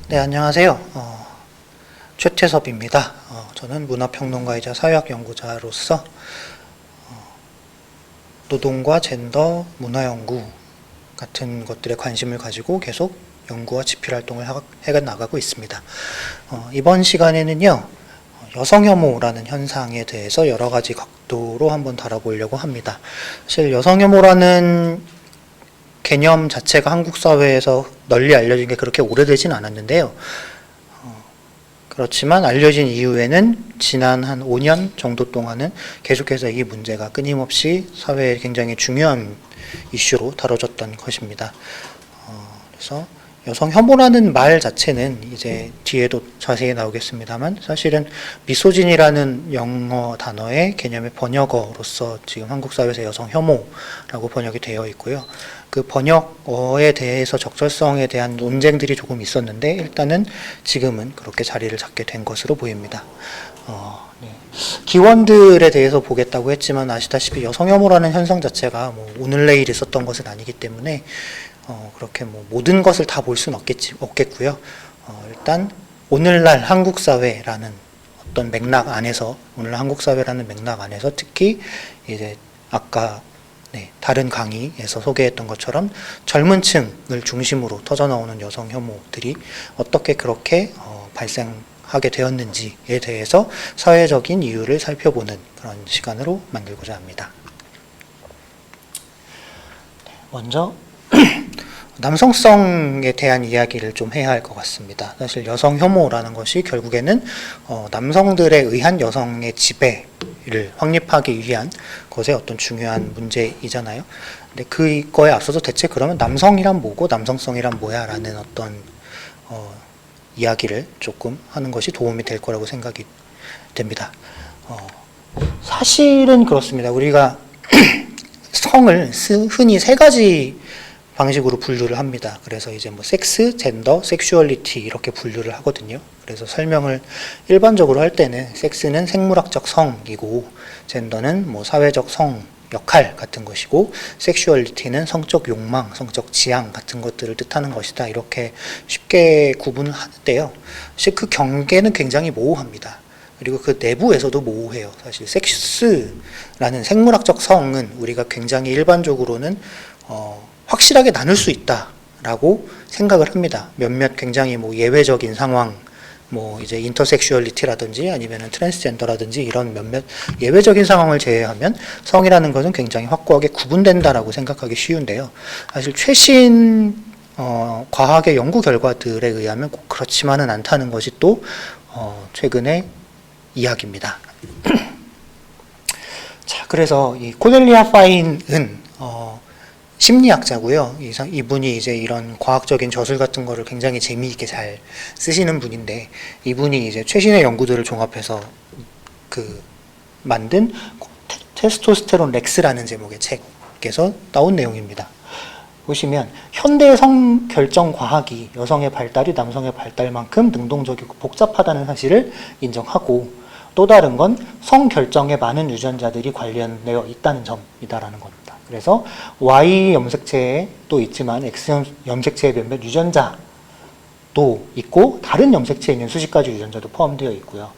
네, 안녕하세요. 최태섭입니다. 저는 문화평론가이자 사회학 연구자로서 노동과 젠더, 문화연구 같은 것들에 관심을 가지고 계속 연구와 집필 활동을 해나가고 있습니다. 이번 시간에는요, 여성혐오라는 현상에 대해서 여러 가지 각도로 한번 다뤄보려고 합니다. 사실 여성혐오라는 개념 자체가 한국 사회에서 널리 알려진 게 그렇게 오래되진 않았는데요. 그렇지만 알려진 이후에는 지난 한 5년 정도 동안은 계속해서 이 문제가 끊임없이 사회에 굉장히 중요한 이슈로 다뤄졌던 것입니다. 그래서 여성 혐오라는 말 자체는 이제 뒤에도 자세히 나오겠습니다만 사실은 미소진이라는 영어 단어의 개념의 번역어로서 지금 한국 사회에서 여성 혐오라고 번역이 되어 있고요. 그 번역어에 대해서 적절성에 대한 논쟁들이 조금 있었는데 일단은 지금은 그렇게 자리를 잡게 된 것으로 보입니다. 네. 기원들에 대해서 보겠다고 했지만 아시다시피 여성 혐오라는 현상 자체가 뭐 오늘 내일 있었던 것은 아니기 때문에 그렇게 뭐 모든 것을 다 볼 수는 없겠고요. 일단 오늘날 한국 사회라는 어떤 맥락 안에서 오늘날 한국 사회라는 맥락 안에서 특히 이제 아까 다른 강의에서 소개했던 것처럼 젊은 층을 중심으로 터져나오는 여성 혐오들이 어떻게 그렇게 발생하게 되었는지에 대해서 사회적인 이유를 살펴보는 그런 시간으로 만들고자 합니다. 먼저 남성성에 대한 이야기를 좀 해야 할 것 같습니다. 사실 여성 혐오라는 것이 결국에는 남성들에 의한 여성의 지배를 확립하기 위한 것의 어떤 중요한 문제이잖아요. 근데 그거에 앞서서 대체 그러면 남성이란 뭐고 남성성이란 뭐야 라는 어떤 이야기를 조금 하는 것이 도움이 될 거라고 생각이 됩니다. 사실은 그렇습니다. 우리가 성을 흔히 세 가지 방식으로 분류를 합니다. 그래서 이제 뭐 섹스, 젠더, 섹슈얼리티 이렇게 분류를 하거든요. 그래서 설명을 일반적으로 할 때는 섹스는 생물학적 성이고 젠더는 뭐 사회적 성, 역할 같은 것이고 섹슈얼리티는 성적 욕망, 성적 지향 같은 것들을 뜻하는 것이다. 이렇게 쉽게 구분을 하는데요. 사실 그 경계는 굉장히 모호합니다. 그리고 그 내부에서도 모호해요. 사실 섹스라는 생물학적 성은 우리가 굉장히 일반적으로는 확실하게 나눌 수 있다라고 생각을 합니다. 몇몇 굉장히 뭐 예외적인 상황, 뭐 이제 인터섹슈얼리티라든지 아니면은 트랜스젠더라든지 이런 몇몇 예외적인 상황을 제외하면 성이라는 것은 굉장히 확고하게 구분된다라고 생각하기 쉬운데요. 사실 최신 과학의 연구 결과들에 의하면 꼭 그렇지만은 않다는 것이 또 최근의 이야기입니다. 자, 그래서 이 코넬리아 파인은 심리학자고요. 이분이 이제 이런 과학적인 저술 같은 거를 굉장히 재미있게 잘 쓰시는 분인데 이분이 이제 최신의 연구들을 종합해서 만든 테스토스테론 렉스라는 제목의 책에서 나온 내용입니다. 보시면 현대 성결정 과학이 여성의 발달이 남성의 발달만큼 능동적이고 복잡하다는 사실을 인정하고 또 다른 건 성결정에 많은 유전자들이 관련되어 있다는 점이다라는 겁니다. 그래서 Y 염색체에 또 있지만 X 염색체의 몇몇 유전자도 있고 다른 염색체에 있는 수십 가지 유전자도 포함되어 있고요.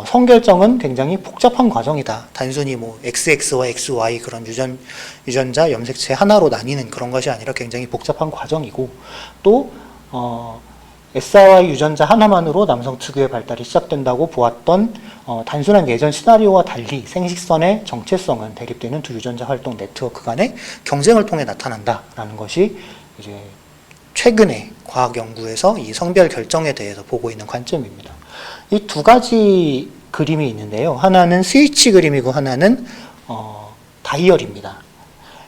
성결정은 굉장히 복잡한 과정이다. 단순히 뭐 XX와 XY 그런 유전자 염색체 하나로 나뉘는 그런 것이 아니라 굉장히 복잡한 과정이고 또 SRY 유전자 하나만으로 남성 특유의 발달이 시작된다고 보았던 단순한 예전 시나리오와 달리 생식선의 정체성은 대립되는 두 유전자 활동 네트워크 간의 경쟁을 통해 나타난다라는 것이 이제 최근의 과학 연구에서 이 성별 결정에 대해서 보고 있는 관점입니다. 이 두 가지 그림이 있는데요. 하나는 스위치 그림이고 하나는 다이얼입니다.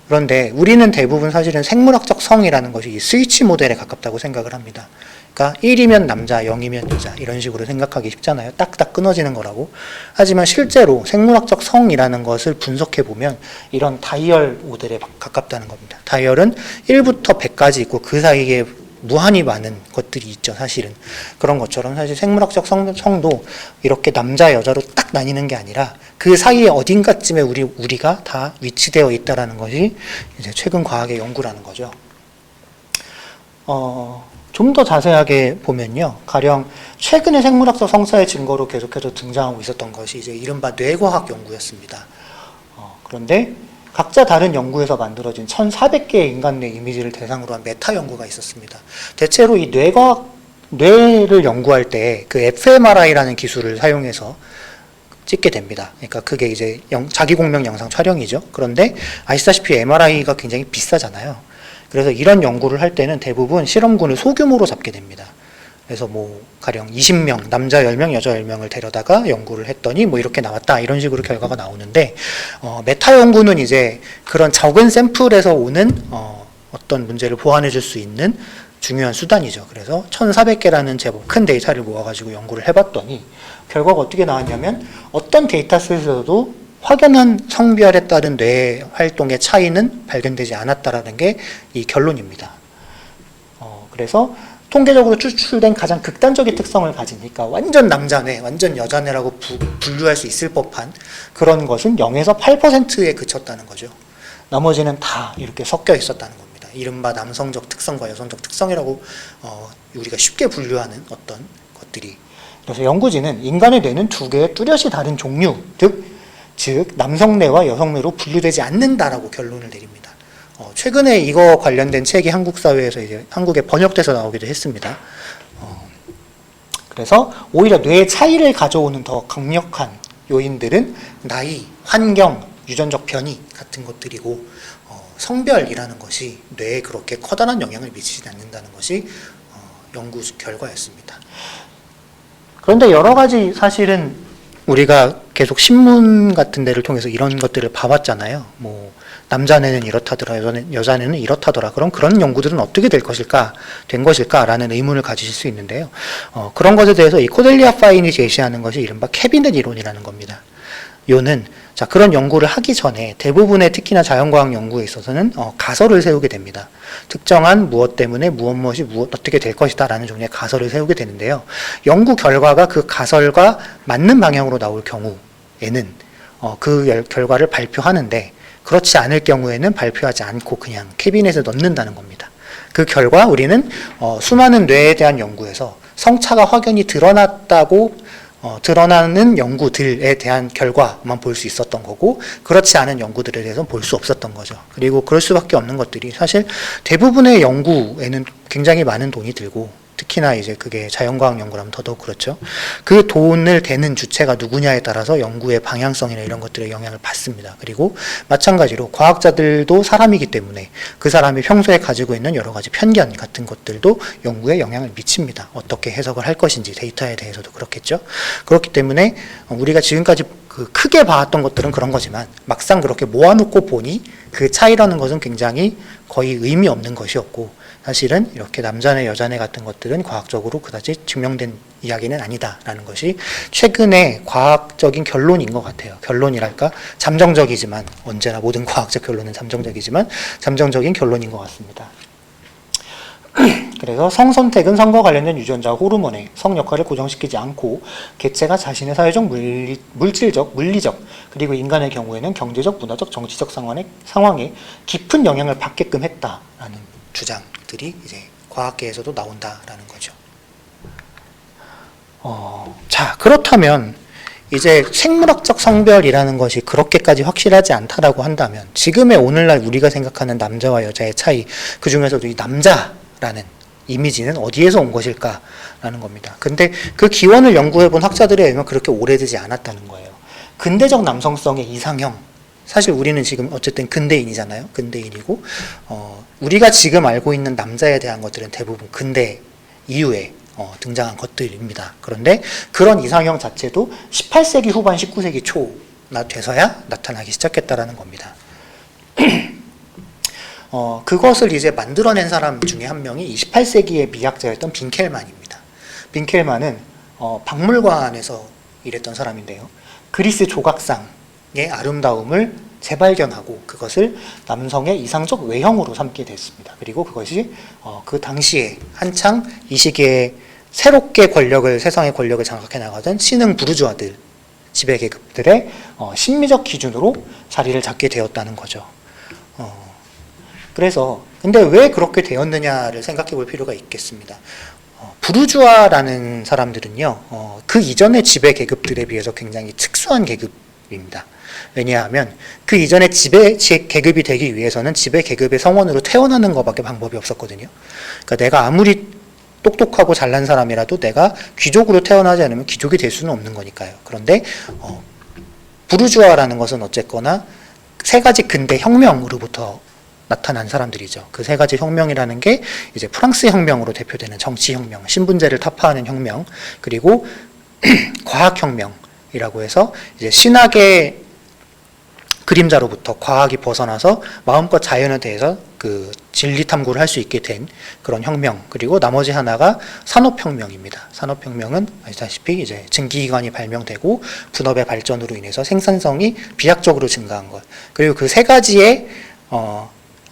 그런데 우리는 대부분 사실은 생물학적 성이라는 것이 이 스위치 모델에 가깝다고 생각을 합니다. 그러니까 1이면 남자, 0이면 여자 이런 식으로 생각하기 쉽잖아요. 딱딱 끊어지는 거라고. 하지만 실제로 생물학적 성이라는 것을 분석해보면 이런 다이얼 모델에 가깝다는 겁니다. 다이얼은 1부터 100까지 있고 그 사이에 무한히 많은 것들이 있죠. 사실은 그런 것처럼 사실 생물학적 성도 이렇게 남자 여자로 딱 나뉘는 게 아니라 그 사이에 어딘가쯤에 우리가 다 위치되어 있다라는 것이 이제 최근 과학의 연구라는 거죠. 좀 더 자세하게 보면요. 가령 최근에 생물학적 성차의 증거로 계속해서 등장하고 있었던 것이 이제 이른바 뇌과학 연구였습니다. 그런데 각자 다른 연구에서 만들어진 1,400개의 인간 뇌 이미지를 대상으로 한 메타 연구가 있었습니다. 대체로 이 뇌를 연구할 때 그 fMRI라는 기술을 사용해서 찍게 됩니다. 그러니까 그게 이제 자기공명 영상 촬영이죠. 그런데 아시다시피 MRI가 굉장히 비싸잖아요. 그래서 이런 연구를 할 때는 대부분 실험군을 소규모로 잡게 됩니다. 그래서 뭐 가령 20명, 남자 10명, 여자 10명을 데려다가 연구를 했더니 뭐 이렇게 나왔다, 이런 식으로 결과가 나오는데, 메타 연구는 이제 그런 적은 샘플에서 오는 어떤 문제를 보완해 줄 수 있는 중요한 수단이죠. 그래서 1,400개라는 제법 큰 데이터를 모아가지고 연구를 해봤더니 결과가 어떻게 나왔냐면, 어떤 데이터셋에서도 확연한 성별에 따른 뇌 활동의 차이는 발견되지 않았다라는 게 이 결론입니다. 그래서 통계적으로 추출된 가장 극단적인 특성을 가지니까 완전 남자뇌, 완전 여자뇌라고 분류할 수 있을 법한 그런 것은 0에서 8%에 그쳤다는 거죠. 나머지는 다 이렇게 섞여 있었다는 겁니다. 이른바 남성적 특성과 여성적 특성이라고 우리가 쉽게 분류하는 어떤 것들이. 그래서 연구진은 인간의 뇌는 두 개의 뚜렷이 다른 종류, 즉 남성뇌와 여성뇌로 분류되지 않는다라고 결론을 내립니다. 최근에 이거 관련된 책이 한국 사회에서 이제 한국에 번역돼서 나오기도 했습니다. 그래서 오히려 뇌의 차이를 가져오는 더 강력한 요인들은 나이, 환경, 유전적 변이 같은 것들이고, 성별이라는 것이 뇌에 그렇게 커다란 영향을 미치지 않는다는 것이 연구 결과였습니다. 그런데 여러 가지 사실은 우리가 계속 신문 같은 데를 통해서 이런 것들을 봐왔잖아요. 뭐 남자뇌는 이렇다더라, 여자뇌는 이렇다더라. 그럼 그런 연구들은 어떻게 된 것일까라는 의문을 가지실 수 있는데요. 그런 것에 대해서 이 코델리아 파인이 제시하는 것이 이른바 캐비넷 이론이라는 겁니다. 요는 그런 연구를 하기 전에 대부분의 특히나 자연과학 연구에 있어서는 가설을 세우게 됩니다. 특정한 무엇 때문에 무엇이 어떻게 될 것이다 라는 종류의 가설을 세우게 되는데요. 연구 결과가 그 가설과 맞는 방향으로 나올 경우에는 그 결과를 발표하는데, 그렇지 않을 경우에는 발표하지 않고 그냥 캐비넷에 넣는다는 겁니다. 그 결과 우리는 수많은 뇌에 대한 연구에서 성차가 확연히 드러나는 연구들에 대한 결과만 볼 수 있었던 거고, 그렇지 않은 연구들에 대해서는 볼 수 없었던 거죠. 그리고 그럴 수밖에 없는 것들이 사실 대부분의 연구에는 굉장히 많은 돈이 들고, 특히나 이제 그게 자연과학 연구라면 더더욱 그렇죠. 그 돈을 대는 주체가 누구냐에 따라서 연구의 방향성이나 이런 것들에 영향을 받습니다. 그리고 마찬가지로 과학자들도 사람이기 때문에 그 사람이 평소에 가지고 있는 여러 가지 편견 같은 것들도 연구에 영향을 미칩니다. 어떻게 해석을 할 것인지, 데이터에 대해서도 그렇겠죠. 그렇기 때문에 우리가 지금까지 크게 봐왔던 것들은 그런 거지만, 막상 그렇게 모아놓고 보니 그 차이라는 것은 굉장히 거의 의미 없는 것이었고, 사실은 이렇게 남자뇌, 여자뇌 같은 것들은 과학적으로 그다지 증명된 이야기는 아니다라는 것이 최근의 과학적인 결론인 것 같아요. 결론이랄까? 잠정적이지만, 언제나 모든 과학적 결론은 잠정적인 결론인 것 같습니다. 그래서 성선택은 성과 관련된 유전자 호르몬의 성 역할을 고정시키지 않고 개체가 자신의 사회적, 물질적, 물리적, 그리고 인간의 경우에는 경제적, 문화적, 정치적 상황에 깊은 영향을 받게끔 했다라는 주장들이 이제 과학계에서도 나온다라는 거죠. 자, 그렇다면 이제 생물학적 성별이라는 것이 그렇게까지 확실하지 않다라고 한다면, 지금의 오늘날 우리가 생각하는 남자와 여자의 차이, 그 중에서도 이 남자라는 이미지는 어디에서 온 것일까라는 겁니다. 근데 그 기원을 연구해본 학자들에 의하면 그렇게 오래되지 않았다는 거예요. 근대적 남성성의 이상형, 사실 우리는 지금 어쨌든 근대인이잖아요. 근대인이고, 우리가 지금 알고 있는 남자에 대한 것들은 대부분 근대 이후에 등장한 것들입니다. 그런데 그런 이상형 자체도 18세기 후반, 19세기 초나 돼서야 나타나기 시작했다라는 겁니다. 그것을 이제 만들어낸 사람 중에 한 명이 18세기의 미학자였던 빈켈만입니다. 빈켈만은 박물관에서 일했던 사람인데요. 그리스 조각상의 아름다움을 재발견하고 그것을 남성의 이상적 외형으로 삼게 됐습니다. 그리고 그것이 그 당시에 한창 이 시기에 새롭게 세상의 권력을 장악해 나가던 신흥 부르주아들, 지배계급들의 심미적 기준으로 자리를 잡게 되었다는 거죠. 그래서 근데 왜 그렇게 되었느냐를 생각해 볼 필요가 있겠습니다. 부르주아라는 사람들은요, 그 이전의 지배 계급들에 비해서 굉장히 특수한 계급입니다. 왜냐하면 그 이전에 지배 계급이 되기 위해서는 지배 계급의 성원으로 태어나는 것밖에 방법이 없었거든요. 그러니까 내가 아무리 똑똑하고 잘난 사람이라도 내가 귀족으로 태어나지 않으면 귀족이 될 수는 없는 거니까요. 그런데 부르주아라는 것은 어쨌거나 세 가지 근대 혁명으로부터 나타난 사람들이죠. 그 세 가지 혁명이라는 게 이제 프랑스 혁명으로 대표되는 정치 혁명, 신분제를 타파하는 혁명, 그리고 과학 혁명이라고 해서 이제 신학의 그림자로부터 과학이 벗어나서 마음껏 자연에 대해서 그 진리 탐구를 할 수 있게 된 그런 혁명, 그리고 나머지 하나가 산업혁명입니다. 산업혁명은 아시다시피 이제 증기기관이 발명되고 분업의 발전으로 인해서 생산성이 비약적으로 증가한 것, 그리고 그 세 가지의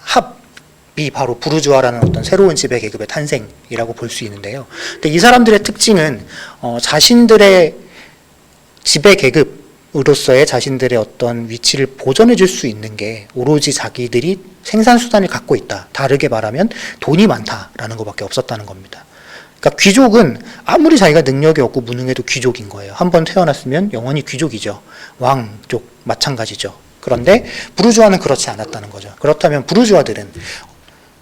합이 바로 부르주아라는 어떤 새로운 지배 계급의 탄생이라고 볼 수 있는데요. 근데 이 사람들의 특징은 자신들의 지배 계급으로서의 자신들의 어떤 위치를 보존해 줄 수 있는 게 오로지 자기들이 생산 수단을 갖고 있다. 다르게 말하면 돈이 많다라는 것밖에 없었다는 겁니다. 그러니까 귀족은 아무리 자기가 능력이 없고 무능해도 귀족인 거예요. 한번 태어났으면 영원히 귀족이죠. 왕족 마찬가지죠. 그런데 부르주아는 그렇지 않았다는 거죠. 그렇다면 부르주아들은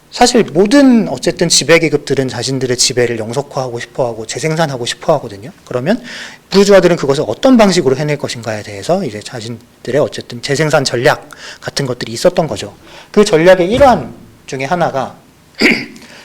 사실 모든 어쨌든 지배계급들은 자신들의 지배를 영속화하고 싶어하고 재생산하고 싶어하거든요. 그러면 부르주아들은 그것을 어떤 방식으로 해낼 것인가에 대해서 이제 자신들의 어쨌든 재생산 전략 같은 것들이 있었던 거죠. 그 전략의 일환 중에 하나가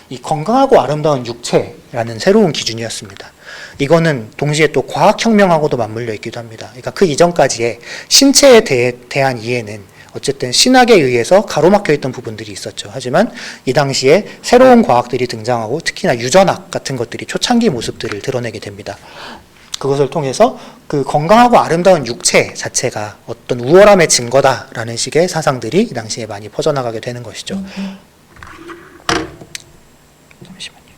이 건강하고 아름다운 육체라는 새로운 기준이었습니다. 이거는 동시에 또 과학혁명하고도 맞물려 있기도 합니다. 그러니까 그 이전까지의 신체에 대한 이해는 어쨌든 신학에 의해서 가로막혀 있던 부분들이 있었죠. 하지만 이 당시에 새로운 과학들이 등장하고 특히나 유전학 같은 것들이 초창기 모습들을 드러내게 됩니다. 그것을 통해서 그 건강하고 아름다운 육체 자체가 어떤 우월함의 증거다라는 식의 사상들이 이 당시에 많이 퍼져나가게 되는 것이죠. 잠시만요.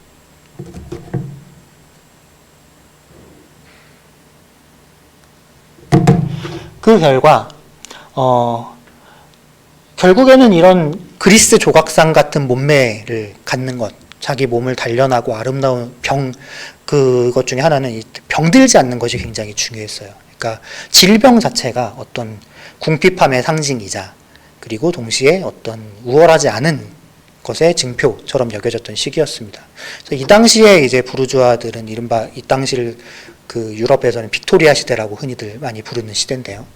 그 결과 결국에는 이런 그리스 조각상 같은 몸매를 갖는 것, 자기 몸을 단련하고 아름다운 그것 중에 하나는 병들지 않는 것이 굉장히 중요했어요. 그러니까 질병 자체가 어떤 궁핍함의 상징이자 그리고 동시에 어떤 우월하지 않은 것의 증표처럼 여겨졌던 시기였습니다. 그래서 이 당시에 이제 부르주아들은 이른바 이 당시를 그 유럽에서는 빅토리아 시대라고 흔히들 많이 부르는 시대인데요.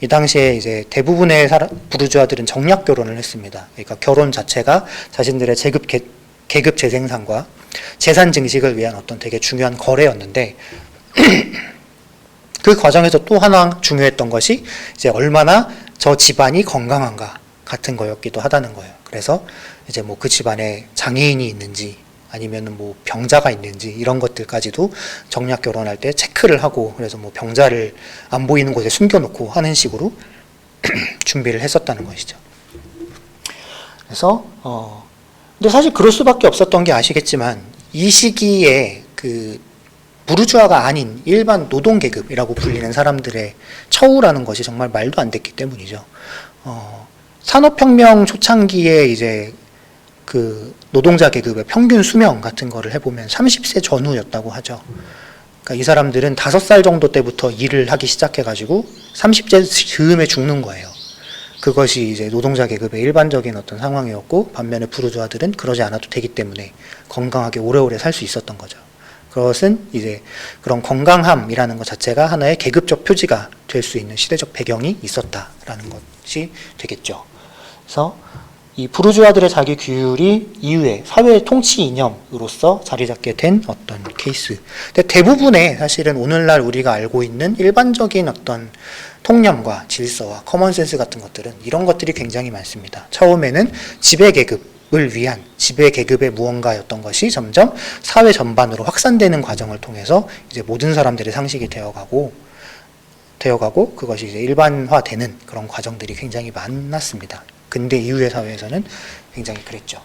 이 당시에 이제 대부분의 부르주아들은 정략 결혼을 했습니다. 그러니까 결혼 자체가 자신들의 계급 재생산과 재산 증식을 위한 어떤 되게 중요한 거래였는데 그 과정에서 또 하나 중요했던 것이 이제 얼마나 저 집안이 건강한가 같은 거였기도 하다는 거예요. 그래서 이제 뭐 그 집안에 장애인이 있는지 아니면은 뭐 병자가 있는지 이런 것들까지도 정략 결혼할 때 체크를 하고 그래서 뭐 병자를 안 보이는 곳에 숨겨놓고 하는 식으로 준비를 했었다는 것이죠. 그래서 근데 사실 그럴 수밖에 없었던 게 아시겠지만 이 시기에 그 부르주아가 아닌 일반 노동 계급이라고 불리는 사람들의 처우라는 것이 정말 말도 안 됐기 때문이죠. 산업혁명 초창기에 이제 그 노동자 계급의 평균 수명 같은 거를 해보면 30세 전후였다고 하죠. 그러니까 이 사람들은 5살 정도 때부터 일을 하기 시작해가지고 30세 즈음에 죽는 거예요. 그것이 이제 노동자 계급의 일반적인 어떤 상황이었고 반면에 부르주아들은 그러지 않아도 되기 때문에 건강하게 오래오래 살 수 있었던 거죠. 그것은 이제 그런 건강함이라는 것 자체가 하나의 계급적 표지가 될 수 있는 시대적 배경이 있었다라는 것이 되겠죠. 그래서 이 부르주아들의 자기 규율이 이후에 사회 통치 이념으로서 자리 잡게 된 어떤 케이스. 근데 대부분의 사실은 오늘날 우리가 알고 있는 일반적인 어떤 통념과 질서와 커먼센스 같은 것들은 이런 것들이 굉장히 많습니다. 처음에는 지배계급을 위한 지배계급의 무언가였던 것이 점점 사회 전반으로 확산되는 과정을 통해서 이제 모든 사람들의 상식이 되어가고 그것이 이제 일반화되는 그런 과정들이 굉장히 많았습니다. 근대 이후의 사회에서는 굉장히 그랬죠.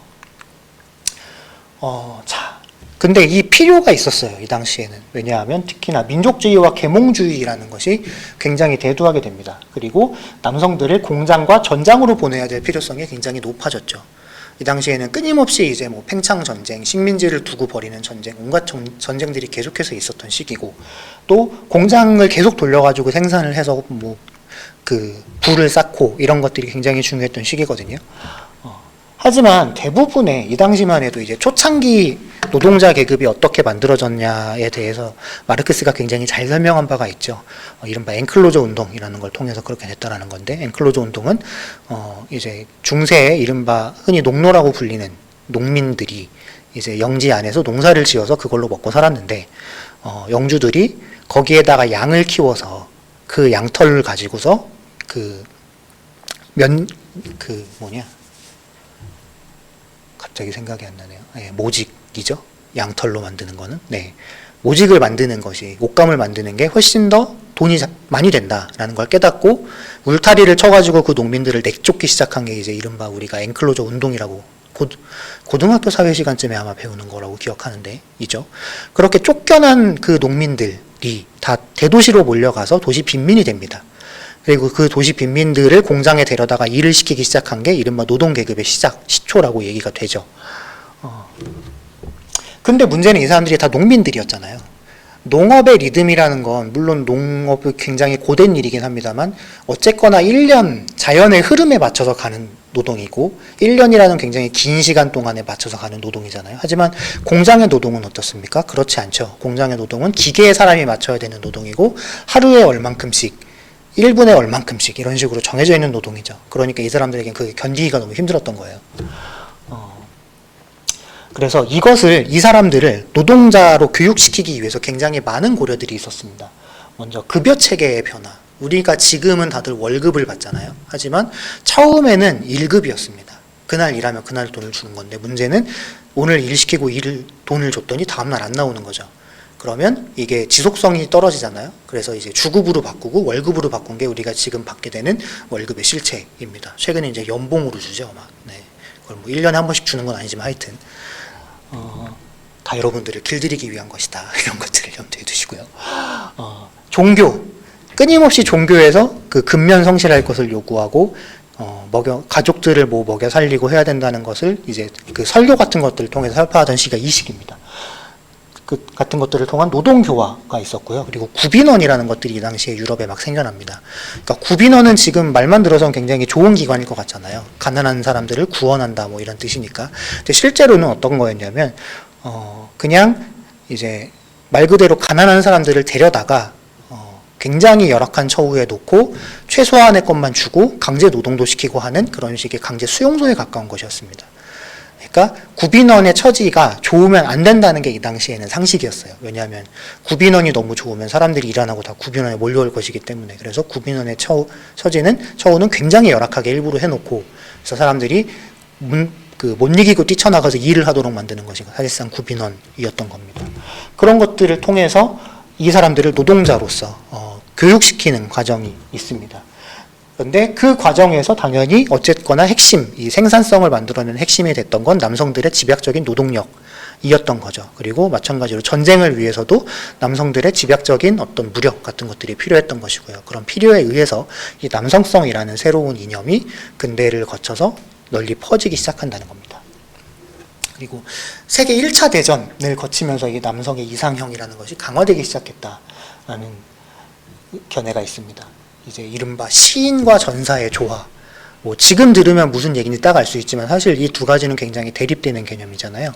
근데 이 필요가 있었어요. 이 당시에는. 왜냐하면 특히나 민족주의와 계몽주의라는 것이 굉장히 대두하게 됩니다. 그리고 남성들을 공장과 전장으로 보내야 될 필요성이 굉장히 높아졌죠. 이 당시에는 끊임없이 이제 뭐 팽창 전쟁, 식민지를 두고 벌이는 전쟁, 온갖 전쟁들이 계속해서 있었던 시기고, 또 공장을 계속 돌려가지고 생산을 해서 뭐 그 부를 쌓고 이런 것들이 굉장히 중요했던 시기거든요. 하지만 대부분의 이 당시만 해도 이제 초창기 노동자 계급이 어떻게 만들어졌냐에 대해서 마르크스가 굉장히 잘 설명한 바가 있죠. 이른바 앵클로저 운동이라는 걸 통해서 그렇게 됐다라는 건데, 앵클로저 운동은 이제 중세에 이른바 흔히 농노라고 불리는 농민들이 이제 영지 안에서 농사를 지어서 그걸로 먹고 살았는데, 영주들이 거기에다가 양을 키워서 그 양털을 가지고서 갑자기 생각이 안 나네요. 네, 모직이죠. 양털로 만드는 거는. 네. 모직을 만드는 것이, 옷감을 만드는 게 훨씬 더 돈이 많이 된다라는 걸 깨닫고 울타리를 쳐가지고 그 농민들을 내쫓기 시작한 게 이제 이른바 우리가 앵클로저 운동이라고 고등학교 사회 시간쯤에 아마 배우는 거라고 기억하는데, 이죠. 그렇게 쫓겨난 그 농민들이 다 대도시로 몰려가서 도시 빈민이 됩니다. 그리고 그 도시 빈민들을 공장에 데려다가 일을 시키기 시작한 게 이른바 노동계급의 시초라고 얘기가 되죠. 근데 문제는 이 사람들이 다 농민들이었잖아요. 농업의 리듬이라는 건 물론 농업이 굉장히 고된 일이긴 합니다만 어쨌거나 1년 자연의 흐름에 맞춰서 가는 노동이고 1년이라는 굉장히 긴 시간 동안에 맞춰서 가는 노동이잖아요. 하지만 공장의 노동은 어떻습니까? 그렇지 않죠. 공장의 노동은 기계에 사람이 맞춰야 되는 노동이고 하루에 얼만큼씩 1분에 얼만큼씩 이런 식으로 정해져 있는 노동이죠. 그러니까 이 사람들에겐 그게 견디기가 너무 힘들었던 거예요. 그래서 이 사람들을 노동자로 교육시키기 위해서 굉장히 많은 고려들이 있었습니다. 먼저 급여 체계의 변화. 우리가 지금은 다들 월급을 받잖아요. 하지만 처음에는 1급이었습니다. 그날 일하면 그날 돈을 주는 건데, 문제는 오늘 일 시키고 돈을 줬더니 다음날 안 나오는 거죠. 그러면 이게 지속성이 떨어지잖아요. 그래서 이제 주급으로 바꾸고 월급으로 바꾼 게 우리가 지금 받게 되는 월급의 실체입니다. 최근에 이제 연봉으로 주죠. 네. 그걸 뭐 1년에 한 번씩 주는 건 아니지만 하여튼 다 여러분들을 길들이기 위한 것이다. 이런 것들을 염두에 두시고요. 종교. 끊임없이 종교에서 그 근면 성실할 것을 요구하고 가족들을 뭐 먹여 살리고 해야 된다는 것을 이제 그 설교 같은 것들을 통해서 설파하던 시기가 이 시기입니다. 그 같은 것들을 통한 노동교화가 있었고요. 그리고 구빈원이라는 것들이 이 당시에 유럽에 막 생겨납니다. 그러니까 구빈원은 지금 말만 들어서는 굉장히 좋은 기관일 것 같잖아요. 가난한 사람들을 구원한다 뭐 이런 뜻이니까. 근데 실제로는 어떤 거였냐면 그냥 이제 말 그대로 가난한 사람들을 데려다가 굉장히 열악한 처우에 놓고 최소한의 것만 주고 강제 노동도 시키고 하는 그런 식의 강제 수용소에 가까운 것이었습니다. 그러니까 구빈원의 처지가 좋으면 안 된다는 게 이 당시에는 상식이었어요. 왜냐하면 구빈원이 너무 좋으면 사람들이 일 안 하고 다 구빈원에 몰려올 것이기 때문에. 그래서 구빈원의 처우는 굉장히 열악하게 일부러 해놓고, 그래서 사람들이 못 이기고 뛰쳐나가서 일을 하도록 만드는 것이 사실상 구빈원이었던 겁니다. 그런 것들을 통해서 이 사람들을 노동자로서 교육시키는 과정이 있습니다. 그런데 그 과정에서 당연히 어쨌거나 이 생산성을 만들어내는 핵심이 됐던 건 남성들의 집약적인 노동력이었던 거죠. 그리고 마찬가지로 전쟁을 위해서도 남성들의 집약적인 어떤 무력 같은 것들이 필요했던 것이고요. 그런 필요에 의해서 이 남성성이라는 새로운 이념이 근대를 거쳐서 널리 퍼지기 시작한다는 겁니다. 그리고 세계 1차 대전을 거치면서 이 남성의 이상형이라는 것이 강화되기 시작했다라는 견해가 있습니다. 이제 이른바 시인과 전사의 조화. 뭐 지금 들으면 무슨 얘기인지 딱 알 수 있지만 사실 이 두 가지는 굉장히 대립되는 개념이잖아요.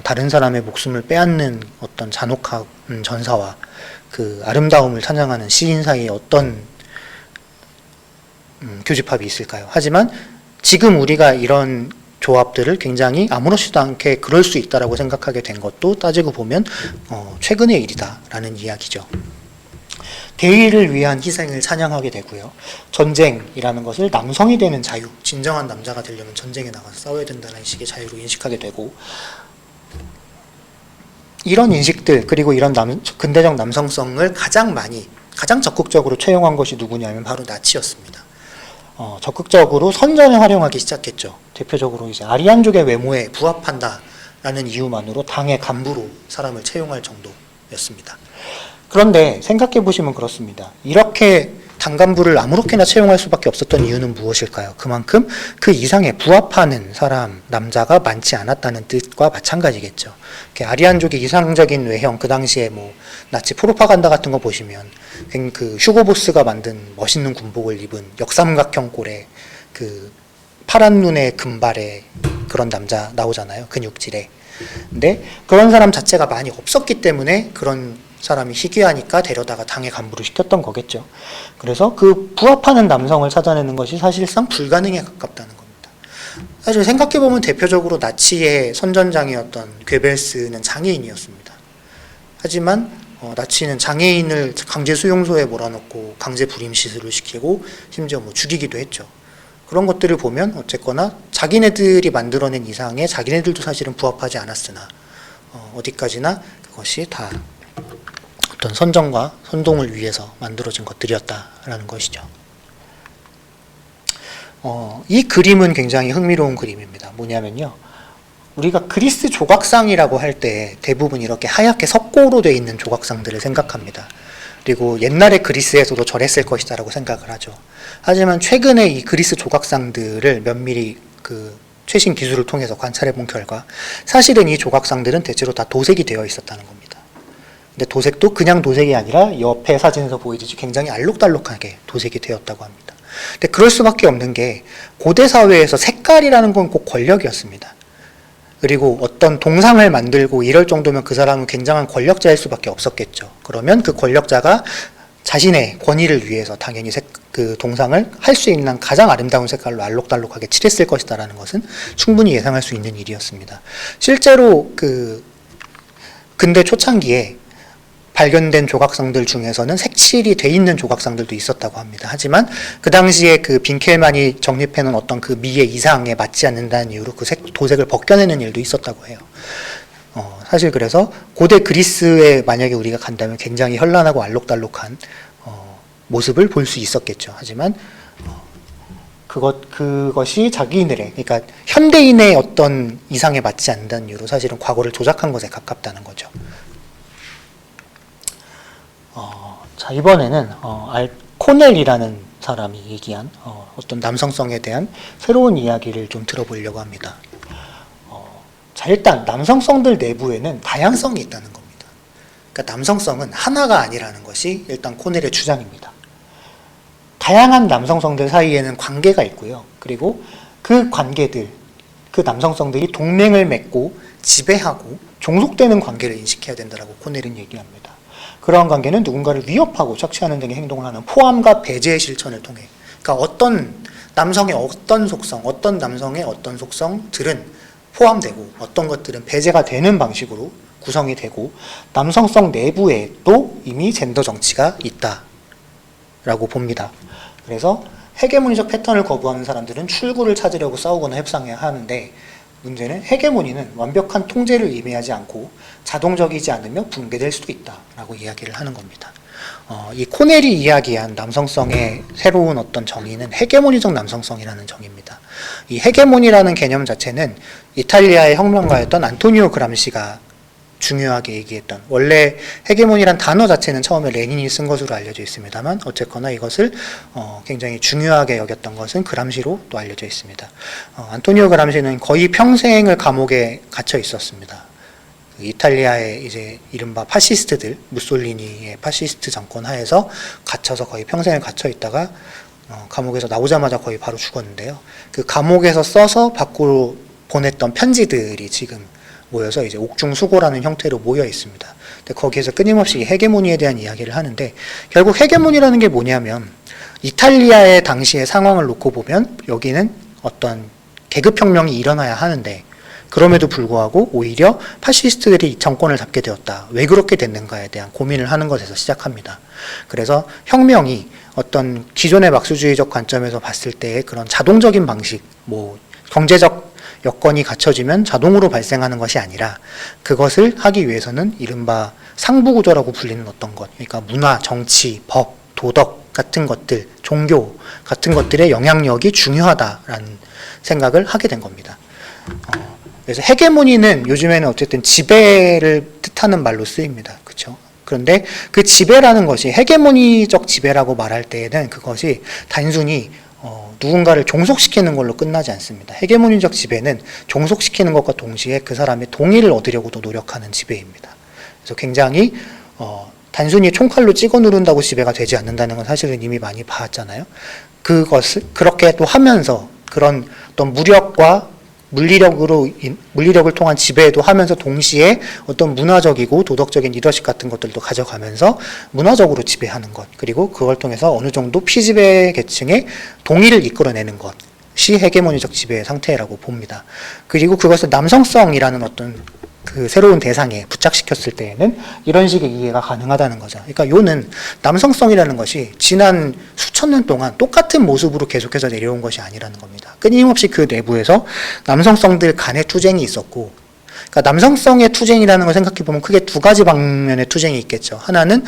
다른 사람의 목숨을 빼앗는 어떤 잔혹한 전사와 그 아름다움을 찬양하는 시인 사이에 어떤 교집합이 있을까요? 하지만 지금 우리가 이런 조합들을 굉장히 아무렇지도 않게 그럴 수 있다라고 생각하게 된 것도 따지고 보면 최근의 일이다라는 이야기죠. 대의를 위한 희생을 찬양하게 되고요. 전쟁이라는 것을 남성이 되는 자유, 진정한 남자가 되려면 전쟁에 나가서 싸워야 된다는 식의 자유로 인식하게 되고, 이런 인식들 그리고 이런 근대적 남성성을 가장 적극적으로 채용한 것이 누구냐면 바로 나치였습니다. 적극적으로 선전에 활용하기 시작했죠. 대표적으로 이제 아리안족의 외모에 부합한다라는 이유만으로 당의 간부로 사람을 채용할 정도였습니다. 그런데 생각해 보시면 그렇습니다. 이렇게 단간부를 아무렇게나 채용할 수밖에 없었던 이유는 무엇일까요? 그만큼 그 이상에 부합하는 사람, 남자가 많지 않았다는 뜻과 마찬가지겠죠. 아리안족의 이상적인 외형, 그 당시에 뭐 나치 프로파간다 같은 거 보시면 그 휴고보스가 만든 멋있는 군복을 입은 역삼각형 꼴의 그 파란 눈의 금발의 그런 남자 나오잖아요. 근육질에. 근데 그런 사람 자체가 많이 없었기 때문에 그런 사람이 희귀하니까 데려다가 당에 간부를 시켰던 거겠죠. 그래서 그 부합하는 남성을 찾아내는 것이 사실상 불가능에 가깝다는 겁니다. 사실 생각해보면 대표적으로 나치의 선전장이었던 괴벨스는 장애인이었습니다. 하지만 나치는 장애인을 강제 수용소에 몰아넣고 강제 불임 시술을 시키고 심지어 뭐 죽이기도 했죠. 그런 것들을 보면 어쨌거나 자기네들이 만들어낸 이상에 자기네들도 사실은 부합하지 않았으나 어디까지나 그것이 다 어떤 선정과 선동을 위해서 만들어진 것들이었다라는 것이죠. 이 그림은 굉장히 흥미로운 그림입니다. 뭐냐면요. 우리가 그리스 조각상이라고 할 때 대부분 이렇게 하얗게 석고로 되어 있는 조각상들을 생각합니다. 그리고 옛날에 그리스에서도 저랬을 것이다라고 생각을 하죠. 하지만 최근에 이 그리스 조각상들을 면밀히 그 최신 기술을 통해서 관찰해 본 결과 사실은 이 조각상들은 대체로 다 도색이 되어 있었다는 겁니다. 근데 도색도 그냥 도색이 아니라 옆에 사진에서 보이듯이 굉장히 알록달록하게 도색이 되었다고 합니다. 근데 그럴 수밖에 없는 게 고대 사회에서 색깔이라는 건 꼭 권력이었습니다. 그리고 어떤 동상을 만들고 이럴 정도면 그 사람은 굉장한 권력자일 수밖에 없었겠죠. 그러면 그 권력자가 자신의 권위를 위해서 당연히 그 동상을 할 수 있는 가장 아름다운 색깔로 알록달록하게 칠했을 것이다라는 것은 충분히 예상할 수 있는 일이었습니다. 실제로 그 근대 초창기에 발견된 조각상들 중에서는 색칠이 돼 있는 조각상들도 있었다고 합니다. 하지만 그 당시에 그 빈켈만이 정립해놓은 어떤 그 미의 이상에 맞지 않는다는 이유로 그 도색을 벗겨내는 일도 있었다고 해요. 사실 그래서 고대 그리스에 만약에 우리가 간다면 굉장히 현란하고 알록달록한 모습을 볼 수 있었겠죠. 하지만 그것이 자기들의, 그러니까 현대인의 어떤 이상에 맞지 않는다는 이유로 사실은 과거를 조작한 것에 가깝다는 거죠. 자, 이번에는 코넬이라는 사람이 얘기한 어떤 남성성에 대한 새로운 이야기를 좀 들어보려고 합니다. 자, 일단 남성성들 내부에는 다양성이 있다는 겁니다. 그러니까 남성성은 하나가 아니라는 것이 일단 코넬의 주장입니다. 다양한 남성성들 사이에는 관계가 있고요. 그리고 그 관계들, 그 남성성들이 동맹을 맺고 지배하고 종속되는 관계를 인식해야 된다고 코넬은 얘기합니다. 그러한 관계는 누군가를 위협하고 착취하는 등의 행동을 하는 포함과 배제의 실천을 통해, 그러니까 어떤 남성의 어떤 속성, 어떤 남성의 어떤 속성들은 포함되고 어떤 것들은 배제가 되는 방식으로 구성이 되고 남성성 내부에도 이미 젠더 정치가 있다라고 봅니다. 그래서 헤게모니적 패턴을 거부하는 사람들은 출구를 찾으려고 싸우거나 협상해야 하는데 문제는 헤게모니는 완벽한 통제를 의미하지 않고 자동적이지 않으며 붕괴될 수도 있다라고 이야기를 하는 겁니다. 이 코넬이 이야기한 남성성의 새로운 어떤 정의는 헤게모니적 남성성이라는 정의입니다. 이 헤게모니라는 개념 자체는 이탈리아의 혁명가였던 안토니오 그람시가 중요하게 얘기했던, 원래 헤게모니란 단어 자체는 처음에 레닌이 쓴 것으로 알려져 있습니다만 어쨌거나 이것을 굉장히 중요하게 여겼던 것은 그람시로 또 알려져 있습니다. 안토니오 그람시는 거의 평생을 감옥에 갇혀 있었습니다. 이탈리아의 이제 이른바 파시스트들, 무솔리니의 파시스트 정권 하에서 갇혀서 거의 평생을 갇혀 있다가 감옥에서 나오자마자 거의 바로 죽었는데요. 그 감옥에서 써서 밖으로 보냈던 편지들이 지금 모여서 이제 옥중수고라는 형태로 모여 있습니다. 근데 거기에서 끊임없이 헤게모니에 대한 이야기를 하는데, 결국 헤게모니라는 게 뭐냐면 이탈리아의 당시의 상황을 놓고 보면 여기는 어떤 계급혁명이 일어나야 하는데 그럼에도 불구하고 오히려 파시스트들이 정권을 잡게 되었다. 왜 그렇게 됐는가에 대한 고민을 하는 것에서 시작합니다. 그래서 혁명이 어떤 기존의 막수주의적 관점에서 봤을 때의 그런 자동적인 방식, 뭐 경제적 여건이 갖춰지면 자동으로 발생하는 것이 아니라 그것을 하기 위해서는 이른바 상부구조라고 불리는 어떤 것, 그러니까 문화, 정치, 법, 도덕 같은 것들, 종교 같은 것들의 영향력이 중요하다라는 생각을 하게 된 겁니다. 그래서 헤게모니는 요즘에는 어쨌든 지배를 뜻하는 말로 쓰입니다. 그렇죠? 그런데 그 지배라는 것이 헤게모니적 지배라고 말할 때에는 그것이 단순히 누군가를 종속시키는 걸로 끝나지 않습니다. 헤게모니적 지배는 종속시키는 것과 동시에 그 사람의 동의를 얻으려고도 노력하는 지배입니다. 그래서 굉장히 단순히 총칼로 찍어 누른다고 지배가 되지 않는다는 건 사실은 이미 많이 봤잖아요. 그것을 그렇게 또 하면서 그런 어떤 무력과 물리력을 통한 지배도 하면서 동시에 어떤 문화적이고 도덕적인 리더십 같은 것들도 가져가면서 문화적으로 지배하는 것, 그리고 그걸 통해서 어느 정도 피지배 계층의 동의를 이끌어내는 것이 헤게모니적 지배의 상태라고 봅니다. 그리고 그것을 남성성이라는 어떤 그 새로운 대상에 부착시켰을 때에는 이런 식의 이해가 가능하다는 거죠. 그러니까 요는 남성성이라는 것이 지난 수천 년 동안 똑같은 모습으로 계속해서 내려온 것이 아니라는 겁니다. 끊임없이 그 내부에서 남성성들 간의 투쟁이 있었고, 그러니까 남성성의 투쟁이라는 걸 생각해 보면 크게 두 가지 방면의 투쟁이 있겠죠. 하나는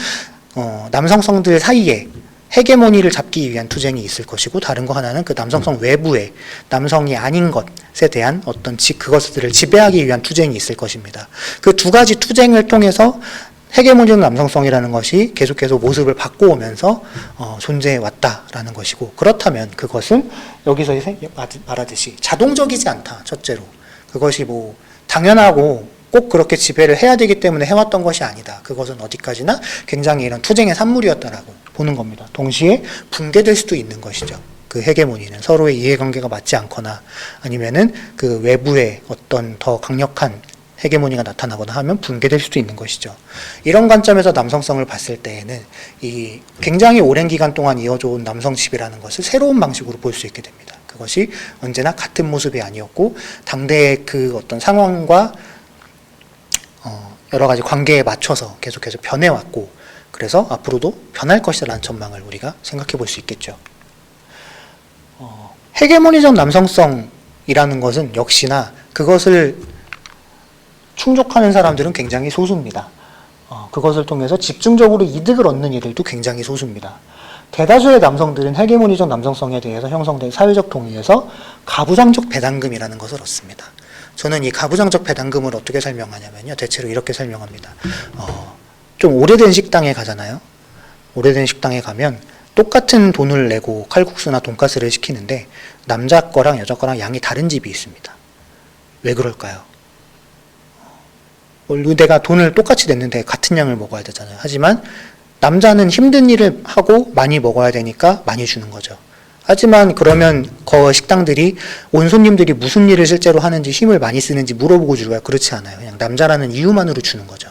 남성성들 사이에 헤게모니를 잡기 위한 투쟁이 있을 것이고, 다른 거 하나는 그 남성성 외부에 남성이 아닌 것에 대한 어떤 그것들을 지배하기 위한 투쟁이 있을 것입니다. 그 두 가지 투쟁을 통해서 헤게모니적 남성성이라는 것이 계속해서 모습을 바꿔오면서 존재해 왔다라는 것이고, 그렇다면 그것은 여기서 말하듯이 자동적이지 않다. 첫째로 그것이 뭐 당연하고 꼭 그렇게 지배를 해야 되기 때문에 해왔던 것이 아니다. 그것은 어디까지나 굉장히 이런 투쟁의 산물이었다라고 보는 겁니다. 동시에 붕괴될 수도 있는 것이죠. 그 헤게모니는 서로의 이해관계가 맞지 않거나 아니면은 그 외부에 어떤 더 강력한 헤게모니가 나타나거나 하면 붕괴될 수도 있는 것이죠. 이런 관점에서 남성성을 봤을 때에는 이 굉장히 오랜 기간 동안 이어져 온 남성 지배라는 것을 새로운 방식으로 볼 수 있게 됩니다. 그것이 언제나 같은 모습이 아니었고, 당대의 그 어떤 상황과 여러 가지 관계에 맞춰서 계속해서 변해왔고, 그래서 앞으로도 변할 것이라는 전망을 우리가 생각해 볼 수 있겠죠. 헤게모니적 남성성이라는 것은 역시나 그것을 충족하는 사람들은 굉장히 소수입니다. 그것을 통해서 집중적으로 이득을 얻는 이들도 굉장히 소수입니다. 대다수의 남성들은 헤게모니적 남성성에 대해서 형성된 사회적 동의에서 가부장적 배당금이라는 것을 얻습니다. 저는 이 가부장적 배당금을 어떻게 설명하냐면요, 대체로 이렇게 설명합니다. 좀 오래된 식당에 가잖아요. 오래된 식당에 가면 똑같은 돈을 내고 칼국수나 돈가스를 시키는데 남자 거랑 여자 거랑 양이 다른 집이 있습니다. 왜 그럴까요? 내가 돈을 똑같이 냈는데 같은 양을 먹어야 되잖아요. 하지만 남자는 힘든 일을 하고 많이 먹어야 되니까 많이 주는 거죠. 하지만 그러면 그 식당들이 온 손님들이 무슨 일을 실제로 하는지 힘을 많이 쓰는지 물어보고 줄까요? 그렇지 않아요. 그냥 남자라는 이유만으로 주는 거죠.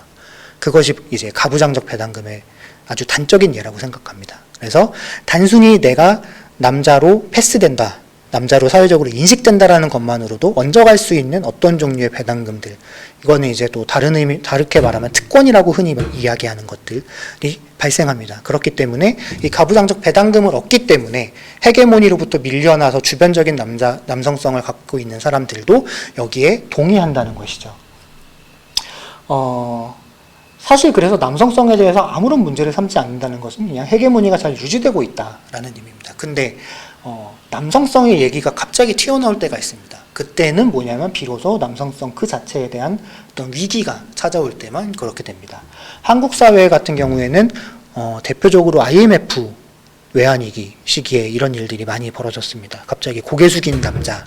그것이 이제 가부장적 배당금의 아주 단적인 예라고 생각합니다. 그래서 단순히 내가 남자로 패스된다, 남자로 사회적으로 인식된다라는 것만으로도 얹어갈 수 있는 어떤 종류의 배당금들, 이거는 이제 또 다르게 말하면 특권이라고 흔히 이야기하는 것들이 발생합니다. 그렇기 때문에 이 가부장적 배당금을 얻기 때문에 헤게모니로부터 밀려나서 주변적인 남성성을 갖고 있는 사람들도 여기에 동의한다는 것이죠. 사실 그래서 남성성에 대해서 아무런 문제를 삼지 않는다는 것은 그냥 헤게모니가 잘 유지되고 있다라는 의미입니다. 근데 남성성의 얘기가 갑자기 튀어나올 때가 있습니다. 그때는 뭐냐면 비로소 남성성 그 자체에 대한 어떤 위기가 찾아올 때만 그렇게 됩니다. 한국 사회 같은 경우에는 대표적으로 IMF 외환위기 시기에 이런 일들이 많이 벌어졌습니다. 갑자기 고개 숙인 남자,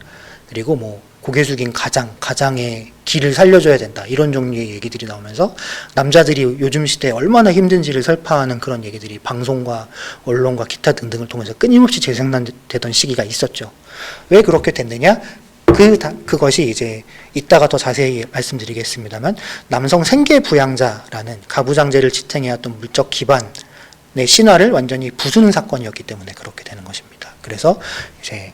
그리고 뭐 고개 숙인 가장의 길을 살려줘야 된다, 이런 종류의 얘기들이 나오면서 남자들이 요즘 시대에 얼마나 힘든지를 설파하는 그런 얘기들이 방송과 언론과 기타 등등을 통해서 끊임없이 재생산되던 시기가 있었죠. 왜 그렇게 됐느냐? 그것이 이제 이따가 더 자세히 말씀드리겠습니다만, 남성 생계 부양자라는 가부장제를 지탱해왔던 물적 기반의 신화를 완전히 부수는 사건이었기 때문에 그렇게 되는 것입니다. 그래서 이제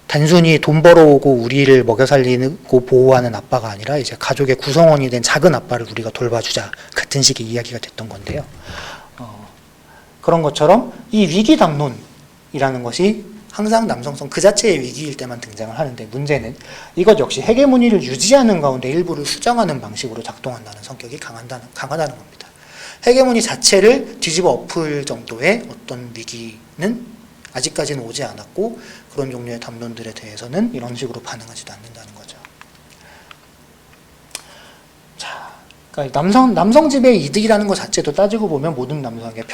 단순히 돈 벌어오고 우리를 먹여 살리고 보호하는 아빠가 아니라 이제 가족의 구성원이 된 작은 아빠를 우리가 돌봐주자, 같은 식의 이야기가 됐던 건데요. 그런 것처럼 이 위기 담론이라는 것이 항상 남성성 그 자체의 위기일 때만 등장을 하는데, 문제는 이것 역시 헤게모니를 유지하는 가운데 일부를 수정하는 방식으로 작동한다는 성격이 강하다는 겁니다. 헤게모니 자체를 뒤집어 엎을 정도의 어떤 위기는 아직까지는 오지 않았고, 그런 종류의 담론들에 대해서는 이런 식으로 반응하지도 않는다는 거죠. 자, 그러니까 남성 지배의 이득이라는 것 자체도 따지고 보면 모든 남성에게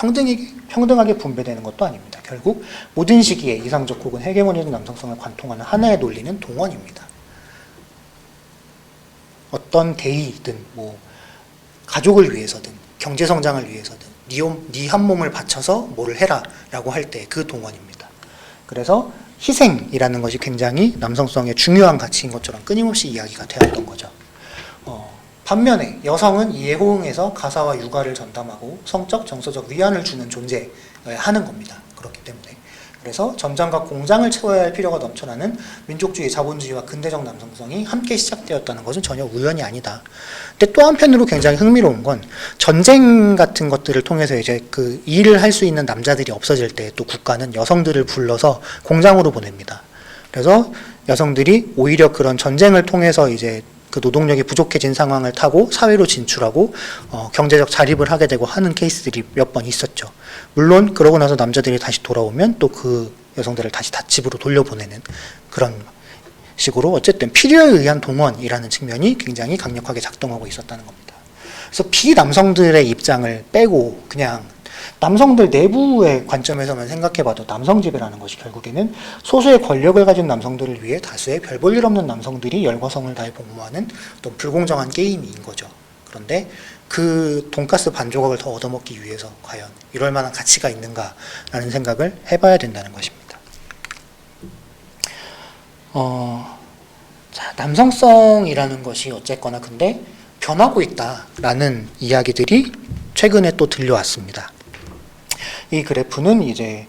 평등하게 분배되는 것도 아닙니다. 결국 모든 시기에 이상적 혹은 헤게모니적 남성성을 관통하는 하나의 논리는 동원입니다. 어떤 대의든 뭐 가족을 위해서든 경제 성장을 위해서든 네 한 몸을 바쳐서 뭐를 해라 라고 할 때 그 동원입니다. 그래서 희생이라는 것이 굉장히 남성성의 중요한 가치인 것처럼 끊임없이 이야기가 되었던 거죠. 반면에 여성은 이에 호응해서 가사와 육아를 전담하고 성적, 정서적 위안을 주는 존재여야 하는 겁니다. 그렇기 때문에. 그래서 전장과 공장을 채워야 할 필요가 넘쳐나는 민족주의, 자본주의와 근대적 남성성이 함께 시작되었다는 것은 전혀 우연이 아니다. 근데 또 한편으로 굉장히 흥미로운 건 전쟁 같은 것들을 통해서 이제 그 일을 할 수 있는 남자들이 없어질 때 또 국가는 여성들을 불러서 공장으로 보냅니다. 그래서 여성들이 오히려 그런 전쟁을 통해서 이제 그 노동력이 부족해진 상황을 타고 사회로 진출하고 경제적 자립을 하게 되고 하는 케이스들이 몇 번 있었죠. 물론 그러고 나서 남자들이 다시 돌아오면 또 그 여성들을 다시 집으로 돌려보내는 그런 식으로 어쨌든 필요에 의한 동원이라는 측면이 굉장히 강력하게 작동하고 있었다는 겁니다. 그래서 비남성들의 입장을 빼고 그냥 남성들 내부의 관점에서만 생각해봐도 남성지배라는 것이 결국에는 소수의 권력을 가진 남성들을 위해 다수의 별 볼 일 없는 남성들이 열과성을 다해 복무하는 어떤 불공정한 게임인 거죠. 그런데 그 돈가스 반 조각을 더 얻어먹기 위해서 과연 이럴 만한 가치가 있는가라는 생각을 해봐야 된다는 것입니다. 자, 남성성이라는 것이 어쨌거나 근데 변하고 있다라는 이야기들이 최근에 또 들려왔습니다. 이 그래프는 이제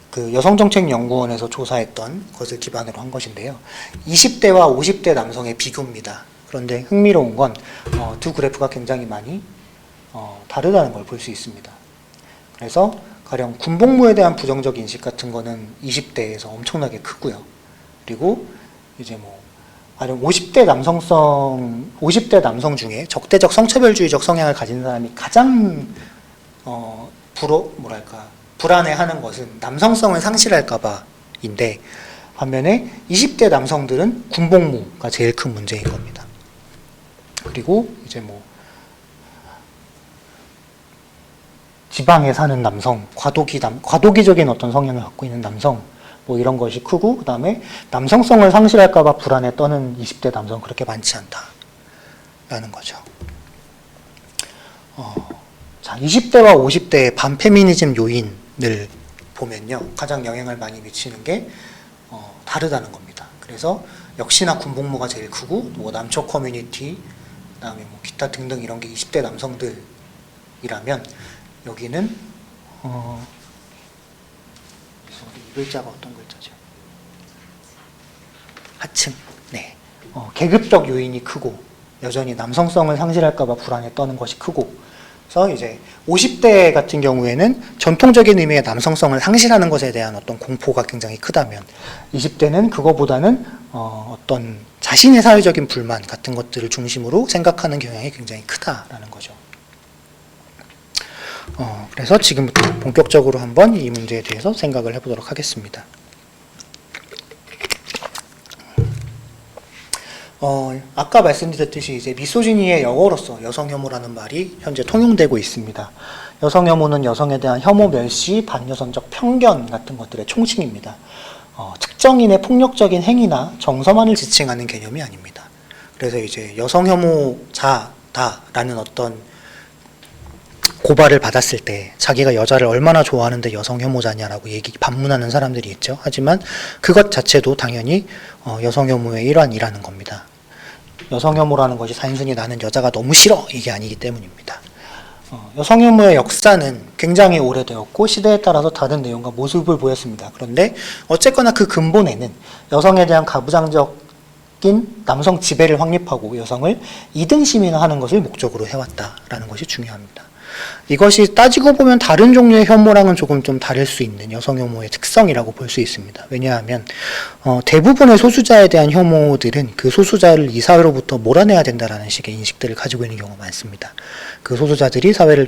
그 여성정책연구원에서 조사했던 것을 기반으로 한 것인데요. 20대와 50대 남성의 비교입니다. 그런데 흥미로운 건 두 그래프가 굉장히 많이 다르다는 걸 볼 수 있습니다. 그래서 가령 군복무에 대한 부정적 인식 같은 거는 20대에서 엄청나게 크고요. 그리고 이제 뭐 가령 50대 남성 중에 적대적 성차별주의적 성향을 가진 사람이 가장 불안해하는 것은 남성성을 상실할까봐인데 반면에 20대 남성들은 군복무가 제일 큰 문제인 겁니다. 그리고 이제 뭐 지방에 사는 남성, 과도기적인 어떤 성향을 갖고 있는 남성 뭐 이런 것이 크고 그 다음에 남성성을 상실할까봐 불안에 떠는 20대 남성 그렇게 많지 않다라는 거죠. 자, 20대와 50대의 반페미니즘 요인을 보면요. 가장 영향을 많이 미치는 게 다르다는 겁니다. 그래서 역시나 군복무가 제일 크고 뭐 남초 커뮤니티, 그다음에 뭐 기타 등등 이런 게 20대 남성들이라면 여기는 이 글자가 어떤 글자죠? 하층. 네. 계급적 요인이 크고 여전히 남성성을 상실할까봐 불안에 떠는 것이 크고 그래서 이제 50대 같은 경우에는 전통적인 의미의 남성성을 상실하는 것에 대한 어떤 공포가 굉장히 크다면 20대는 그거보다는 어떤 자신의 사회적인 불만 같은 것들을 중심으로 생각하는 경향이 굉장히 크다라는 거죠. 그래서 지금부터 본격적으로 한번 이 문제에 대해서 생각을 해보도록 하겠습니다. 아까 말씀드렸듯이 이제 미소지니의 영어로서 여성혐오라는 말이 현재 통용되고 있습니다. 여성혐오는 여성에 대한 혐오, 멸시, 반여성적 편견 같은 것들의 총칭입니다. 특정인의 폭력적인 행위나 정서만을 지칭하는 개념이 아닙니다. 그래서 이제 여성혐오자다라는 어떤 고발을 받았을 때 자기가 여자를 얼마나 좋아하는데 여성혐오자냐라고 반문하는 사람들이 있죠. 하지만 그것 자체도 당연히 여성혐오의 일환이라는 겁니다. 여성혐오라는 것이 단순히 나는 여자가 너무 싫어 이게 아니기 때문입니다. 여성혐오의 역사는 굉장히 오래되었고 시대에 따라서 다른 내용과 모습을 보였습니다. 그런데 어쨌거나 그 근본에는 여성에 대한 가부장적인 남성 지배를 확립하고 여성을 이등 시민화하는 것을 목적으로 해왔다라는 것이 중요합니다. 이것이 따지고 보면 다른 종류의 혐오랑은 조금 좀 다를 수 있는 여성혐오의 특성이라고 볼 수 있습니다. 왜냐하면 대부분의 소수자에 대한 혐오들은 그 소수자를 이 사회로부터 몰아내야 된다라는 식의 인식들을 가지고 있는 경우가 많습니다. 그 소수자들이 사회를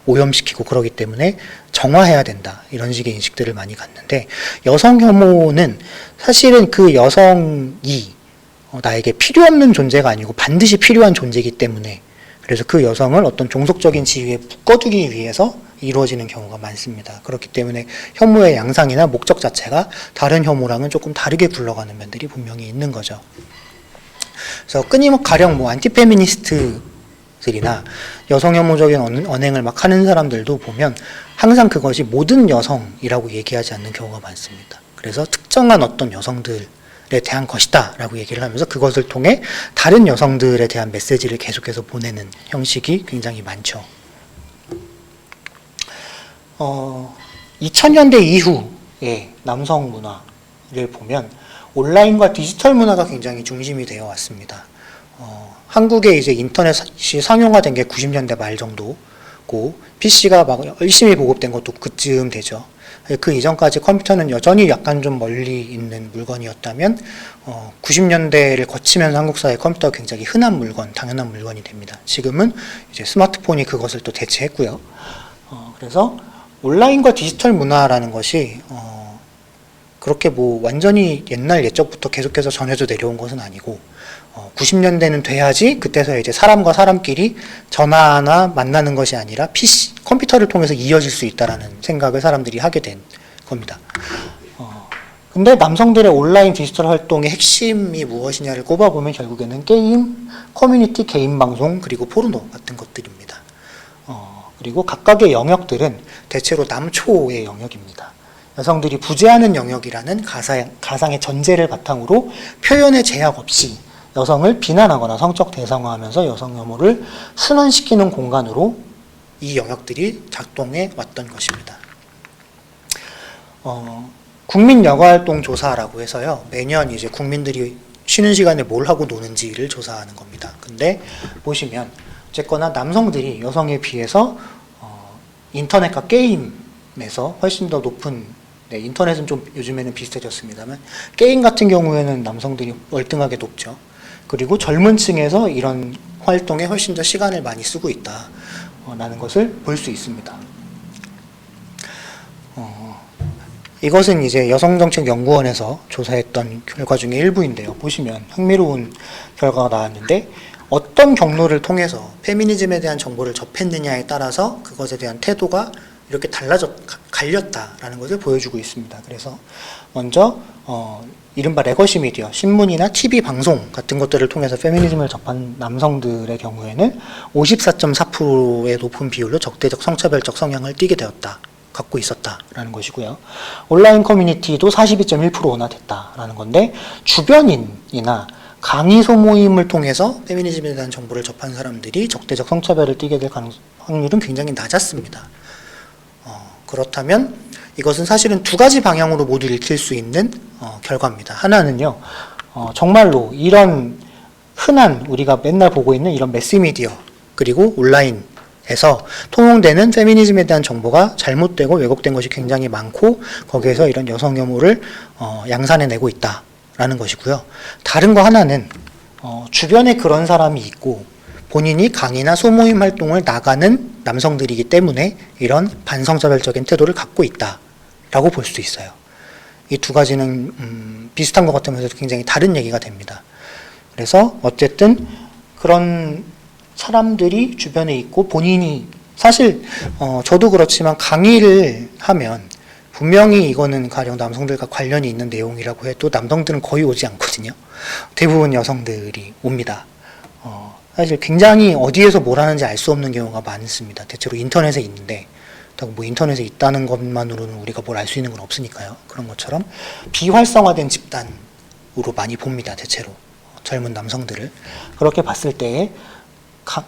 오염시키고 그러기 때문에 정화해야 된다 이런 식의 인식들을 많이 갖는데 여성혐오는 사실은 그 여성이 나에게 필요 없는 존재가 아니고 반드시 필요한 존재이기 때문에 그래서 그 여성을 어떤 종속적인 지위에 묶어두기 위해서 이루어지는 경우가 많습니다. 그렇기 때문에 혐오의 양상이나 목적 자체가 다른 혐오랑은 조금 다르게 굴러가는 면들이 분명히 있는 거죠. 그래서 끊임없이 가령 안티페미니스트들이나 여성 혐오적인 언행을 막 하는 사람들도 보면 항상 그것이 모든 여성이라고 얘기하지 않는 경우가 많습니다. 그래서 특정한 어떤 여성들에 대한 것이다 라고 얘기를 하면서 그것을 통해 다른 여성들에 대한 메시지를 계속해서 보내는 형식이 굉장히 많죠. 2000년대 이후의 남성 문화를 보면 온라인과 디지털 문화가 굉장히 중심이 되어 왔습니다. 한국에 이제 인터넷이 상용화된 게 90년대 말 정도고, PC가 막 열심히 보급된 것도 그쯤 되죠. 그 이전까지 컴퓨터는 여전히 약간 좀 멀리 있는 물건이었다면, 90년대를 거치면서 한국 사회 컴퓨터가 굉장히 흔한 물건, 당연한 물건이 됩니다. 지금은 이제 스마트폰이 그것을 또 대체했고요. 그래서 온라인과 디지털 문화라는 것이 그렇게 뭐 완전히 옛날 옛적부터 계속해서 전해져 내려온 것은 아니고 90년대는 돼야지 그때서 이제 사람과 사람끼리 전화나 만나는 것이 아니라 PC, 컴퓨터를 통해서 이어질 수 있다라는 생각을 사람들이 하게 된 겁니다. 근데 남성들의 온라인 디지털 활동의 핵심이 무엇이냐를 꼽아보면 결국에는 게임, 커뮤니티, 개인 방송, 그리고 포르노 같은 것들입니다. 그리고 각각의 영역들은 대체로 남초의 영역입니다. 여성들이 부재하는 영역이라는 가상의 전제를 바탕으로 표현의 제약 없이 여성을 비난하거나 성적 대상화하면서 여성 혐오를 순환시키는 공간으로 이 영역들이 작동해 왔던 것입니다. 국민 여가활동 조사라고 해서요, 매년 이제 국민들이 쉬는 시간에 뭘 하고 노는지를 조사하는 겁니다. 근데 보시면 어쨌거나 남성들이 여성에 비해서 인터넷과 게임에서 훨씬 더 높은, 인터넷은 좀 요즘에는 비슷해졌습니다만 게임 같은 경우에는 남성들이 월등하게 높죠. 그리고 젊은 층에서 이런 활동에 훨씬 더 시간을 많이 쓰고 있다라는 것을 볼 수 있습니다. 이것은 이제 여성정책연구원에서 조사했던 결과 중에 일부인데요. 보시면 흥미로운 결과가 나왔는데, 어떤 경로를 통해서 페미니즘에 대한 정보를 접했느냐에 따라서 그것에 대한 태도가 이렇게 갈렸다라는 것을 보여주고 있습니다. 그래서 먼저 이른바 레거시 미디어, 신문이나 TV 방송 같은 것들을 통해서 페미니즘을 접한 남성들의 경우에는 54.4%의 높은 비율로 적대적 성차별적 성향을 띠게 되었다, 갖고 있었다라는 것이고요. 온라인 커뮤니티도 42.1%나 됐다라는 건데, 주변인이나 강의 소모임을 통해서 페미니즘에 대한 정보를 접한 사람들이 적대적 성차별을 띠게 될 확률은 굉장히 낮았습니다. 그렇다면 이것은 사실은 두 가지 방향으로 모두 읽힐 수 있는 결과입니다. 하나는요, 정말로 이런 흔한 우리가 맨날 보고 있는 이런 매스미디어 그리고 온라인에서 통용되는 페미니즘에 대한 정보가 잘못되고 왜곡된 것이 굉장히 많고, 거기에서 이런 여성 혐오를 양산해내고 있다라는 것이고요. 다른 거 하나는 주변에 그런 사람이 있고 본인이 강의나 소모임 활동을 나가는 남성들이기 때문에 이런 반성차별적인 태도를 갖고 있다라고 볼 수 있어요. 이 두 가지는 비슷한 것 같으면서 굉장히 다른 얘기가 됩니다. 그래서 어쨌든 그런 사람들이 주변에 있고, 본인이 사실 저도 그렇지만 강의를 하면 분명히 이거는 가령 남성들과 관련이 있는 내용이라고 해도 남성들은 거의 오지 않거든요. 대부분 여성들이 옵니다. 사실 굉장히 어디에서 뭘 하는지 알 수 없는 경우가 많습니다. 대체로 인터넷에 있는데, 뭐 인터넷에 있다는 것만으로는 우리가 뭘 알 수 있는 건 없으니까요. 그런 것처럼 비활성화된 집단으로 많이 봅니다. 대체로 젊은 남성들을. 그렇게 봤을 때에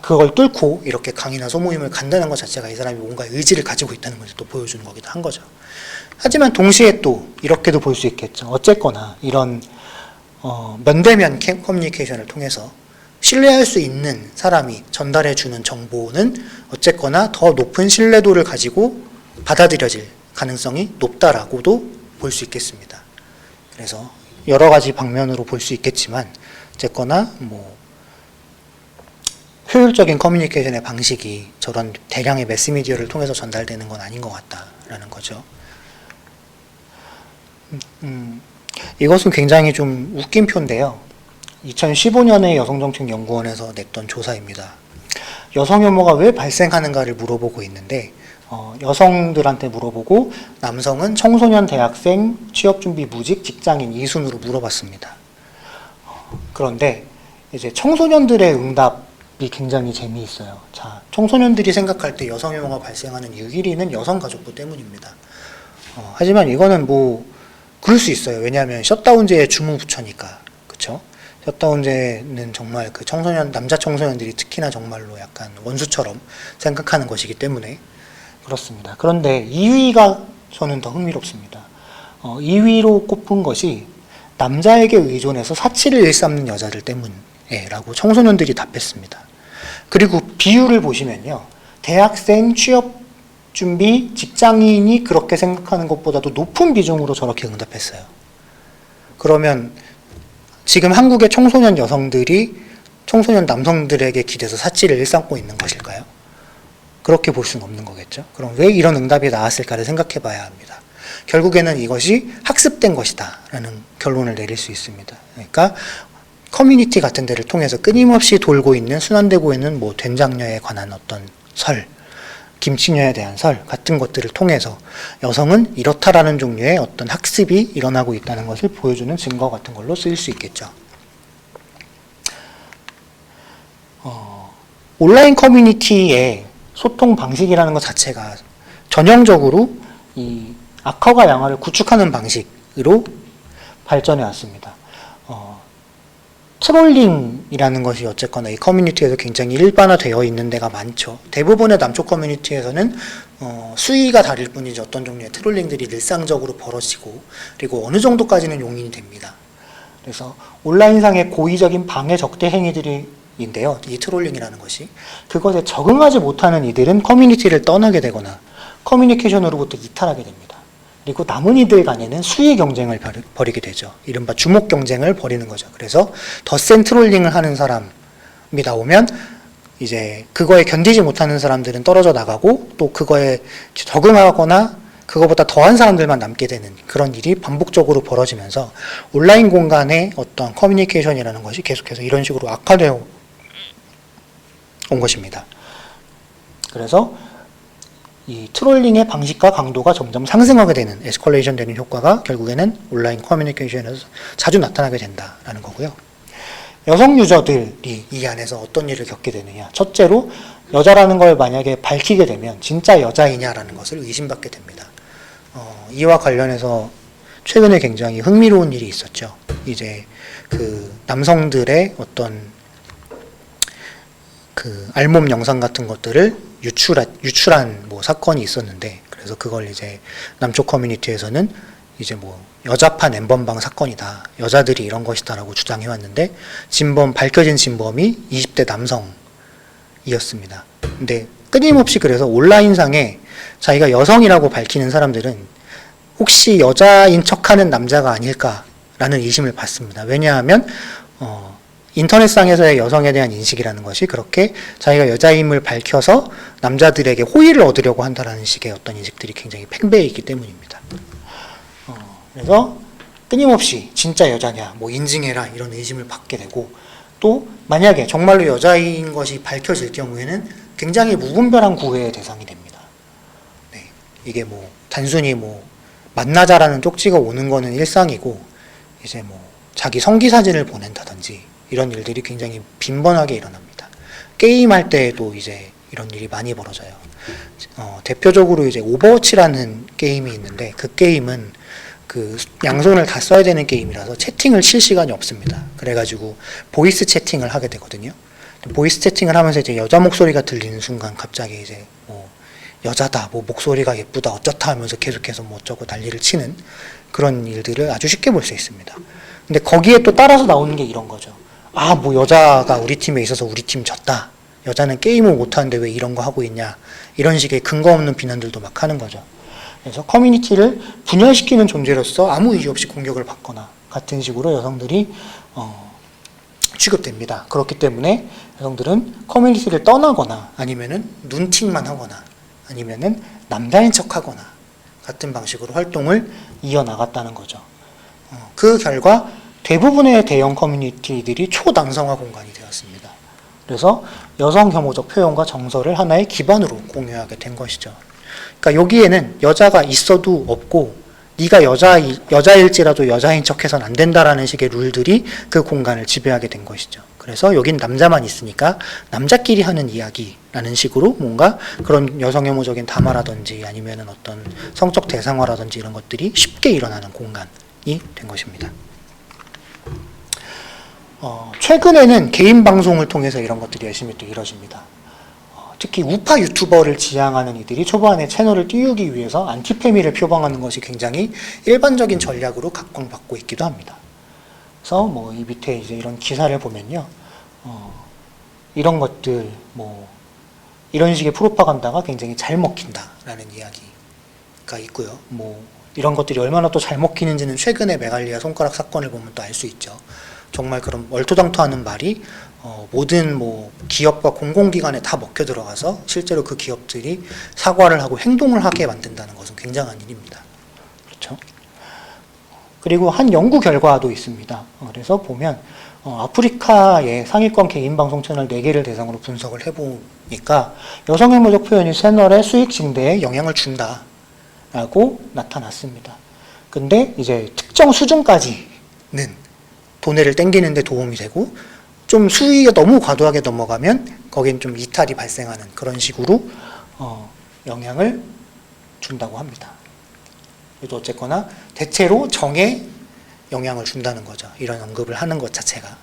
그걸 뚫고 이렇게 강의나 소모임을 간다는 것 자체가 이 사람이 뭔가 의지를 가지고 있다는 것을 또 보여주는 거기도 한 거죠. 하지만 동시에 또 이렇게도 볼 수 있겠죠. 어쨌거나 이런 면대면 커뮤니케이션을 통해서 신뢰할 수 있는 사람이 전달해주는 정보는 어쨌거나 더 높은 신뢰도를 가지고 받아들여질 가능성이 높다라고도 볼 수 있겠습니다. 그래서 여러 가지 방면으로 볼 수 있겠지만, 어쨌거나 뭐 효율적인 커뮤니케이션의 방식이 저런 대량의 매스미디어를 통해서 전달되는 건 아닌 것 같다라는 거죠. 이것은 굉장히 좀 웃긴 표인데요. 2015년에 여성정책연구원에서 냈던 조사입니다. 여성 혐오가 왜 발생하는가를 물어보고 있는데 여성들한테 물어보고 남성은 청소년, 대학생, 취업준비, 무직, 직장인 이 순으로 물어봤습니다. 그런데 이제 청소년들의 응답이 굉장히 재미있어요. 자, 청소년들이 생각할 때 여성 혐오가 발생하는 6.12는 여성가족부 때문입니다. 하지만 이거는 뭐 그럴 수 있어요. 왜냐하면 셧다운제의 주무부처니까. 그쵸? 셧다운제는 정말 그 남자 청소년들이 특히나 정말로 약간 원수처럼 생각하는 것이기 때문에 그렇습니다. 그런데 2위가 저는 더 흥미롭습니다. 2위로 꼽은 것이 남자에게 의존해서 사치를 일삼는 여자들 때문에라고 청소년들이 답했습니다. 그리고 비율을 보시면요. 대학생, 취업준비, 직장인이 그렇게 생각하는 것보다도 높은 비중으로 저렇게 응답했어요. 그러면 지금 한국의 청소년 여성들이 청소년 남성들에게 기대서 사치를 일삼고 있는 것일까요? 그렇게 볼 수는 없는 거겠죠. 그럼 왜 이런 응답이 나왔을까를 생각해 봐야 합니다. 결국에는 이것이 학습된 것이다 라는 결론을 내릴 수 있습니다. 그러니까 커뮤니티 같은 데를 통해서 끊임없이 돌고 있는, 순환되고 있는 뭐 된장녀에 관한 어떤 설, 김치녀에 대한 설 같은 것들을 통해서 여성은 이렇다라는 종류의 어떤 학습이 일어나고 있다는 것을 보여주는 증거 같은 걸로 쓰일 수 있겠죠. 온라인 커뮤니티의 소통 방식이라는 것 자체가 전형적으로 이 악화가 양화를 구축하는 방식으로 발전해 왔습니다. 트롤링이라는 것이 어쨌거나 이 커뮤니티에서 굉장히 일반화되어 있는 데가 많죠. 대부분의 남쪽 커뮤니티에서는 수위가 다를 뿐이지 어떤 종류의 트롤링들이 일상적으로 벌어지고 그리고 어느 정도까지는 용인이 됩니다. 그래서 온라인상의 고의적인 방해 적대 행위들인데요. 이 트롤링이라는 것이 그것에 적응하지 못하는 이들은 커뮤니티를 떠나게 되거나 커뮤니케이션으로부터 이탈하게 됩니다. 그리고 남은 이들 간에는 수위 경쟁을 벌이게 되죠. 이른바 주목 경쟁을 벌이는 거죠. 그래서 더 센 트롤링을 하는 사람이 나오면 이제 그거에 견디지 못하는 사람들은 떨어져 나가고 또 그거에 적응하거나 그거보다 더한 사람들만 남게 되는 그런 일이 반복적으로 벌어지면서 온라인 공간의 어떤 커뮤니케이션이라는 것이 계속해서 이런 식으로 악화되어 온 것입니다. 그래서 이 트롤링의 방식과 강도가 점점 상승하게 되는, 에스컬레이션 되는 효과가 결국에는 온라인 커뮤니케이션에서 자주 나타나게 된다라는 거고요. 여성 유저들이 이 안에서 어떤 일을 겪게 되느냐. 첫째로 여자라는 걸 만약에 밝히게 되면 진짜 여자이냐라는 것을 의심받게 됩니다. 이와 관련해서 최근에 굉장히 흥미로운 일이 있었죠. 이제 그 남성들의 어떤 그 알몸 영상 같은 것들을 유출한 뭐 사건이 있었는데, 그래서 그걸 이제 남쪽 커뮤니티에서는 이제 뭐 여자판 N번방 사건이다, 여자들이 이런 것이다라고 주장해왔는데 밝혀진 진범이 20대 남성이었습니다. 근데 끊임없이 그래서 온라인상에 자기가 여성이라고 밝히는 사람들은 혹시 여자인 척하는 남자가 아닐까라는 의심을 받습니다. 왜냐하면 인터넷상에서의 여성에 대한 인식이라는 것이 그렇게 자기가 여자임을 밝혀서 남자들에게 호의를 얻으려고 한다는 식의 어떤 인식들이 굉장히 팽배해 있기 때문입니다. 그래서 끊임없이 진짜 여자냐, 뭐 인증해라 이런 의심을 받게 되고, 또 만약에 정말로 여자인 것이 밝혀질 경우에는 굉장히 무분별한 구애의 대상이 됩니다. 네, 이게 뭐 단순히 뭐 만나자라는 쪽지가 오는 거는 일상이고, 이제 뭐 자기 성기 사진을 보낸다든지 이런 일들이 굉장히 빈번하게 일어납니다. 게임할 때에도 이제 이런 일이 많이 벌어져요. 대표적으로 이제 오버워치라는 게임이 있는데, 그 게임은 그 양손을 다 써야 되는 게임이라서 채팅을 칠 시간이 없습니다. 그래가지고 보이스 채팅을 하게 되거든요. 보이스 채팅을 하면서 이제 여자 목소리가 들리는 순간 갑자기 이제 뭐 여자다, 뭐 목소리가 예쁘다, 어쩌다 하면서 계속해서 뭐 어쩌고 난리를 치는 그런 일들을 아주 쉽게 볼 수 있습니다. 근데 거기에 또 따라서 나오는 게 이런 거죠. 아, 뭐 여자가 우리 팀에 있어서 우리 팀 졌다, 여자는 게임을 못하는데 왜 이런 거 하고 있냐, 이런 식의 근거 없는 비난들도 막 하는 거죠. 그래서 커뮤니티를 분열시키는 존재로서 아무 이유 없이 공격을 받거나 같은 식으로 여성들이 취급됩니다. 그렇기 때문에 여성들은 커뮤니티를 떠나거나 아니면은 눈팅만 하거나 아니면은 남자인 척하거나 같은 방식으로 활동을 이어나갔다는 거죠. 그 결과 대부분의 대형 커뮤니티들이 초남성화 공간이 되었습니다. 그래서 여성 혐오적 표현과 정서를 하나의 기반으로 공유하게 된 것이죠. 그러니까 여기에는 여자가 있어도 없고 네가 여자일지라도 여자인 척해서는 안 된다라는 식의 룰들이 그 공간을 지배하게 된 것이죠. 그래서 여긴 남자만 있으니까 남자끼리 하는 이야기라는 식으로 뭔가 그런 여성 혐오적인 담화라든지 아니면은 어떤 성적 대상화라든지 이런 것들이 쉽게 일어나는 공간이 된 것입니다. 최근에는 개인 방송을 통해서 이런 것들이 열심히 또 이루어집니다. 특히 우파 유튜버를 지향하는 이들이 초반에 채널을 띄우기 위해서 안티페미를 표방하는 것이 굉장히 일반적인 전략으로 각광받고 있기도 합니다. 그래서 뭐 이 밑에 이제 이런 기사를 보면요, 이런 것들 뭐 이런 식의 프로파간다가 굉장히 잘 먹힌다라는 이야기가 있고요. 뭐 이런 것들이 얼마나 또 잘 먹히는지는 최근에 메갈리아 손가락 사건을 보면 또 알 수 있죠. 정말 그런 얼토당토하는 말이 모든 뭐 기업과 공공기관에 다 먹혀 들어가서 실제로 그 기업들이 사과를 하고 행동을 하게 만든다는 것은 굉장한 일입니다. 그렇죠? 그리고 한 연구 결과도 있습니다. 그래서 보면 아프리카의 상위권 개인 방송 채널 4개를 대상으로 분석을 해보니까 여성 혐오적 표현이 채널의 수익 증대에 영향을 준다라고 나타났습니다. 근데 이제 특정 수준까지는 돈을 땡기는 데 도움이 되고 좀 수위가 너무 과도하게 넘어가면 거긴 좀 이탈이 발생하는 그런 식으로 영향을 준다고 합니다. 그래도 어쨌거나 대체로 정에 영향을 준다는 거죠. 이런 언급을 하는 것 자체가.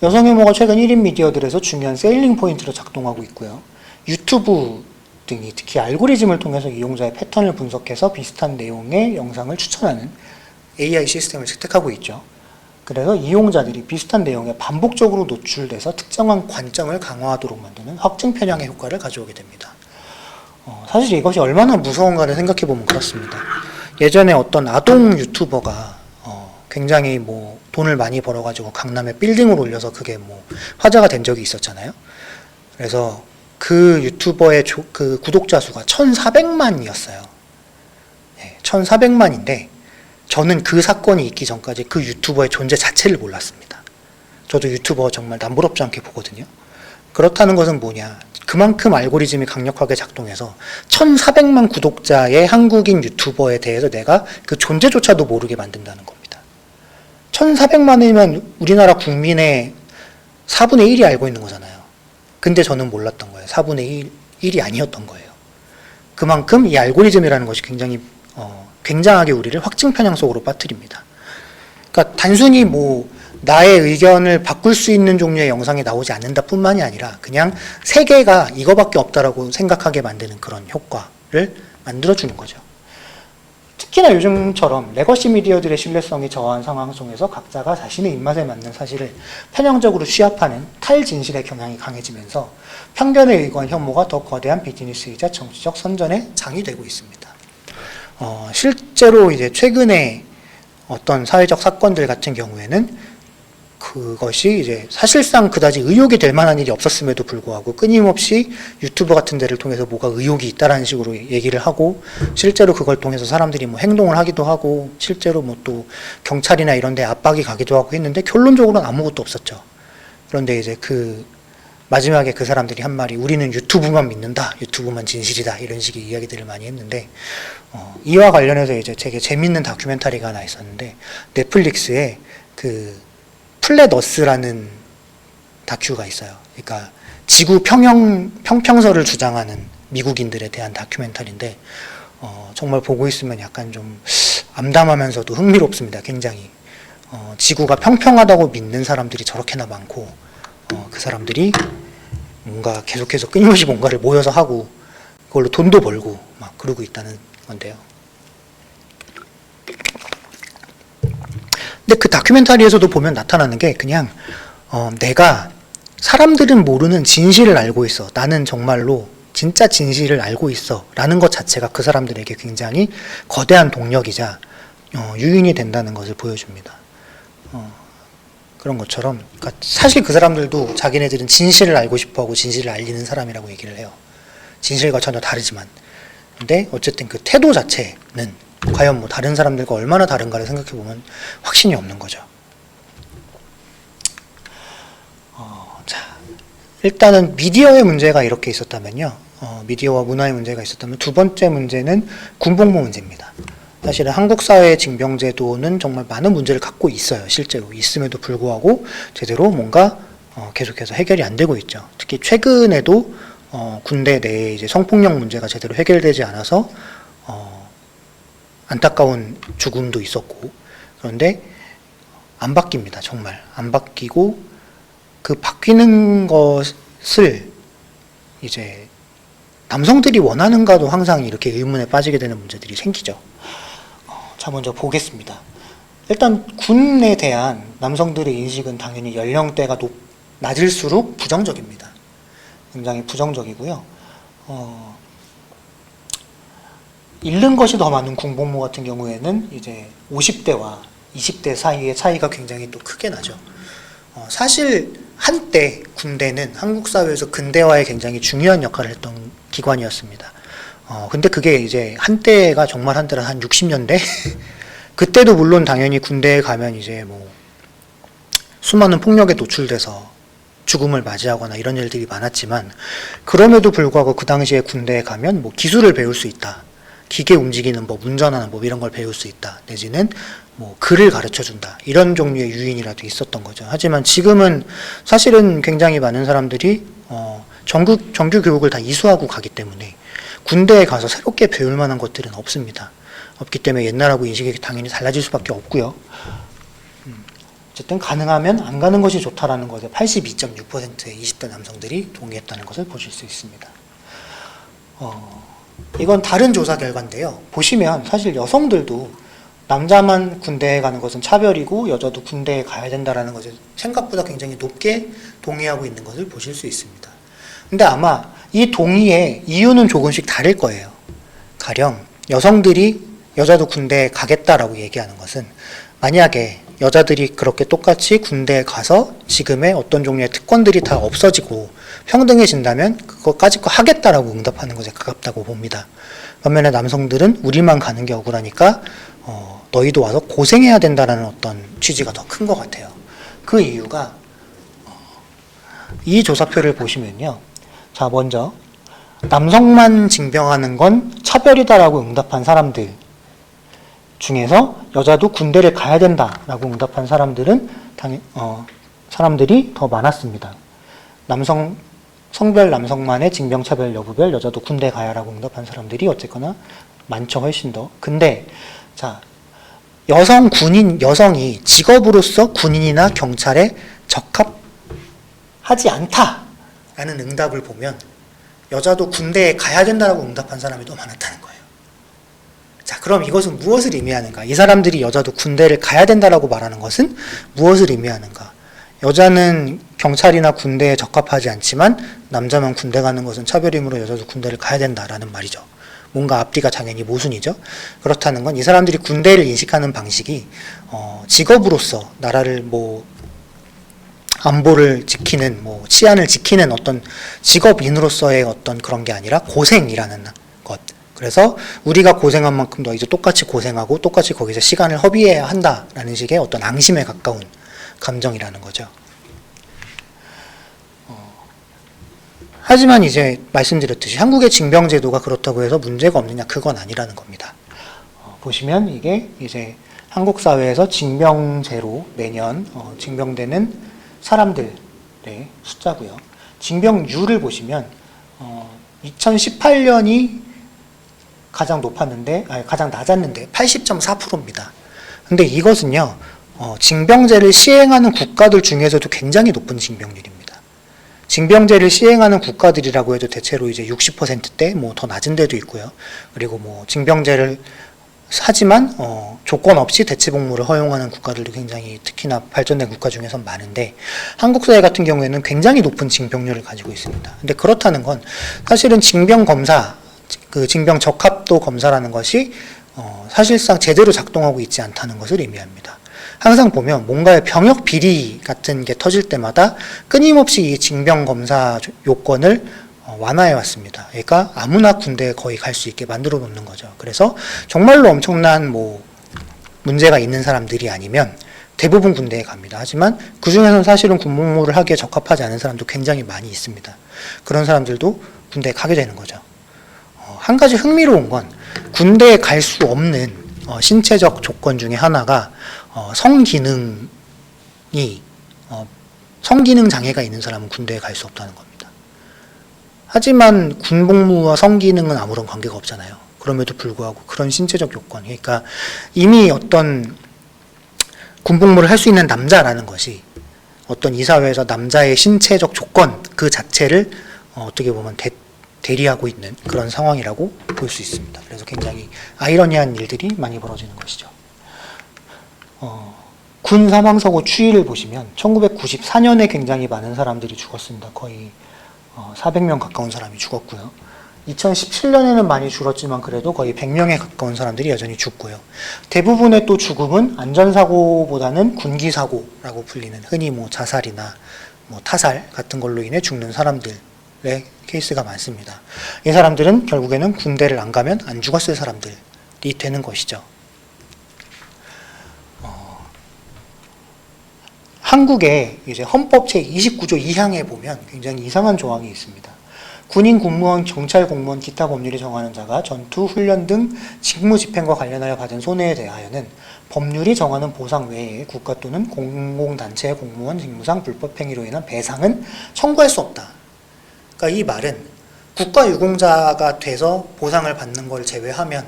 여성 혐오가 최근 1인 미디어들에서 중요한 세일링 포인트로 작동하고 있고요. 유튜브 등이 특히 알고리즘을 통해서 이용자의 패턴을 분석해서 비슷한 내용의 영상을 추천하는 AI 시스템을 채택하고 있죠. 그래서 이용자들이 비슷한 내용에 반복적으로 노출돼서 특정한 관점을 강화하도록 만드는 확증 편향의 효과를 가져오게 됩니다. 사실 이것이 얼마나 무서운가를 생각해보면 그렇습니다. 예전에 어떤 아동 유튜버가 굉장히 뭐 돈을 많이 벌어가지고 강남에 빌딩을 올려서 그게 뭐 화제가 된 적이 있었잖아요. 그래서 그 유튜버의 그 구독자 수가 1,400만이었어요. 네, 1,400만인데 저는 그 사건이 있기 전까지 그 유튜버의 존재 자체를 몰랐습니다. 저도 유튜버 정말 남부럽지 않게 보거든요. 그렇다는 것은 뭐냐? 그만큼 알고리즘이 강력하게 작동해서 1,400만 구독자의 한국인 유튜버에 대해서 내가 그 존재조차도 모르게 만든다는 겁니다. 1,400만이면 우리나라 국민의 4분의 1이 알고 있는 거잖아요. 근데 저는 몰랐던 거예요. 4분의 1이 아니었던 거예요. 그만큼 이 알고리즘이라는 것이 굉장하게 우리를 확증 편향 속으로 빠뜨립니다. 그러니까 단순히 뭐 나의 의견을 바꿀 수 있는 종류의 영상이 나오지 않는다 뿐만이 아니라 그냥 세계가 이거밖에 없다라고 생각하게 만드는 그런 효과를 만들어주는 거죠. 특히나 요즘처럼 레거시 미디어들의 신뢰성이 저하한 상황 속에서 각자가 자신의 입맛에 맞는 사실을 편향적으로 취합하는 탈진실의 경향이 강해지면서 편견에 의거한 혐오가 더 거대한 비즈니스이자 정치적 선전의 장이 되고 있습니다. 실제로 이제 최근에 어떤 사회적 사건들 같은 경우에는 그것이 이제 사실상 그다지 의혹이 될 만한 일이 없었음에도 불구하고 끊임없이 유튜브 같은 데를 통해서 뭐가 의혹이 있다라는 식으로 얘기를 하고 실제로 그걸 통해서 사람들이 뭐 행동을 하기도 하고 실제로 뭐 또 경찰이나 이런 데 압박이 가기도 하고 했는데 결론적으로는 아무것도 없었죠. 그런데 이제 그 마지막에 그 사람들이 한 말이 우리는 유튜브만 믿는다, 유튜브만 진실이다 이런 식의 이야기들을 많이 했는데 이와 관련해서 이제 되게 재밌는 다큐멘터리가 하나 있었는데 넷플릭스에 그 플랫어스라는 다큐가 있어요. 그러니까 지구 평평설을 주장하는 미국인들에 대한 다큐멘터리인데 정말 보고 있으면 약간 좀 암담하면서도 흥미롭습니다. 굉장히 지구가 평평하다고 믿는 사람들이 저렇게나 많고 그 사람들이 뭔가 계속해서 끊임없이 뭔가를 모여서 하고 그걸로 돈도 벌고 막 그러고 있다는 건데요. 근데 그 다큐멘터리에서도 보면 나타나는 게 그냥 내가 사람들은 모르는 진실을 알고 있어. 나는 정말로 진짜 진실을 알고 있어. 라는 것 자체가 그 사람들에게 굉장히 거대한 동력이자 유인이 된다는 것을 보여줍니다. 그런 것처럼 그러니까 사실 그 사람들도 자기네들은 진실을 알고 싶어하고 진실을 알리는 사람이라고 얘기를 해요. 진실과 전혀 다르지만. 근데 어쨌든 그 태도 자체는 과연 뭐 다른 사람들과 얼마나 다른가를 생각해보면 확신이 없는 거죠. 일단은 미디어의 문제가 이렇게 있었다면요. 미디어와 문화의 문제가 있었다면 두 번째 문제는 군복무 문제입니다. 사실은 한국 사회의 징병제도는 정말 많은 문제를 갖고 있어요. 실제로 있음에도 불구하고 제대로 뭔가 계속해서 해결이 안 되고 있죠. 특히 최근에도 군대 내에 이제 성폭력 문제가 제대로 해결되지 않아서 안타까운 죽음도 있었고, 그런데 안 바뀝니다. 정말 안 바뀌고, 그 바뀌는 것을 이제 남성들이 원하는가도 항상 이렇게 의문에 빠지게 되는 문제들이 생기죠. 자, 먼저 보겠습니다. 일단 군에 대한 남성들의 인식은 당연히 연령대가 낮을수록 부정적입니다. 굉장히 부정적이고요. 잃는 것이 더 많은 군복무 같은 경우에는 이제 50대와 20대 사이의 차이가 굉장히 또 크게 나죠. 사실 한때 군대는 한국 사회에서 근대화에 굉장히 중요한 역할을 했던 기관이었습니다. 근데 그게 이제 한때가 정말 한때라 한 60년대? 그때도 물론 당연히 군대에 가면 이제 뭐 수많은 폭력에 노출돼서 죽음을 맞이하거나 이런 일들이 많았지만, 그럼에도 불구하고 그 당시에 군대에 가면 뭐 기술을 배울 수 있다. 기계 움직이는 법, 운전하는 법 이런 걸 배울 수 있다. 내지는 뭐 글을 가르쳐 준다. 이런 종류의 유인이라도 있었던 거죠. 하지만 지금은 사실은 굉장히 많은 사람들이 정규 교육을 다 이수하고 가기 때문에 군대에 가서 새롭게 배울 만한 것들은 없습니다. 없기 때문에 옛날하고 인식이 당연히 달라질 수밖에 없고요. 어쨌든 가능하면 안 가는 것이 좋다라는 것에 82.6%의 20대 남성들이 동의했다는 것을 보실 수 있습니다. 이건 다른 조사 결과인데요. 보시면 사실 여성들도 남자만 군대에 가는 것은 차별이고 여자도 군대에 가야 된다는 것을 생각보다 굉장히 높게 동의하고 있는 것을 보실 수 있습니다. 근데 아마 이 동의의 이유는 조금씩 다를 거예요. 가령 여성들이 여자도 군대에 가겠다라고 얘기하는 것은, 만약에 여자들이 그렇게 똑같이 군대에 가서 지금의 어떤 종류의 특권들이 다 없어지고 평등해진다면 그것까지 하겠다라고 응답하는 것에 가깝다고 봅니다. 반면에 남성들은 우리만 가는 게 억울하니까 너희도 와서 고생해야 된다라는 어떤 취지가 더 큰 것 같아요. 그 이유가 이 조사표를 보시면요. 자, 먼저 남성만 징병하는 건 차별이다라고 응답한 사람들 중에서 여자도 군대를 가야 된다라고 응답한 사람들은 사람들이 더 많았습니다. 성별 남성만의 징병차별 여부별 여자도 군대 가야라고 응답한 사람들이 어쨌거나 많죠. 훨씬 더. 근데 자, 여성이 직업으로서 군인이나 경찰에 적합하지 않다라는 응답을 보면 여자도 군대에 가야 된다라고 응답한 사람이 더 많았다는 거예요. 자, 그럼 이것은 무엇을 의미하는가? 이 사람들이 여자도 군대를 가야 된다라고 말하는 것은 무엇을 의미하는가? 여자는 경찰이나 군대에 적합하지 않지만 남자만 군대 가는 것은 차별이므로 여자도 군대를 가야 된다라는 말이죠. 뭔가 앞뒤가 당연히 모순이죠. 그렇다는 건 이 사람들이 군대를 인식하는 방식이 직업으로서 나라를 안보를 지키는 치안을 지키는 어떤 직업인으로서의 어떤 그런 게 아니라 고생이라는 것. 그래서 우리가 고생한 만큼 너희도 똑같이 고생하고 똑같이 거기서 시간을 허비해야 한다라는 식의 어떤 앙심에 가까운 감정이라는 거죠. 하지만 이제 말씀드렸듯이 한국의 징병제도가 그렇다고 해서 문제가 없느냐, 그건 아니라는 겁니다. 보시면 이게 이제 한국 사회에서 징병제로 매년 징병되는 사람들의 숫자고요. 징병률을 보시면 2018년이 가장 낮았는데 80.4%입니다. 근데 이것은요, 징병제를 시행하는 국가들 중에서도 굉장히 높은 징병률입니다. 징병제를 시행하는 국가들이라고 해도 대체로 이제 60%대, 더 낮은 데도 있고요. 그리고 징병제를 하지만 조건 없이 대체복무를 허용하는 국가들도 굉장히 특히나 발전된 국가 중에선 많은데, 한국 사회 같은 경우에는 굉장히 높은 징병률을 가지고 있습니다. 근데 그렇다는 건 사실은 징병검사, 그 징병 적합도 검사라는 것이 사실상 제대로 작동하고 있지 않다는 것을 의미합니다. 항상 보면 뭔가의 병역 비리 같은 게 터질 때마다 끊임없이 이 징병 검사 요건을 완화해 왔습니다. 그러니까 아무나 군대에 거의 갈 수 있게 만들어 놓는 거죠. 그래서 정말로 엄청난 문제가 있는 사람들이 아니면 대부분 군대에 갑니다. 하지만 그 중에서는 사실은 군복무를 하기에 적합하지 않은 사람도 굉장히 많이 있습니다. 그런 사람들도 군대에 가게 되는 거죠. 한 가지 흥미로운 건 군대에 갈 수 없는 신체적 조건 중에 하나가 성기능 장애가 있는 사람은 군대에 갈 수 없다는 겁니다. 하지만 군복무와 성기능은 아무런 관계가 없잖아요. 그럼에도 불구하고 그런 신체적 요건, 그러니까 이미 어떤 군복무를 할 수 있는 남자라는 것이 어떤 이 사회에서 남자의 신체적 조건 그 자체를 어떻게 보면 대리하고 있는 그런 상황이라고 볼 수 있습니다. 그래서 굉장히 아이러니한 일들이 많이 벌어지는 것이죠. 군 사망사고 추이를 보시면 1994년에 굉장히 많은 사람들이 죽었습니다. 거의 400명 가까운 사람이 죽었고요. 2017년에는 많이 줄었지만 그래도 거의 100명에 가까운 사람들이 여전히 죽고요. 대부분의 또 죽음은 안전사고보다는 군기사고라고 불리는 흔히 뭐 자살이나 뭐 타살 같은 걸로 인해 죽는 사람들의 케이스가 많습니다. 이 사람들은 결국에는 군대를 안 가면 안 죽었을 사람들이 되는 것이죠. 한국의 이제 헌법 제29조 2항에 보면 굉장히 이상한 조항이 있습니다. 군인, 공무원, 경찰, 공무원, 기타 법률이 정하는 자가 전투, 훈련 등 직무 집행과 관련하여 받은 손해에 대하여는 법률이 정하는 보상 외에 국가 또는 공공단체의 공무원 직무상 불법행위로 인한 배상은 청구할 수 없다. 그러니까 이 말은 국가 유공자가 돼서 보상을 받는 걸 제외하면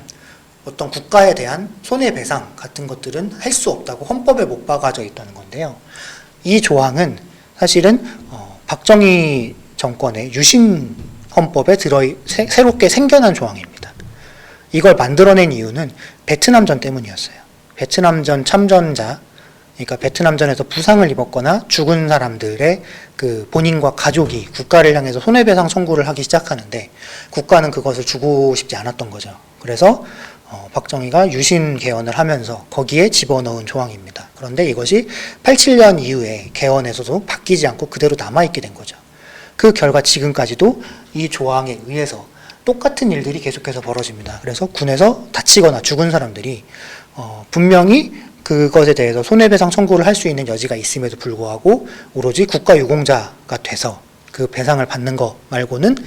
어떤 국가에 대한 손해배상 같은 것들은 할 수 없다고 헌법에 못 박아져 있다는 건데요. 이 조항은 사실은 박정희 정권의 유신 헌법에 새롭게 생겨난 조항입니다. 이걸 만들어낸 이유는 베트남전 때문이었어요. 베트남전 참전자, 그러니까 베트남전에서 부상을 입었거나 죽은 사람들의 그 본인과 가족이 국가를 향해서 손해배상 청구를 하기 시작하는데 국가는 그것을 주고 싶지 않았던 거죠. 그래서 박정희가 유신 개헌을 하면서 거기에 집어넣은 조항입니다. 그런데 이것이 87년 이후에 개헌에서도 바뀌지 않고 그대로 남아있게 된 거죠. 그 결과 지금까지도 이 조항에 의해서 똑같은 일들이 계속해서 벌어집니다. 그래서 군에서 다치거나 죽은 사람들이 분명히 그것에 대해서 손해배상 청구를 할 수 있는 여지가 있음에도 불구하고 오로지 국가 유공자가 돼서 그 배상을 받는 거 말고는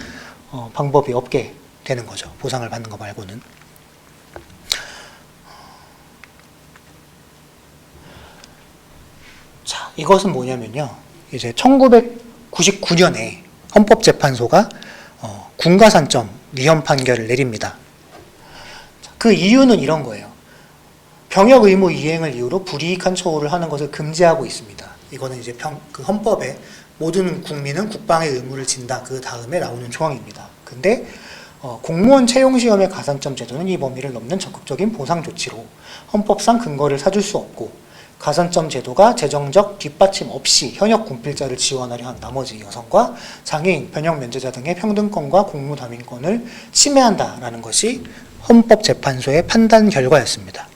방법이 없게 되는 거죠. 보상을 받는 거 말고는. 자, 이것은 뭐냐면요. 이제 1999년에 헌법재판소가 군가산점 위헌 판결을 내립니다. 그 이유는 이런 거예요. 병역 의무 이행을 이유로 불이익한 처우를 하는 것을 금지하고 있습니다. 이거는 이제 그 헌법에 모든 국민은 국방의 의무를 진다. 그 다음에 나오는 조항입니다. 근데 공무원 채용시험의 가산점 제도는 이 범위를 넘는 적극적인 보상 조치로 헌법상 근거를 찾을 수 없고 가산점 제도가 재정적 뒷받침 없이 현역 군필자를 지원하려 한 나머지 여성과 장애인, 변형 면제자 등의 평등권과 공무담임권을 침해한다라는 것이 헌법재판소의 판단 결과였습니다.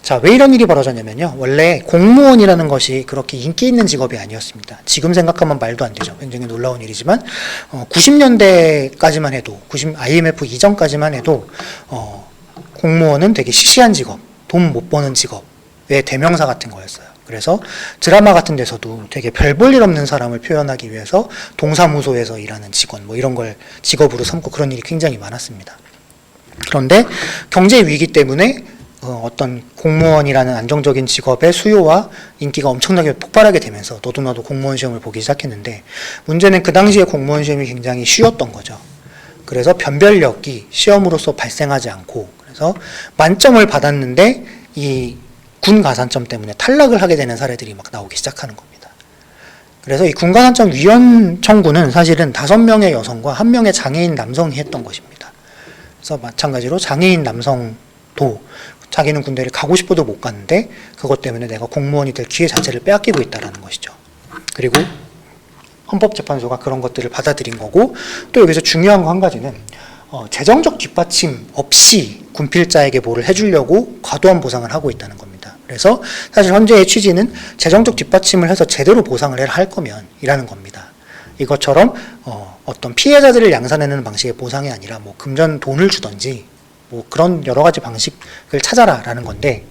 자, 왜 이런 일이 벌어졌냐면요. 원래 공무원이라는 것이 그렇게 인기 있는 직업이 아니었습니다. 지금 생각하면 말도 안 되죠. 굉장히 놀라운 일이지만 90년대까지만 해도 IMF 이전까지만 해도 공무원은 되게 시시한 직업, 돈 못 버는 직업의 대명사 같은 거였어요. 그래서 드라마 같은 데서도 되게 별 볼 일 없는 사람을 표현하기 위해서 동사무소에서 일하는 직원 뭐 이런 걸 직업으로 삼고 그런 일이 굉장히 많았습니다. 그런데 경제 위기 때문에 어떤 공무원이라는 안정적인 직업의 수요와 인기가 엄청나게 폭발하게 되면서 너도 나도 공무원 시험을 보기 시작했는데 문제는 그 당시에 공무원 시험이 굉장히 쉬웠던 거죠. 그래서 변별력이 시험으로서 발생하지 않고 그래서 만점을 받았는데 이 군 가산점 때문에 탈락을 하게 되는 사례들이 막 나오기 시작하는 겁니다. 그래서 이 군 가산점 위헌 청구는 사실은 5명의 여성과 1명의 장애인 남성이 했던 것입니다. 그래서 마찬가지로 장애인 남성도 자기는 군대를 가고 싶어도 못 갔는데 그것 때문에 내가 공무원이 될 기회 자체를 빼앗기고 있다는 것이죠. 그리고 헌법재판소가 그런 것들을 받아들인 거고 또 여기서 중요한 거 한 가지는 재정적 뒷받침 없이 군필자에게 뭐를 해주려고 과도한 보상을 하고 있다는 겁니다. 그래서 사실 현재의 취지는 재정적 뒷받침을 해서 제대로 보상을 할 거면 이라는 겁니다. 이것처럼 어떤 피해자들을 양산하는 방식의 보상이 아니라 뭐 금전 돈을 주던지 뭐 그런 여러 가지 방식을 찾아라라는 건데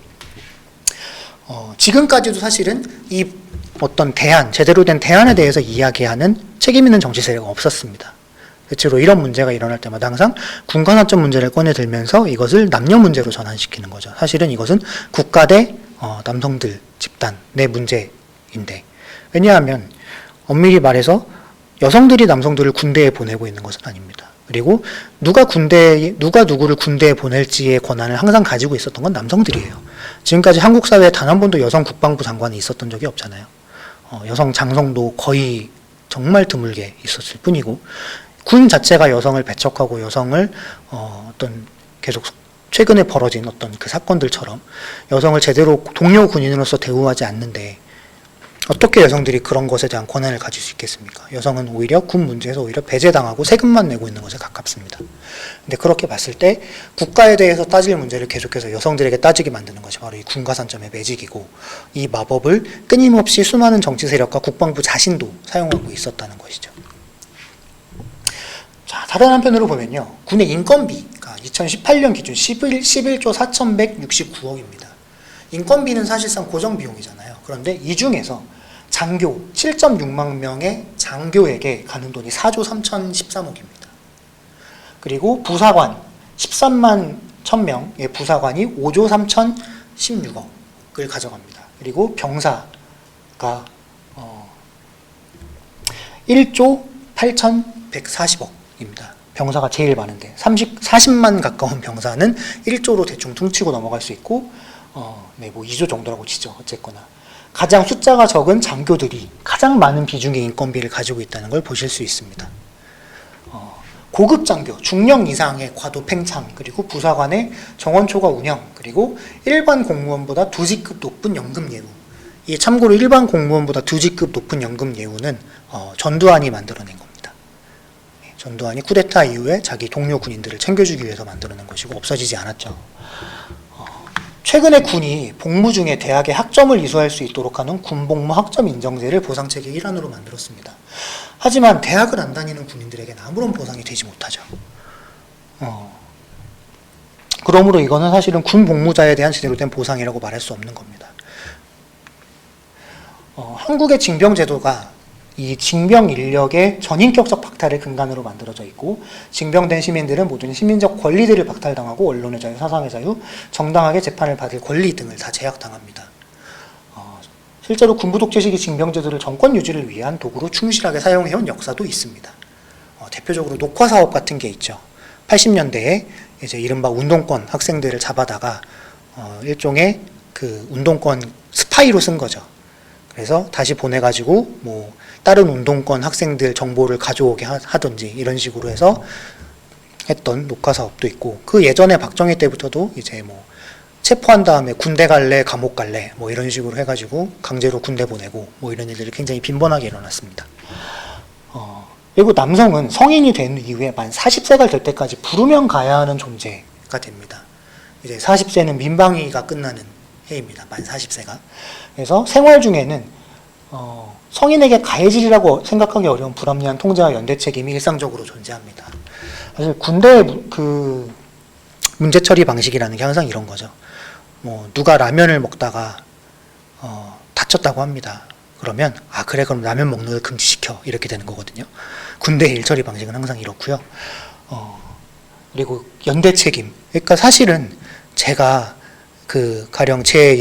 지금까지도 사실은 이 어떤 대안, 제대로 된 대안에 대해서 이야기하는 책임 있는 정치 세력은 없었습니다. 대체로 이런 문제가 일어날 때마다 항상 군관합점 문제를 꺼내 들면서 이것을 남녀 문제로 전환시키는 거죠. 사실은 이것은 국가 대 남성들 집단 내 문제인데, 왜냐하면 엄밀히 말해서 여성들이 남성들을 군대에 보내고 있는 것은 아닙니다. 그리고 누가 누구를 군대에 보낼지의 권한을 항상 가지고 있었던 건 남성들이에요. 지금까지 한국 사회에 단 한 번도 여성 국방부 장관이 있었던 적이 없잖아요. 여성 장성도 거의 정말 드물게 있었을 뿐이고, 군 자체가 여성을 배척하고 여성을 어떤 계속 최근에 벌어진 어떤 그 사건들처럼 여성을 제대로 동료 군인으로서 대우하지 않는데 어떻게 여성들이 그런 것에 대한 권한을 가질 수 있겠습니까? 여성은 오히려 군 문제에서 오히려 배제당하고 세금만 내고 있는 것에 가깝습니다. 근데 그렇게 봤을 때 국가에 대해서 따질 문제를 계속해서 여성들에게 따지게 만드는 것이 바로 이 군가산점의 매직이고, 이 마법을 끊임없이 수많은 정치 세력과 국방부 자신도 사용하고 있었다는 것이죠. 자, 다른 한편으로 보면요. 군의 인건비가 2018년 기준 11조 4,169억입니다. 인건비는 사실상 고정비용이잖아요. 그런데 이 중에서 장교 7.6만 명의 장교에게 가는 돈이 4조 3,013억입니다. 그리고 부사관 13만 1,000명의 부사관이 5조 3,016억을 가져갑니다. 그리고 병사가 1조 8,140억입니다. 병사가 제일 많은데 40만 가까운 병사는 1조로 대충 퉁치고 넘어갈 수 있고, 뭐 2조 정도라고 치죠. 어쨌거나 가장 숫자가 적은 장교들이 가장 많은 비중의 인건비를 가지고 있다는 걸 보실 수 있습니다. 고급 장교, 중령 이상의 과도 팽창, 그리고 부사관의 정원 초과 운영, 그리고 일반 공무원보다 2직급 높은 연금 예우. 이 참고로 일반 공무원보다 2직급 높은 연금 예우는 전두환이 만들어낸 겁니다. 전두환이 쿠데타 이후에 자기 동료 군인들을 챙겨주기 위해서 만들어낸 것이고 없어지지 않았죠. 최근에 군이 복무 중에 대학에 학점을 이수할 수 있도록 하는 군복무 학점 인정제를 보상체계 일환으로 만들었습니다. 하지만 대학을 안 다니는 군인들에게는 아무런 보상이 되지 못하죠. 그러므로 이거는 사실은 군 복무자에 대한 제대로 된 보상이라고 말할 수 없는 겁니다. 한국의 징병제도가 이 징병 인력의 전인격적 박탈을 근간으로 만들어져 있고, 징병된 시민들은 모든 시민적 권리들을 박탈당하고 언론의 자유, 사상의 자유, 정당하게 재판을 받을 권리 등을 다 제약당합니다. 실제로 군부 독재시기 징병제도를 정권 유지를 위한 도구로 충실하게 사용해온 역사도 있습니다. 대표적으로 녹화 사업 같은 게 있죠. 80년대에 이제 이른바 운동권 학생들을 잡아다가 일종의 그 운동권 스파이로 쓴 거죠. 그래서 다시 보내가지고 뭐 다른 운동권 학생들 정보를 가져오게 하든지 이런 식으로 해서 했던 녹화 사업도 있고, 그 예전에 박정희 때부터도 이제 뭐 체포한 다음에 군대 갈래 감옥 갈래 뭐 이런 식으로 해가지고 강제로 군대 보내고 뭐 이런 일들이 굉장히 빈번하게 일어났습니다. 그리고 남성은 성인이 된 이후에 만 40세가 될 때까지 부르면 가야 하는 존재가 됩니다. 이제 40세는 민방위가 끝나는 해입니다. 만 40세가. 그래서 생활 중에는 성인에게 가해질이라고 생각하기 어려운 불합리한 통제와 연대 책임이 일상적으로 존재합니다. 사실 군대의 그 문제 처리 방식이라는 게 항상 이런 거죠. 뭐 누가 라면을 먹다가 다쳤다고 합니다. 그러면 그래 그럼 라면 먹는 걸 금지시켜, 이렇게 되는 거거든요. 군대의 일 처리 방식은 항상 이렇고요. 그리고 연대 책임. 그러니까 사실은 제가 그 가령 제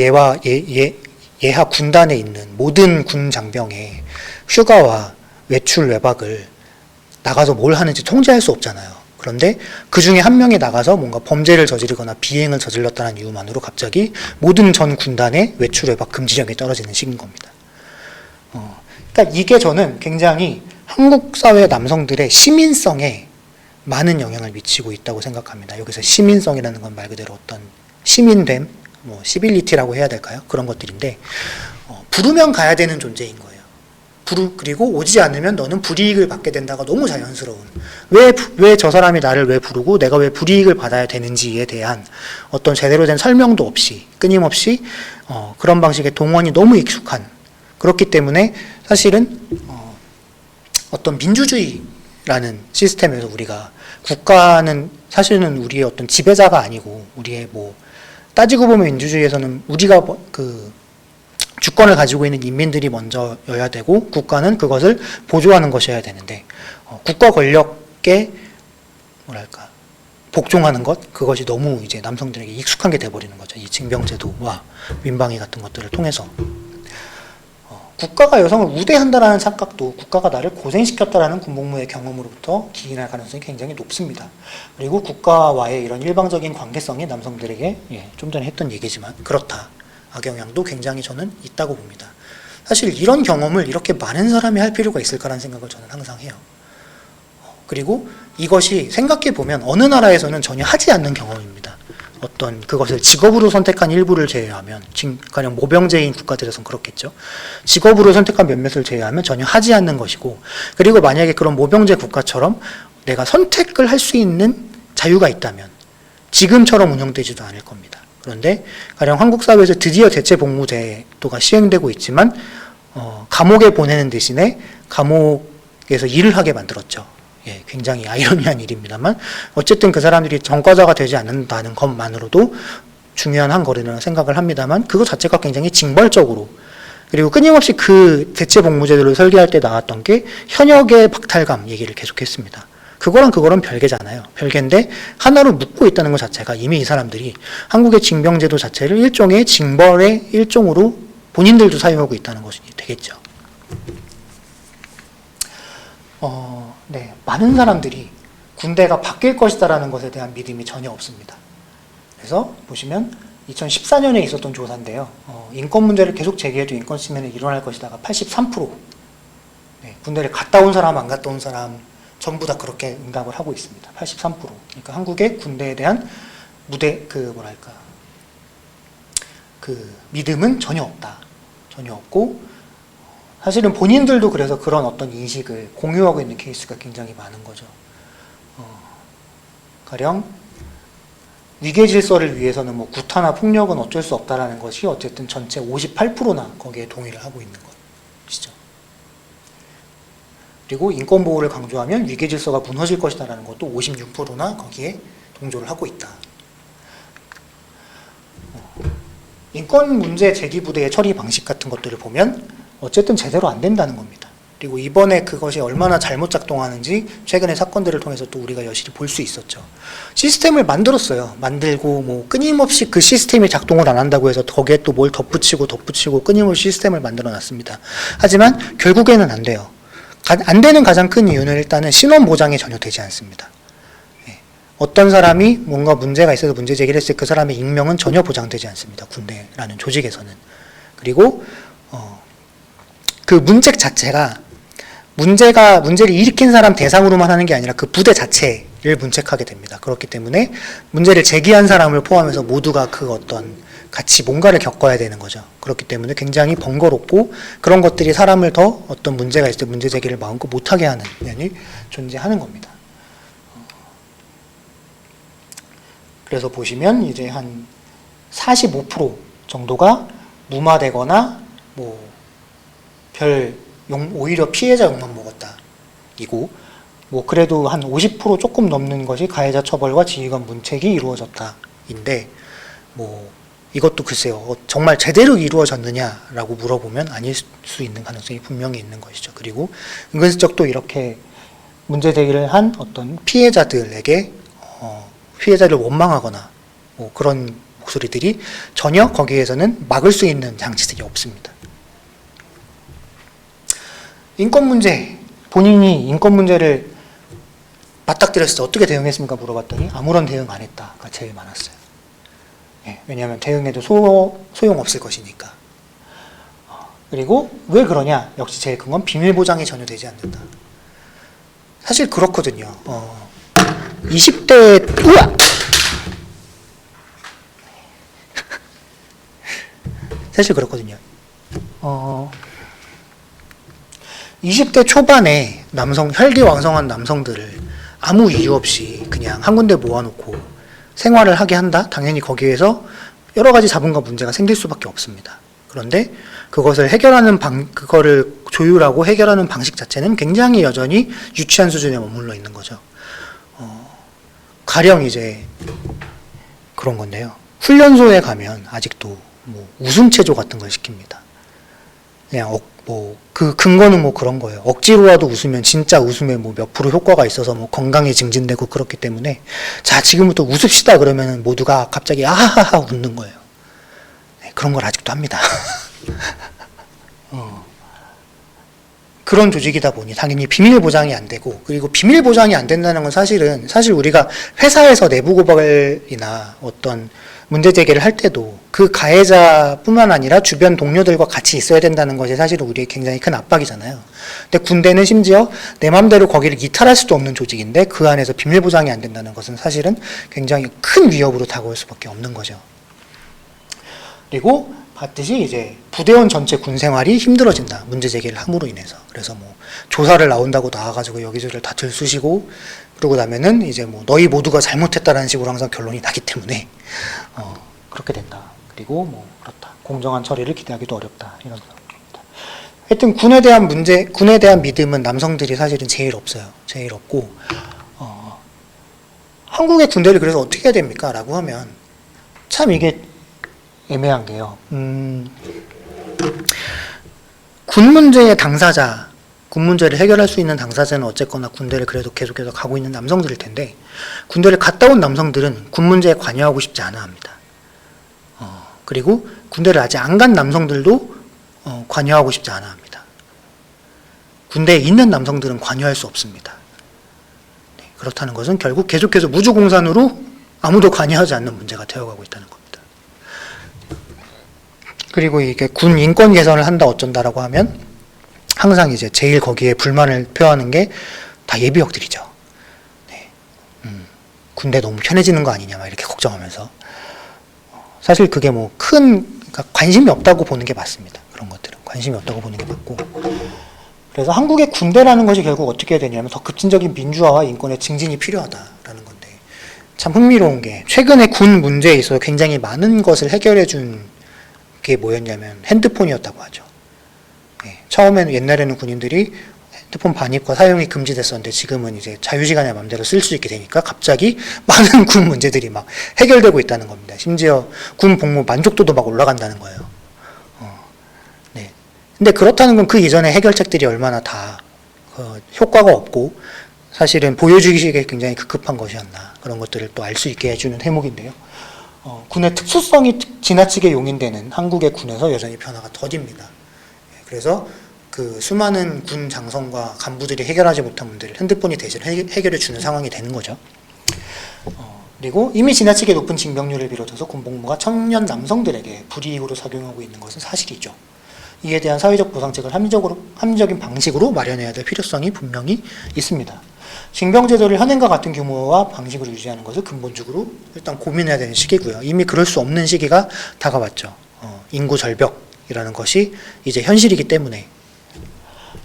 예하 군단에 있는 모든 군 장병의 휴가와 외출 외박을 나가서 뭘 하는지 통제할 수 없잖아요. 그런데 그 중에 한 명이 나가서 뭔가 범죄를 저지르거나 비행을 저질렀다는 이유만으로 갑자기 모든 전 군단의 외출 외박 금지령이 떨어지는 식인 겁니다. 그러니까 이게 저는 굉장히 한국 사회 남성들의 시민성에 많은 영향을 미치고 있다고 생각합니다. 여기서 시민성이라는 건 말 그대로 어떤 시민됨, 뭐 시빌리티라고 해야 될까요? 그런 것들인데 부르면 가야 되는 존재인 거예요. 그리고 오지 않으면 너는 불이익을 받게 된다가 너무 자연스러운, 왜 저 사람이 나를 왜 부르고 내가 왜 불이익을 받아야 되는지에 대한 어떤 제대로 된 설명도 없이 끊임없이 그런 방식의 동원이 너무 익숙한, 그렇기 때문에 사실은 어떤 민주주의라는 시스템에서 우리가 국가는 사실은 우리의 어떤 지배자가 아니고, 우리의 뭐 따지고 보면 민주주의에서는 우리가 그 주권을 가지고 있는 인민들이 먼저여야 되고 국가는 그것을 보조하는 것이어야 되는데 국가 권력에 뭐랄까 복종하는 것, 그것이 너무 이제 남성들에게 익숙한 게 돼버리는 거죠. 이 징병제도와 민방위 같은 것들을 통해서 국가가 여성을 우대한다라는 착각도 국가가 나를 고생시켰다라는 군복무의 경험으로부터 기인할 가능성이 굉장히 높습니다. 그리고 국가와의 이런 일방적인 관계성이 남성들에게 좀 전에 했던 얘기지만 그렇다. 악영향도 굉장히 저는 있다고 봅니다. 사실 이런 경험을 이렇게 많은 사람이 할 필요가 있을까라는 생각을 저는 항상 해요. 그리고 이것이 생각해보면 어느 나라에서는 전혀 하지 않는 경험입니다. 어떤 그것을 직업으로 선택한 일부를 제외하면, 가령 모병제인 국가들에선 그렇겠죠. 직업으로 선택한 몇몇을 제외하면 전혀 하지 않는 것이고, 그리고 만약에 그런 모병제 국가처럼 내가 선택을 할 수 있는 자유가 있다면 지금처럼 운영되지도 않을 겁니다. 그런데 가령 한국 사회에서 드디어 대체 복무제도가 시행되고 있지만 감옥에 보내는 대신에 감옥에서 일을 하게 만들었죠. 굉장히 아이러니한 일입니다만 어쨌든 그 사람들이 전과자가 되지 않는다는 것만으로도 중요한 한 걸음이라고 생각을 합니다만 그것 자체가 굉장히 징벌적으로, 그리고 끊임없이 그 대체 복무제도를 설계할 때 나왔던 게 현역의 박탈감 얘기를 계속했습니다. 그거랑 별개잖아요. 별개인데 하나로 묶고 있다는 것 자체가 이미 이 사람들이 한국의 징병제도 자체를 일종의 징벌의 일종으로 본인들도 사용하고 있다는 것이 되겠죠. 네, 많은 사람들이 군대가 바뀔 것이다라는 것에 대한 믿음이 전혀 없습니다. 그래서 보시면 2014년에 있었던 조사인데요. 인권 문제를 계속 제기해도 인권 침해는 일어날 것이다가 83%. 네, 군대를 갔다 온 사람, 안 갔다 온 사람 전부 다 그렇게 응답을 하고 있습니다. 83%. 그러니까 한국의 군대에 대한 믿음은 전혀 없다. 전혀 없고, 사실은 본인들도 그래서 그런 어떤 인식을 공유하고 있는 케이스가 굉장히 많은 거죠. 가령 위계 질서를 위해서는 뭐 구타나 폭력은 어쩔 수 없다라는 것이 어쨌든 전체 58%나 거기에 동의를 하고 있는 것이죠. 그리고 인권 보호를 강조하면 위계 질서가 무너질 것이다라는 것도 56%나 거기에 동조를 하고 있다. 인권 문제 제기 부대의 처리 방식 같은 것들을 보면 어쨌든 제대로 안 된다는 겁니다. 그리고 이번에 그것이 얼마나 잘못 작동하는지 최근의 사건들을 통해서 또 우리가 여실히 볼 수 있었죠. 시스템을 만들었어요. 만들고 뭐 끊임없이 그 시스템이 작동을 안 한다고 해서 거기에 또 뭘 덧붙이고 끊임없이 시스템을 만들어 놨습니다. 하지만 결국에는 안 돼요. 안 되는 가장 큰 이유는 일단은 신원 보장이 전혀 되지 않습니다. 어떤 사람이 뭔가 문제가 있어서 문제 제기를 했을 때 그 사람의 익명은 전혀 보장되지 않습니다. 군대라는 조직에서는. 그리고 그 문책 자체가 문제를 일으킨 사람 대상으로만 하는 게 아니라 그 부대 자체를 문책하게 됩니다. 그렇기 때문에 문제를 제기한 사람을 포함해서 모두가 그 어떤 같이 뭔가를 겪어야 되는 거죠. 그렇기 때문에 굉장히 번거롭고 그런 것들이 사람을 더 어떤 문제가 있을 때 문제 제기를 마음껏 못하게 하는 면이 존재하는 겁니다. 그래서 보시면 이제 한 45% 정도가 무마되거나 오히려 피해자 욕만 먹었다. 이고, 그래도 한 50% 조금 넘는 것이 가해자 처벌과 지휘관 문책이 이루어졌다. 인데, 이것도 글쎄요, 정말 제대로 이루어졌느냐라고 물어보면 아닐 수 있는 가능성이 분명히 있는 것이죠. 그리고 은근슬쩍 또 이렇게 문제 제기를 한 어떤 피해자들에게, 피해자를 원망하거나, 그런 목소리들이 전혀 거기에서는 막을 수 있는 장치들이 없습니다. 인권 문제, 본인이 인권 문제를 맞닥뜨렸을 때 어떻게 대응했습니까? 물어봤더니 아무런 대응 안 했다가 제일 많았어요. 왜냐하면 대응해도 소용없을 것이니까. 그리고 왜 그러냐? 역시 제일 큰 건 비밀 보장이 전혀 되지 않는다. 사실 그렇거든요. 20대, 사실 그렇거든요. 20대 초반에 혈기왕성한 남성들을 아무 이유 없이 그냥 한 군데 모아놓고 생활을 하게 한다? 당연히 거기에서 여러 가지 자본과 문제가 생길 수밖에 없습니다. 그런데 그것을 그거를 조율하고 해결하는 방식 자체는 굉장히 여전히 유치한 수준에 머물러 있는 거죠. 가령 이제 그런 건데요. 훈련소에 가면 아직도 우승체조 같은 걸 시킵니다. 그냥 그 근거는 뭐 그런 거예요. 억지로라도 웃으면 진짜 웃음에 뭐 몇 프로 효과가 있어서 뭐 건강이 증진되고 그렇기 때문에 자 지금부터 웃읍시다 그러면 모두가 갑자기 아하하하 웃는 거예요. 네, 그런 걸 아직도 합니다. 그런 조직이다 보니 당연히 비밀 보장이 안 되고, 그리고 비밀 보장이 안 된다는 건 사실 우리가 회사에서 내부 고발이나 어떤 문제 제기를 할 때도 그 가해자뿐만 아니라 주변 동료들과 같이 있어야 된다는 것이 사실은 우리의 굉장히 큰 압박이잖아요. 근데 군대는 심지어 내 맘대로 거기를 이탈할 수도 없는 조직인데 그 안에서 비밀 보장이 안 된다는 것은 사실은 굉장히 큰 위협으로 다가올 수밖에 없는 거죠. 그리고 봤듯이 이제 부대원 전체 군 생활이 힘들어진다. 문제 제기를 함으로 인해서. 그래서 뭐 조사를 나온다고 나와가지고 여기저기를 다 들쑤시고 그러고 나면은 이제 뭐 너희 모두가 잘못했다라는 식으로 항상 결론이 나기 때문에 그렇게 된다. 그리고 뭐 그렇다. 공정한 처리를 기대하기도 어렵다. 이런 겁니다. 하여튼 군에 대한 믿음은 남성들이 사실은 제일 없어요. 제일 없고 한국의 군대를 그래서 어떻게 해야 됩니까? 라고 하면 참 이게 애매한 게요. 군 문제의 당사자, 군 문제를 해결할 수 있는 당사자는 어쨌거나 군대를 그래도 계속해서 가고 있는 남성들일 텐데 군대를 갔다 온 남성들은 군 문제에 관여하고 싶지 않아 합니다. 그리고 군대를 아직 안 간 남성들도 관여하고 싶지 않아 합니다. 군대에 있는 남성들은 관여할 수 없습니다. 네, 그렇다는 것은 결국 계속해서 무주공산으로 아무도 관여하지 않는 문제가 되어가고 있다는 겁니다. 그리고 이게 군 인권 개선을 한다 어쩐다라고 하면 항상 이제 제일 거기에 불만을 표하는 게 다 예비역들이죠. 네. 군대 너무 편해지는 거 아니냐 막 이렇게 걱정하면서 사실 그게 뭐 그러니까 관심이 없다고 보는 게 맞습니다. 그런 것들은 관심이 없다고 보는 게 맞고, 그래서 한국의 군대라는 것이 결국 어떻게 해야 되냐면 더 급진적인 민주화와 인권의 증진이 필요하다라는 건데, 참 흥미로운 게 최근에 군 문제에 있어서 굉장히 많은 것을 해결해 준 게 뭐였냐면 핸드폰이었다고 하죠. 네, 처음에는 옛날에는 군인들이 핸드폰 반입과 사용이 금지됐었는데 지금은 이제 자유시간에 마음대로 쓸 수 있게 되니까 갑자기 많은 군 문제들이 막 해결되고 있다는 겁니다. 심지어 군 복무 만족도도 막 올라간다는 거예요. 네. 근데 그렇다는 건 그 이전에 해결책들이 얼마나 다 효과가 없고 사실은 보여주기식에 굉장히 급급한 것이었나, 그런 것들을 또 알 수 있게 해주는 해목인데요. 군의 특수성이 지나치게 용인되는 한국의 군에서 여전히 변화가 더딥니다. 그래서 그 수많은 군 장성과 간부들이 해결하지 못한 문제를 핸드폰이 대신 해결해 주는 상황이 되는 거죠. 그리고 이미 지나치게 높은 징병률을 비롯해서 군복무가 청년 남성들에게 불이익으로 작용하고 있는 것은 사실이죠. 이에 대한 사회적 보상책을 합리적인 방식으로 마련해야 될 필요성이 분명히 있습니다. 징병제도를 현행과 같은 규모와 방식으로 유지하는 것을 근본적으로 일단 고민해야 되는 시기고요. 이미 그럴 수 없는 시기가 다가왔죠. 인구 절벽이라는 것이 이제 현실이기 때문에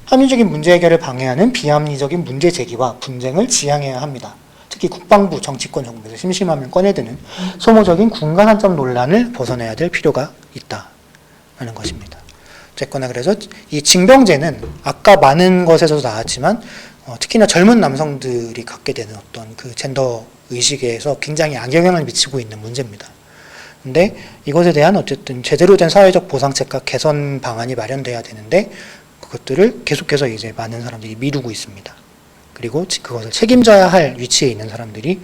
합리적인 문제 해결을 방해하는 비합리적인 문제 제기와 분쟁을 지양해야 합니다. 특히 국방부, 정치권, 정부에서 심심하면 꺼내드는 소모적인 군간 한점 논란을 벗어내야 될 필요가 있다는 것입니다. 어쨌거나 그래서 이 징병제는 아까 많은 것에서도 나왔지만 특히나 젊은 남성들이 갖게 되는 어떤 그 젠더 의식에서 굉장히 악영향을 미치고 있는 문제입니다. 근데 이것에 대한 어쨌든 제대로 된 사회적 보상책과 개선 방안이 마련돼야 되는데 그것들을 계속해서 이제 많은 사람들이 미루고 있습니다. 그리고 그것을 책임져야 할 위치에 있는 사람들이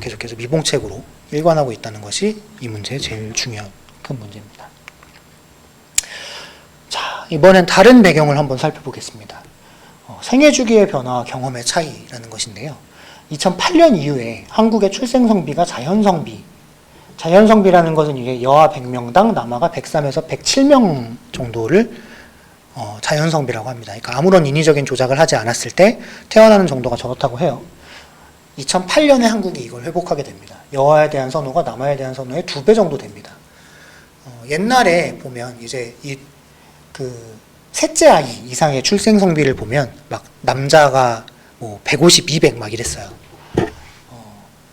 계속해서 미봉책으로 일관하고 있다는 것이 이 문제의 제일 중요한 큰 문제입니다. 자, 이번엔 다른 배경을 한번 살펴보겠습니다. 생애 주기의 변화와 경험의 차이라는 것인데요. 2008년 이후에 한국의 출생 성비가 자연 성비라는 것은 이게 여아 100명당 남아가 103에서 107명 정도를 자연 성비라고 합니다. 그러니까 아무런 인위적인 조작을 하지 않았을 때 태어나는 정도가 저렇다고 해요. 2008년에 한국이 이걸 회복하게 됩니다. 여아에 대한 선호가 남아에 대한 선호의 2배 정도 됩니다. 옛날에 보면 이제 셋째 아이 이상의 출생 성비를 보면 막 남자가 뭐 150, 200 막 이랬어요.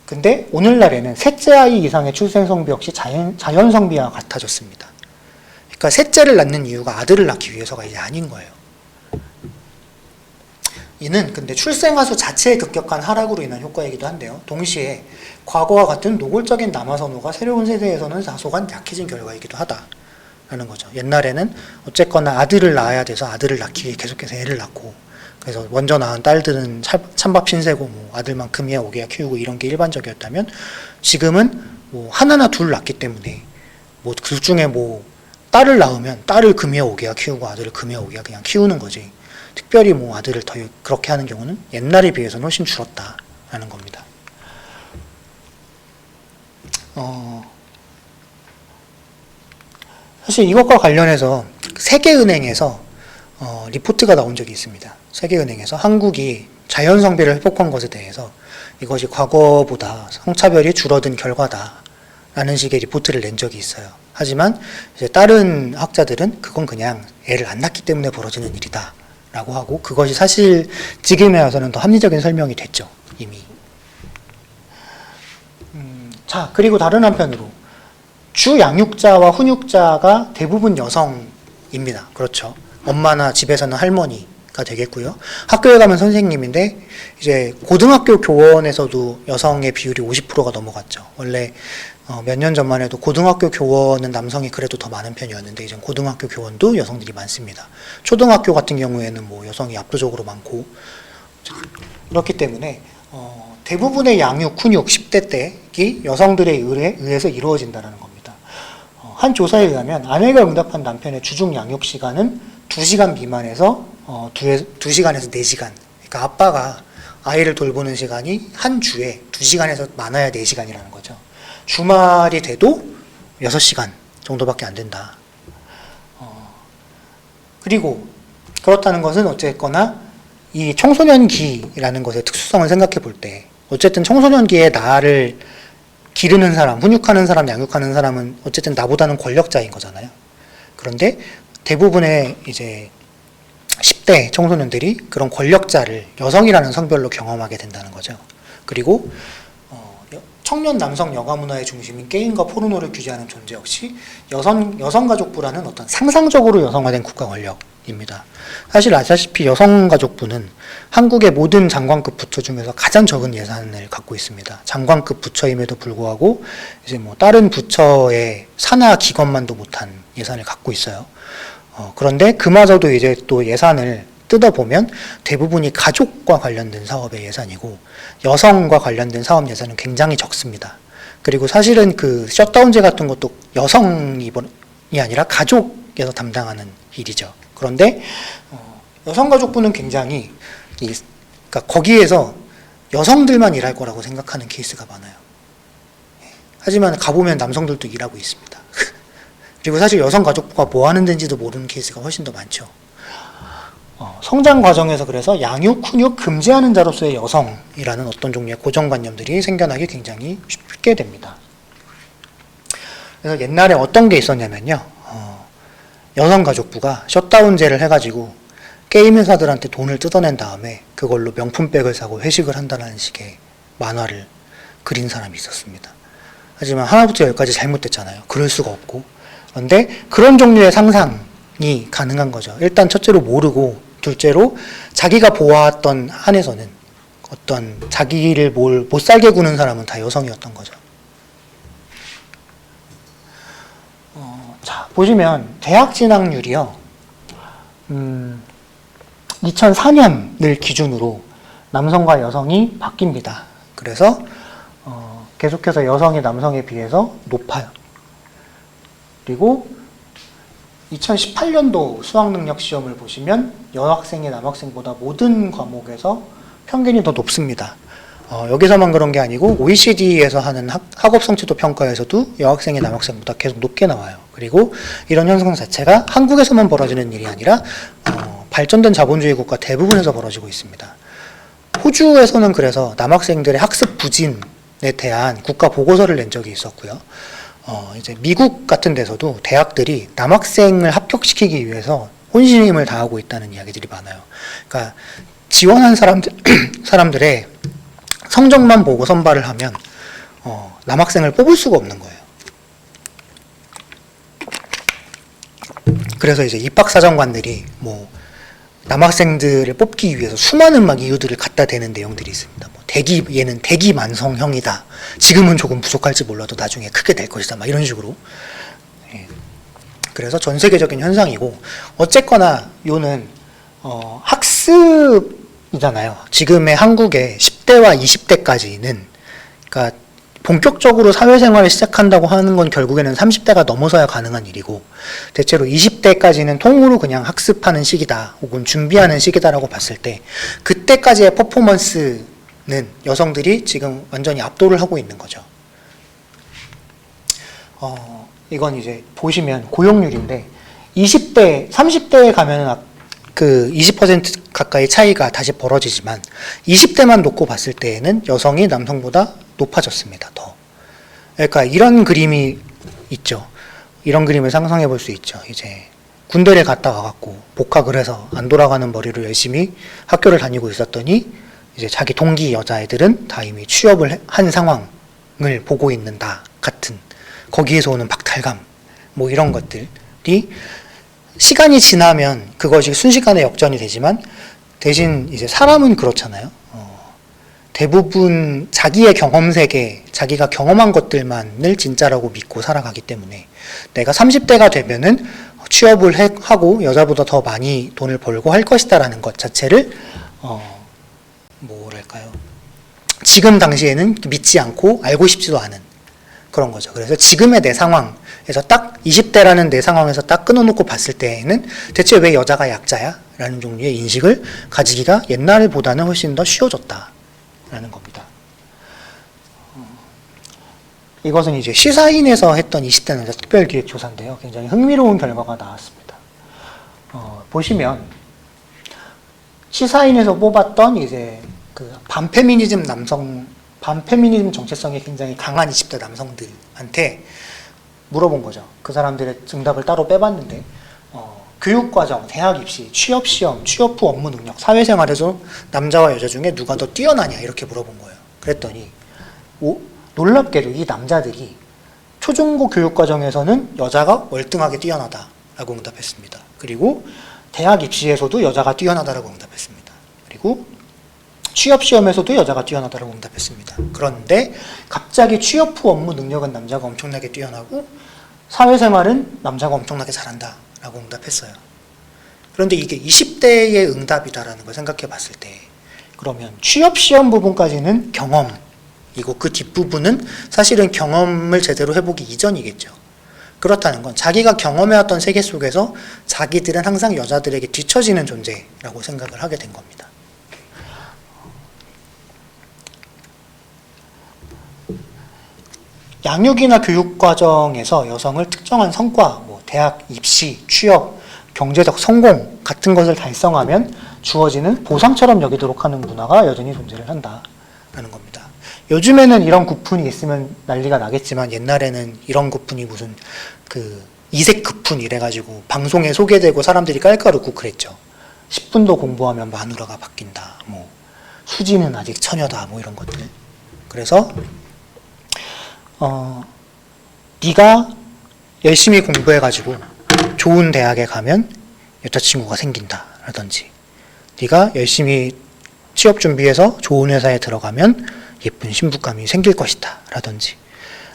근데 오늘날에는 셋째 아이 이상의 출생 성비 역시 자연 성비와 같아졌습니다. 그러니까 셋째를 낳는 이유가 아들을 낳기 위해서가 이제 아닌 거예요. 이는 근데 출생아 수 자체의 급격한 하락으로 인한 효과이기도 한데요. 동시에 과거와 같은 노골적인 남아 선호가 새로운 세대에서는 다소간 약해진 결과이기도 하다라는 라는 거죠. 옛날에는 어쨌거나 아들을 낳아야 돼서 아들을 낳기 위해 계속해서 애를 낳고, 그래서 먼저 낳은 딸들은 찬밥 신세고 뭐 아들만큼이야 오게야 키우고 이런 게 일반적이었다면, 지금은 뭐 하나나 둘 낳기 때문에 뭐 둘 중에 뭐 딸을 낳으면 딸을 금이야 오게야 키우고 아들을 금이야 오게야 그냥 키우는 거지, 특별히 뭐 아들을 더 그렇게 하는 경우는 옛날에 비해서는 훨씬 줄었다라는 겁니다. 사실 이것과 관련해서 세계은행에서 리포트가 나온 적이 있습니다. 세계은행에서 한국이 자연성비를 회복한 것에 대해서 이것이 과거보다 성차별이 줄어든 결과다라는 식의 리포트를 낸 적이 있어요. 하지만 이제 다른 학자들은 그건 그냥 애를 안 낳기 때문에 벌어지는 일이다 라고 하고, 그것이 사실 지금에 와서는 더 합리적인 설명이 됐죠, 이미. 자, 그리고 다른 한편으로 주 양육자와 훈육자가 대부분 여성입니다. 그렇죠. 엄마나 집에서는 할머니가 되겠고요. 학교에 가면 선생님인데, 이제 고등학교 교원에서도 여성의 비율이 50%가 넘어갔죠. 원래 몇 년 전만 해도 고등학교 교원은 남성이 그래도 더 많은 편이었는데, 이제 고등학교 교원도 여성들이 많습니다. 초등학교 같은 경우에는 뭐 여성이 압도적으로 많고, 그렇기 때문에 대부분의 양육, 훈육, 10대 때이 여성들에 의해서 이루어진다는 겁니다. 한 조사에 의하면 아내가 응답한 남편의 주중 양육 시간은 2시간 미만에서 2시간에서 4시간. 그러니까 아빠가 아이를 돌보는 시간이 한 주에 2시간에서 많아야 4시간이라는 거죠. 주말이 돼도 6시간 정도밖에 안 된다. 그리고 그렇다는 것은 어쨌거나 이 청소년기라는 것의 특수성을 생각해 볼 때, 어쨌든 청소년기에 나를 기르는 사람, 훈육하는 사람, 양육하는 사람은 어쨌든 나보다는 권력자인 거잖아요. 그런데 대부분의 이제 10대 청소년들이 그런 권력자를 여성이라는 성별로 경험하게 된다는 거죠. 그리고 청년 남성 여가 문화의 중심인 게임과 포르노를 규제하는 존재 역시 여성가족부라는 어떤 상상적으로 여성화된 국가 권력입니다. 사실 아시다시피 여성가족부는 한국의 모든 장관급 부처 중에서 가장 적은 예산을 갖고 있습니다. 장관급 부처임에도 불구하고 이제 뭐 다른 부처의 산하 기관만도 못한 예산을 갖고 있어요. 그런데 그마저도 이제 또 예산을 뜯어보면 대부분이 가족과 관련된 사업의 예산이고, 여성과 관련된 사업 예산은 굉장히 적습니다. 그리고 사실은 그 셧다운제 같은 것도 여성이 아니라 가족에서 담당하는 일이죠. 그런데 여성가족부는 굉장히 그러니까 거기에서 여성들만 일할 거라고 생각하는 케이스가 많아요. 하지만 가보면 남성들도 일하고 있습니다. 그리고 사실 여성가족부가 뭐 하는 데인지도 모르는 케이스가 훨씬 더 많죠. 성장 과정에서 그래서 양육, 훈육 금지하는 자로서의 여성이라는 어떤 종류의 고정관념들이 생겨나기 굉장히 쉽게 됩니다. 그래서 옛날에 어떤 게 있었냐면요. 여성가족부가 셧다운제를 해가지고 게임 회사들한테 돈을 뜯어낸 다음에 그걸로 명품백을 사고 회식을 한다는 식의 만화를 그린 사람이 있었습니다. 하지만 하나부터 열까지 잘못됐잖아요. 그럴 수가 없고. 그런데 그런 종류의 상상이 가능한 거죠. 일단 첫째로 모르고, 둘째로 자기가 보았던 한에서는 어떤 자기를 못 살게 구는 사람은 다 여성이었던 거죠. 자, 보시면 대학 진학률이요. 2004년을 기준으로 남성과 여성이 바뀝니다. 그래서 계속해서 여성이 남성에 비해서 높아요. 그리고 2018년도 수학능력 시험을 보시면 여학생이 남학생보다 모든 과목에서 평균이 더 높습니다. 여기서만 그런 게 아니고 OECD에서 하는 학업 성취도 평가에서도 여학생이 남학생보다 계속 높게 나와요. 그리고 이런 현상 자체가 한국에서만 벌어지는 일이 아니라 발전된 자본주의 국가 대부분에서 벌어지고 있습니다. 호주에서는 그래서 남학생들의 학습 부진에 대한 국가 보고서를 낸 적이 있었고요. 이제 미국 같은 데서도 대학들이 남학생을 합격시키기 위해서 혼신힘을 다하고 있다는 이야기들이 많아요. 그러니까 지원한 사람들의 성적만 보고 선발을 하면 남학생을 뽑을 수가 없는 거예요. 그래서 이제 입학사정관들이 뭐 남학생들을 뽑기 위해서 수많은 막 이유들을 갖다 대는 내용들이 있습니다. 뭐 얘는 대기 만성형이다. 지금은 조금 부족할지 몰라도 나중에 크게 될 것이다. 막 이런 식으로. 예. 그래서 전 세계적인 현상이고, 어쨌거나 요는 학습이잖아요. 지금의 한국의 10대와 20대까지는, 그러니까 본격적으로 사회생활을 시작한다고 하는 건 결국에는 30대가 넘어서야 가능한 일이고, 대체로 20대까지는 통으로 그냥 학습하는 시기다, 혹은 준비하는 시기다라고 봤을 때, 그때까지의 퍼포먼스는 여성들이 지금 완전히 압도를 하고 있는 거죠. 이건 이제 보시면 고용률인데, 20대, 30대에 가면은 그 20% 가까이 차이가 다시 벌어지지만, 20대만 놓고 봤을 때에는 여성이 남성보다 높아졌습니다, 더. 그러니까 이런 그림이 있죠. 이런 그림을 상상해 볼 수 있죠. 이제 군대를 갔다 와갖고 복학을 해서 안 돌아가는 머리로 열심히 학교를 다니고 있었더니, 이제 자기 동기 여자애들은 다 이미 취업을 한 상황을 보고 있는다 같은, 거기에서 오는 박탈감, 뭐 이런 것들이 시간이 지나면 그것이 순식간에 역전이 되지만, 대신 이제 사람은 그렇잖아요. 대부분 자기의 경험 세계, 자기가 경험한 것들만을 진짜라고 믿고 살아가기 때문에, 내가 30대가 되면은 취업을 하고 여자보다 더 많이 돈을 벌고 할 것이다라는 것 자체를 뭐랄까요, 지금 당시에는 믿지 않고 알고 싶지도 않은 그런 거죠. 그래서 지금의 내 상황에서 딱 20대라는 내 상황에서 딱 끊어놓고 봤을 때에는 대체 왜 여자가 약자야? 라는 종류의 인식을 가지기가 옛날보다는 훨씬 더 쉬워졌다라는 겁니다. 이것은 이제 시사인에서 했던 20대 남자 특별기획조사인데요. 굉장히 흥미로운 결과가 나왔습니다. 보시면 시사인에서 뽑았던 이제 그 반페미니즘 정체성이 굉장히 강한 20대 남성들한테 물어본 거죠. 그 사람들의 응답을 따로 빼봤는데, 교육과정, 대학 입시, 취업시험, 취업 후 업무 능력, 사회생활에서 남자와 여자 중에 누가 더 뛰어나냐 이렇게 물어본 거예요. 그랬더니 놀랍게도 이 남자들이 초중고 교육과정에서는 여자가 월등하게 뛰어나다라고 응답했습니다. 그리고 대학 입시에서도 여자가 뛰어나다라고 응답했습니다. 그리고 취업시험에서도 여자가 뛰어나다라고 응답했습니다. 그런데 갑자기 취업 후 업무 능력은 남자가 엄청나게 뛰어나고 사회생활은 남자가 엄청나게 잘한다라고 응답했어요. 그런데 이게 20대의 응답이다라는 걸 생각해 봤을 때, 그러면 취업시험 부분까지는 경험이고 그 뒷부분은 사실은 경험을 제대로 해보기 이전이겠죠. 그렇다는 건 자기가 경험해왔던 세계 속에서 자기들은 항상 여자들에게 뒤처지는 존재라고 생각을 하게 된 겁니다. 양육이나 교육과정에서 여성을 특정한 성과, 대학 입시, 취업, 경제적 성공 같은 것을 달성하면 주어지는 보상처럼 여기도록 하는 문화가 여전히 존재를 한다라는 겁니다. 요즘에는 이런 구푼이 있으면 난리가 나겠지만, 옛날에는 이런 구푼이 무슨 그 이색 구푼 이래가지고 방송에 소개되고 사람들이 깔깔웃고 그랬죠. 10분도 공부하면 마누라가 바뀐다, 뭐 수지는 아직 처녀다, 뭐 이런 것들. 그래서 네가 열심히 공부해가지고 좋은 대학에 가면 여자친구가 생긴다 라든지, 네가 열심히 취업 준비해서 좋은 회사에 들어가면 예쁜 신부감이 생길 것이다 라든지,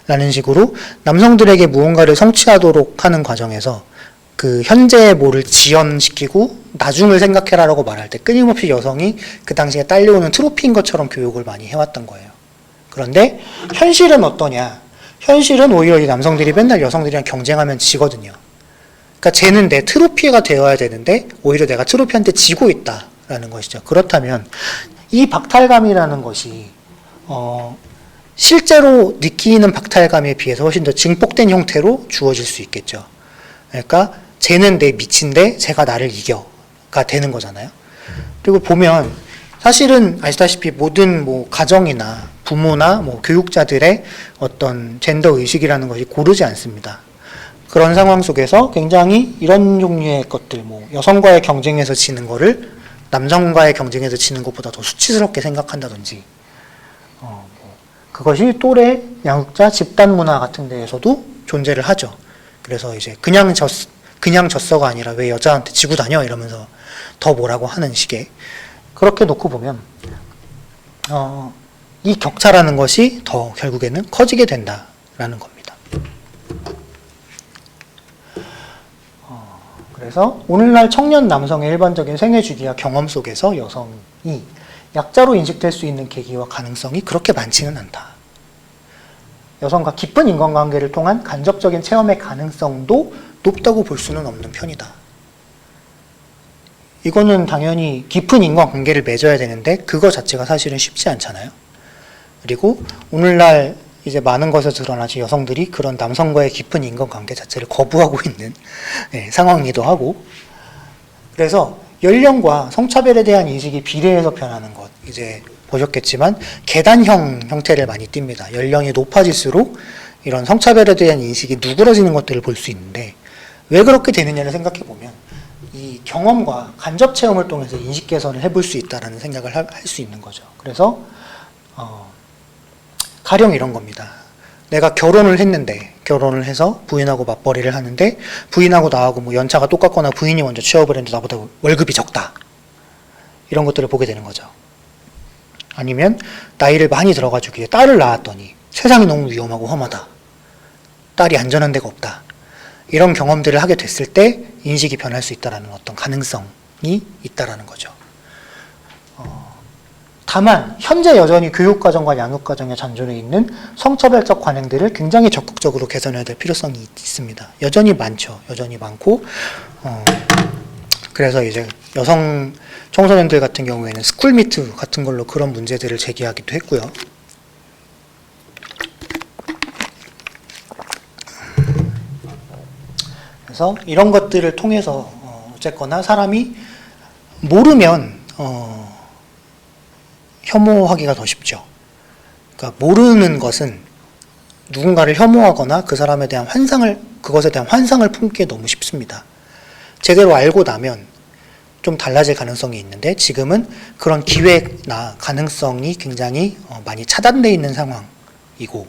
라는 식으로 남성들에게 무언가를 성취하도록 하는 과정에서 그 현재의 뭐를 지연시키고 나중을 생각해라라고 말할 때 끊임없이 여성이 그 당시에 딸려오는 트로피인 것처럼 교육을 많이 해왔던 거예요. 그런데 현실은 어떠냐? 현실은 오히려 이 남성들이 맨날 여성들이랑 경쟁하면 지거든요. 그러니까 쟤는 내 트로피가 되어야 되는데 오히려 내가 트로피한테 지고 있다라는 것이죠. 그렇다면 이 박탈감이라는 것이 실제로 느끼는 박탈감에 비해서 훨씬 더 증폭된 형태로 주어질 수 있겠죠. 그러니까 쟤는 내 밑인데 쟤가 나를 이겨가 되는 거잖아요. 그리고 보면 사실은 아시다시피 모든 뭐 가정이나 부모나 뭐 교육자들의 어떤 젠더 의식이라는 것이 고르지 않습니다. 그런 상황 속에서 굉장히 이런 종류의 것들, 뭐 여성과의 경쟁에서 지는 거를 남성과의 경쟁에서 지는 것보다 더 수치스럽게 생각한다든지, 그것이 또래, 양육자, 집단 문화 같은 데에서도 존재를 하죠. 그래서 이제 그냥 졌어가 아니라 왜 여자한테 지고 다녀 이러면서 더 뭐라고 하는 식의, 그렇게 놓고 보면 이 격차라는 것이 더 결국에는 커지게 된다라는 겁니다. 그래서 오늘날 청년 남성의 일반적인 생애 주기와 경험 속에서 여성이 약자로 인식될 수 있는 계기와 가능성이 그렇게 많지는 않다. 여성과 깊은 인간관계를 통한 간접적인 체험의 가능성도 높다고 볼 수는 없는 편이다. 이거는 당연히 깊은 인간관계를 맺어야 되는데 그거 자체가 사실은 쉽지 않잖아요. 그리고 오늘날 이제 많은 것에 드러나지 여성들이 그런 남성과의 깊은 인간관계 자체를 거부하고 있는 상황이기도 하고, 그래서 연령과 성차별에 대한 인식이 비례해서 변하는 것, 이제 보셨겠지만 계단형 형태를 많이 띱니다. 연령이 높아질수록 이런 성차별에 대한 인식이 누그러지는 것들을 볼 수 있는데, 왜 그렇게 되느냐를 생각해 보면 이 경험과 간접 체험을 통해서 인식 개선을 해볼 수 있다라는 생각을 할 수 있는 거죠. 그래서 가령 이런 겁니다. 내가 결혼을 했는데, 결혼을 해서 부인하고 맞벌이를 하는데 부인하고 나하고 뭐 연차가 똑같거나 부인이 먼저 취업을 했는데 나보다 월급이 적다. 이런 것들을 보게 되는 거죠. 아니면 나이를 많이 들어가지고 딸을 낳았더니 세상이 너무 위험하고 험하다. 딸이 안전한 데가 없다. 이런 경험들을 하게 됐을 때 인식이 변할 수 있다는 어떤 가능성이 있다는 거죠. 다만 현재 여전히 교육과정과 양육과정에 잔존해 있는 성차별적 관행들을 굉장히 적극적으로 개선해야 될 필요성이 있습니다. 여전히 많죠. 여전히 많고, 그래서 이제 여성 청소년들 같은 경우에는 스쿨미트 같은 걸로 그런 문제들을 제기하기도 했고요. 그래서 이런 것들을 통해서 어쨌거나 사람이 모르면 혐오하기가 더 쉽죠. 그러니까 모르는 것은 누군가를 혐오하거나 그 사람에 대한 그것에 대한 환상을 품기에 너무 쉽습니다. 제대로 알고 나면 좀 달라질 가능성이 있는데 지금은 그런 기회나 가능성이 굉장히 많이 차단되어 있는 상황이고,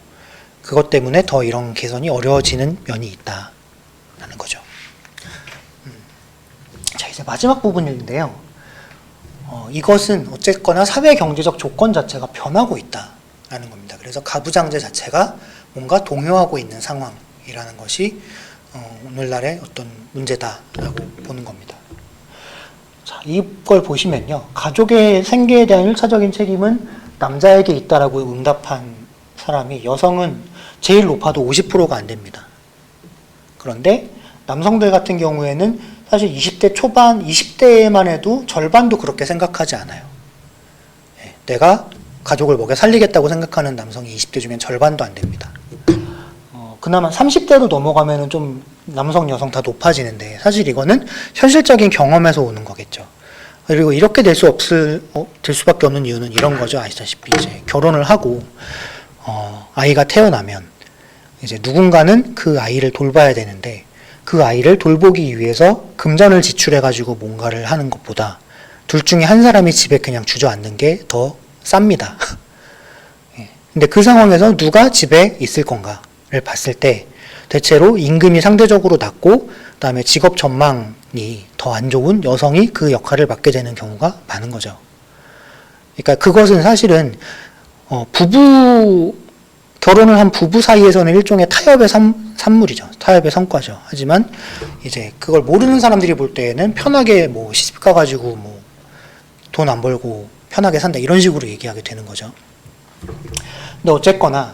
그것 때문에 더 이런 개선이 어려워지는 면이 있다라는 거죠. 자, 이제 마지막 부분인데요. 이것은 어쨌거나 사회 경제적 조건 자체가 변하고 있다라는 겁니다. 그래서 가부장제 자체가 뭔가 동요하고 있는 상황이라는 것이 오늘날의 어떤 문제다라고 보는 겁니다. 자, 이걸 보시면요. 가족의 생계에 대한 1차적인 책임은 남자에게 있다라고 응답한 사람이 여성은 제일 높아도 50%가 안 됩니다. 그런데 남성들 같은 경우에는 사실 20대 초반, 20대만 해도 절반도 그렇게 생각하지 않아요. 내가 가족을 먹여 살리겠다고 생각하는 남성이 20대 중엔 절반도 안 됩니다. 그나마 30대로 넘어가면은 좀 남성, 여성 다 높아지는데 사실 이거는 현실적인 경험에서 오는 거겠죠. 그리고 이렇게 될 수밖에 없는 이유는 이런 거죠. 아시다시피 이제 결혼을 하고 아이가 태어나면 이제 누군가는 그 아이를 돌봐야 되는데 그 아이를 돌보기 위해서 금전을 지출해가지고 뭔가를 하는 것보다 둘 중에 한 사람이 집에 그냥 주저앉는 게 더 쌉니다. 근데 그 상황에서 누가 집에 있을 건가를 봤을 때 대체로 임금이 상대적으로 낮고 그다음에 직업 전망이 더 안 좋은 여성이 그 역할을 맡게 되는 경우가 많은 거죠. 그러니까 그것은 사실은 결혼을 한 부부 사이에서는 일종의 타협의 산물이죠. 타협의 성과죠. 하지만 이제 그걸 모르는 사람들이 볼 때에는 편하게 뭐 시집 가가지고 뭐 돈 안 벌고 편하게 산다 이런 식으로 얘기하게 되는 거죠. 근데 어쨌거나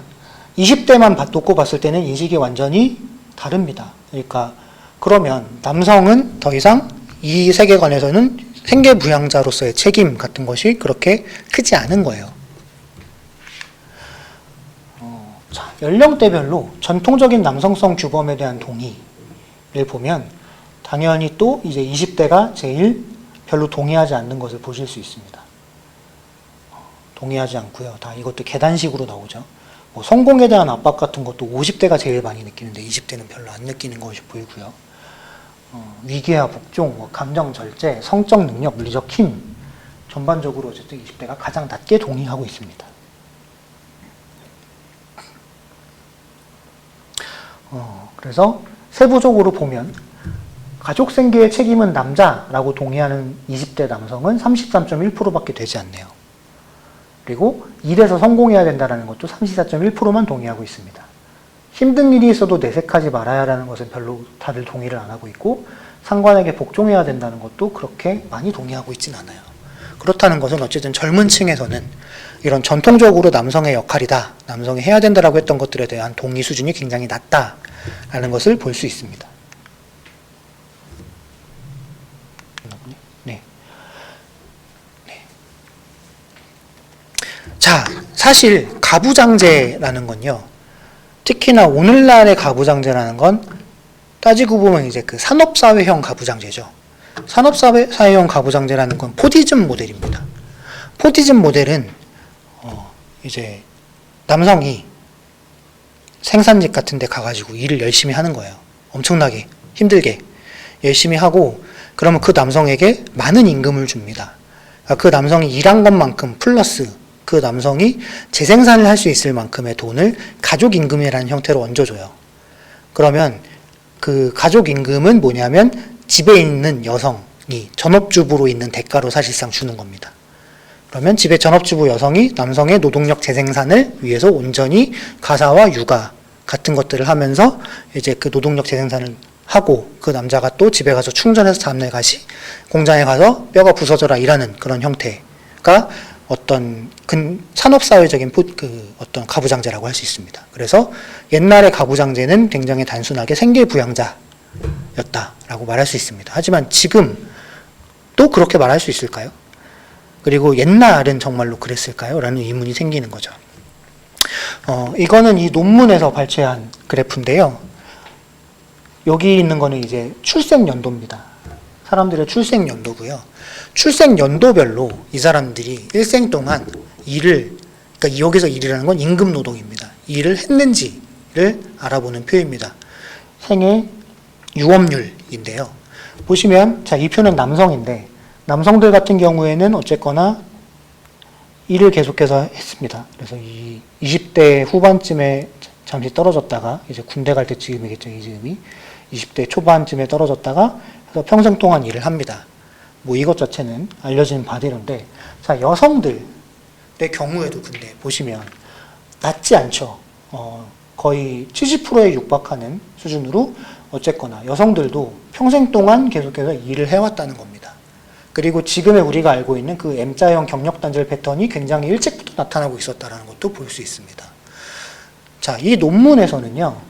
20대만 놓고 봤을 때는 인식이 완전히 다릅니다. 그러니까 그러면 남성은 더 이상 이 세계관에서는 생계부양자로서의 책임 같은 것이 그렇게 크지 않은 거예요. 자, 연령대별로 전통적인 남성성 규범에 대한 동의를 보면 당연히 또 이제 20대가 제일 별로 동의하지 않는 것을 보실 수 있습니다. 동의하지 않고요. 다 이것도 계단식으로 나오죠. 뭐 성공에 대한 압박 같은 것도 50대가 제일 많이 느끼는데 20대는 별로 안 느끼는 것이 보이고요. 위계와 복종, 뭐 감정 절제, 성적 능력, 물리적 힘 전반적으로 어쨌든 20대가 가장 낮게 동의하고 있습니다. 그래서 세부적으로 보면 가족 생계의 책임은 남자라고 동의하는 20대 남성은 33.1%밖에 되지 않네요. 그리고 일에서 성공해야 된다는 것도 34.1%만 동의하고 있습니다. 힘든 일이 있어도 내색하지 말아야 하는 것은 별로 다들 동의를 안 하고 있고 상관에게 복종해야 된다는 것도 그렇게 많이 동의하고 있진 않아요. 그렇다는 것은 어쨌든 젊은 층에서는 이런 전통적으로 남성의 역할이다, 남성이 해야 된다라고 했던 것들에 대한 동의 수준이 굉장히 낮다라는 것을 볼 수 있습니다. 네. 네. 자, 사실 가부장제라는 건요, 특히나 오늘날의 가부장제라는 건 따지고 보면 이제 그 산업사회형 가부장제죠. 산업사회형 가부장제라는 건 포디즘 모델입니다. 포디즘 모델은 이제 남성이 생산직 같은 데 가가지고 일을 열심히 하는 거예요. 엄청나게 힘들게 열심히 하고, 그러면 그 남성에게 많은 임금을 줍니다. 그 남성이 일한 것만큼 플러스 그 남성이 재생산을 할 수 있을 만큼의 돈을 가족임금이라는 형태로 얹어줘요. 그러면 그 가족임금은 뭐냐면 집에 있는 여성이 전업주부로 있는 대가로 사실상 주는 겁니다. 그러면 집에 전업주부 여성이 남성의 노동력 재생산을 위해서 온전히 가사와 육아 같은 것들을 하면서 이제 그 노동력 재생산을 하고, 그 남자가 또 집에 가서 충전해서 다음날 다시 공장에 가서 뼈가 부서져라 일하는 그런 형태가 어떤 산업사회적인 어떤 가부장제라고 할 수 있습니다. 그래서 옛날의 가부장제는 굉장히 단순하게 생계부양자였다라고 말할 수 있습니다. 하지만 지금 또 그렇게 말할 수 있을까요? 그리고 옛날은 정말로 그랬을까요? 라는 의문이 생기는 거죠. 이거는 이 논문에서 발췌한 그래프인데요. 여기 있는 거는 이제 출생 연도입니다. 사람들의 출생 연도고요. 출생 연도별로 이 사람들이 일생 동안 그러니까 여기서 일이라는 건 임금 노동입니다. 일을 했는지를 알아보는 표입니다. 생애 유업률인데요. 보시면, 자, 이 표는 남성인데, 남성들 같은 경우에는 어쨌거나 일을 계속해서 했습니다. 그래서 이 20대 후반쯤에 잠시 떨어졌다가, 이제 군대 갈 때쯤이겠죠, 이 즈음이. 20대 초반쯤에 떨어졌다가 해서 평생 동안 일을 합니다. 뭐 이것 자체는 알려진 바대로인데, 자, 여성들의 경우에도 근데 보시면 낮지 않죠. 거의 70%에 육박하는 수준으로 어쨌거나 여성들도 평생 동안 계속해서 일을 해왔다는 겁니다. 그리고 지금의 우리가 알고 있는 그 M자형 경력 단절 패턴이 굉장히 일찍부터 나타나고 있었다는 것도 볼 수 있습니다. 자, 이 논문에서는요,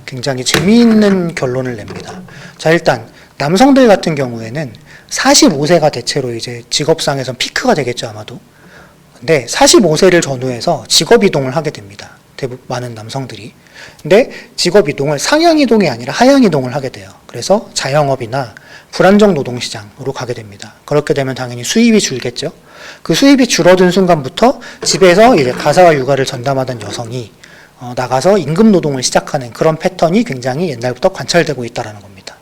굉장히 재미있는 결론을 냅니다. 자, 일단 남성들 같은 경우에는 45세가 대체로 이제 직업상에서 피크가 되겠죠, 아마도. 근데 45세를 전후해서 직업 이동을 하게 됩니다. 대부분 많은 남성들이. 근데 직업 이동을 상향 이동이 아니라 하향 이동을 하게 돼요. 그래서 자영업이나 불안정 노동시장으로 가게 됩니다. 그렇게 되면 당연히 수입이 줄겠죠. 그 수입이 줄어든 순간부터 집에서 이제 가사와 육아를 전담하던 여성이 나가서 임금 노동을 시작하는 그런 패턴이 굉장히 옛날부터 관찰되고 있다는 겁니다.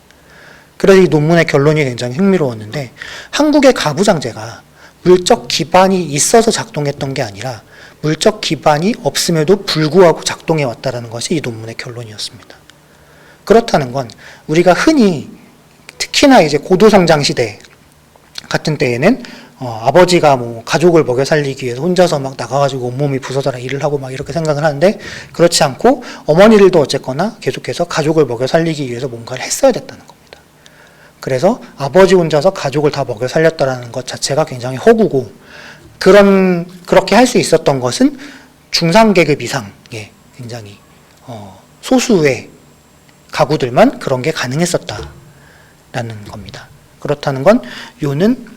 그래서 이 논문의 결론이 굉장히 흥미로웠는데, 한국의 가부장제가 물적 기반이 있어서 작동했던 게 아니라 물적 기반이 없음에도 불구하고 작동해 왔다는 것이 이 논문의 결론이었습니다. 그렇다는 건 우리가 흔히 특히나 이제 고도성장 시대 같은 때에는 아버지가 뭐 가족을 먹여 살리기 위해서 혼자서 막 나가가지고 온몸이 부서져라 일을 하고 막 이렇게 생각을 하는데, 그렇지 않고 어머니들도 어쨌거나 계속해서 가족을 먹여 살리기 위해서 뭔가를 했어야 됐다는 겁니다. 그래서 아버지 혼자서 가족을 다 먹여 살렸다는 것 자체가 굉장히 허구고, 그렇게 할 수 있었던 것은 중상계급 이상의 굉장히 소수의 가구들만 그런 게 가능했었다라는 겁니다. 그렇다는 건 요는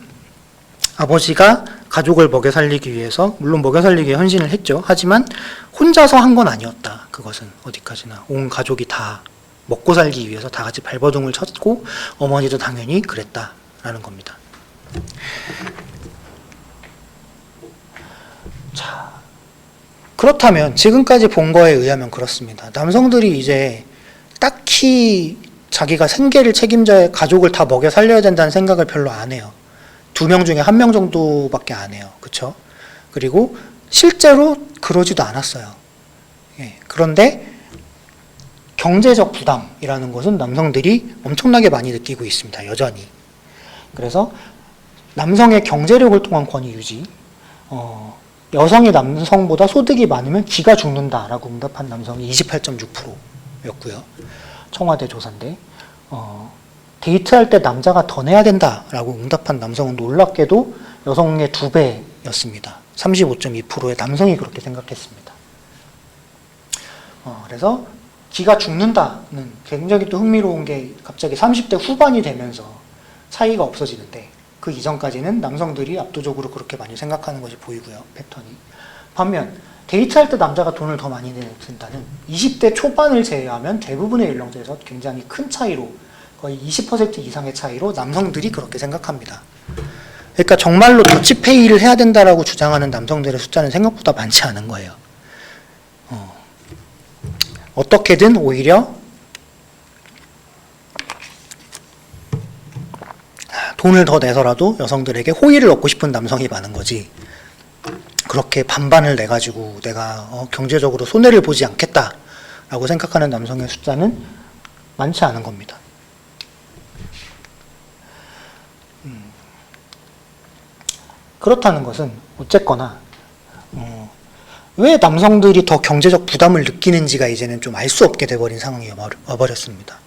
아버지가 가족을 먹여 살리기 위해서, 물론 먹여 살리기 위해 헌신을 했죠. 하지만 혼자서 한 건 아니었다. 그것은 어디까지나 온 가족이 다 먹고 살기 위해서 다 같이 발버둥을 쳤고, 어머니도 당연히 그랬다라는 겁니다. 자, 그렇다면 지금까지 본 거에 의하면 그렇습니다. 남성들이 이제 딱히 자기가 생계를 책임져야 가족을 다 먹여 살려야 된다는 생각을 별로 안 해요. 2명 중에 1명 정도밖에 안 해요. 그렇죠? 그리고 실제로 그러지도 않았어요. 예, 그런데 경제적 부담이라는 것은 남성들이 엄청나게 많이 느끼고 있습니다. 여전히. 그래서 남성의 경제력을 통한 권위 유지, 여성이 남성보다 소득이 많으면 기가 죽는다라고 응답한 남성이 28.6%였고요. 청와대 조사인데 데이트할 때 남자가 더 내야 된다라고 응답한 남성은 놀랍게도 여성의 2배였습니다. 35.2%의 남성이 그렇게 생각했습니다. 그래서 기가 죽는다는 굉장히 또 흥미로운 게 갑자기 30대 후반이 되면서 차이가 없어지는데 그 이전까지는 남성들이 압도적으로 그렇게 많이 생각하는 것이 보이고요. 패턴이. 반면 데이트할 때 남자가 돈을 더 많이 낸다는 20대 초반을 제외하면 대부분의 연령대에서 굉장히 큰 차이로 거의 20% 이상의 차이로 남성들이 그렇게 생각합니다. 그러니까 정말로 더치페이를 해야 된다라고 주장하는 남성들의 숫자는 생각보다 많지 않은 거예요. 어떻게든 오히려 돈을 더 내서라도 여성들에게 호의를 얻고 싶은 남성이 많은 거지, 그렇게 반반을 내가지고 내가 경제적으로 손해를 보지 않겠다라고 생각하는 남성의 숫자는 많지 않은 겁니다. 그렇다는 것은 어쨌거나 왜 남성들이 더 경제적 부담을 느끼는지가 이제는 좀 알 수 없게 돼버린 상황이 와버렸습니다.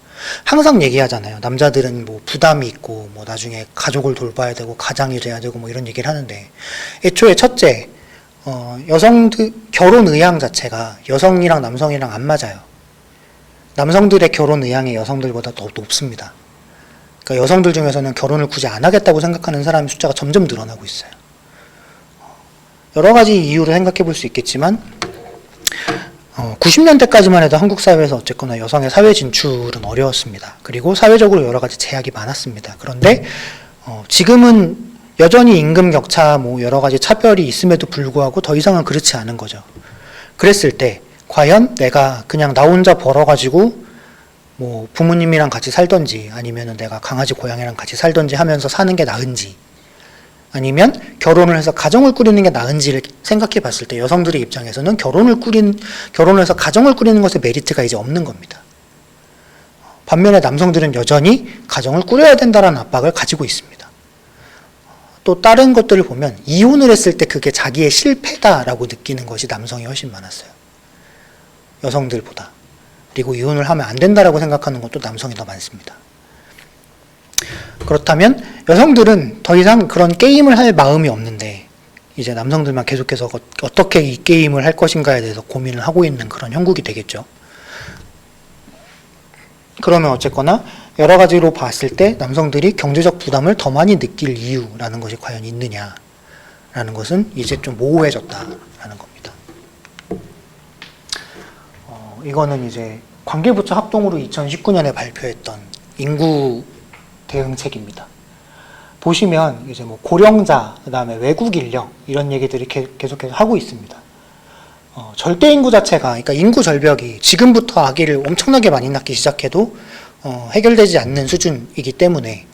항상 얘기하잖아요. 남자들은 뭐 부담이 있고 뭐 나중에 가족을 돌봐야 되고 가장일 해야 되고 뭐 이런 얘기를 하는데, 애초에 첫째 여성들 결혼 의향 자체가 여성이랑 남성이랑 안 맞아요. 남성들의 결혼 의향이 여성들보다 더 높습니다. 그러니까 여성들 중에서는 결혼을 굳이 안 하겠다고 생각하는 사람의 숫자가 점점 늘어나고 있어요. 여러 가지 이유로 생각해 볼 수 있겠지만 90년대까지만 해도 한국 사회에서 어쨌거나 여성의 사회 진출은 어려웠습니다. 그리고 사회적으로 여러 가지 제약이 많았습니다. 그런데 지금은 여전히 임금 격차, 뭐 여러 가지 차별이 있음에도 불구하고 더 이상은 그렇지 않은 거죠. 그랬을 때 과연 내가 그냥 나 혼자 벌어가지고 뭐 부모님이랑 같이 살던지, 아니면은 내가 강아지 고양이랑 같이 살던지 하면서 사는 게 나은지, 아니면 결혼을 해서 가정을 꾸리는 게 나은지를 생각해 봤을 때 여성들의 입장에서는 결혼을 해서 가정을 꾸리는 것에 메리트가 이제 없는 겁니다. 반면에 남성들은 여전히 가정을 꾸려야 된다는 압박을 가지고 있습니다. 또 다른 것들을 보면 이혼을 했을 때 그게 자기의 실패다라고 느끼는 것이 남성이 훨씬 많았어요. 여성들보다. 그리고 이혼을 하면 안 된다라고 생각하는 것도 남성이 더 많습니다. 그렇다면 여성들은 더 이상 그런 게임을 할 마음이 없는데 이제 남성들만 계속해서 어떻게 이 게임을 할 것인가에 대해서 고민을 하고 있는 그런 형국이 되겠죠. 그러면 어쨌거나 여러 가지로 봤을 때 남성들이 경제적 부담을 더 많이 느낄 이유라는 것이 과연 있느냐라는 것은 이제 좀 모호해졌다라는 겁니다. 이거는 이제 관계부처 합동으로 2019년에 발표했던 인구 대응책입니다. 보시면 이제 뭐 고령자, 그다음에 외국 인력 이런 얘기들이 계속해서 하고 있습니다. 절대 인구 자체가, 그러니까 인구 절벽이 지금부터 아기를 엄청나게 많이 낳기 시작해도 해결되지 않는 수준이기 때문에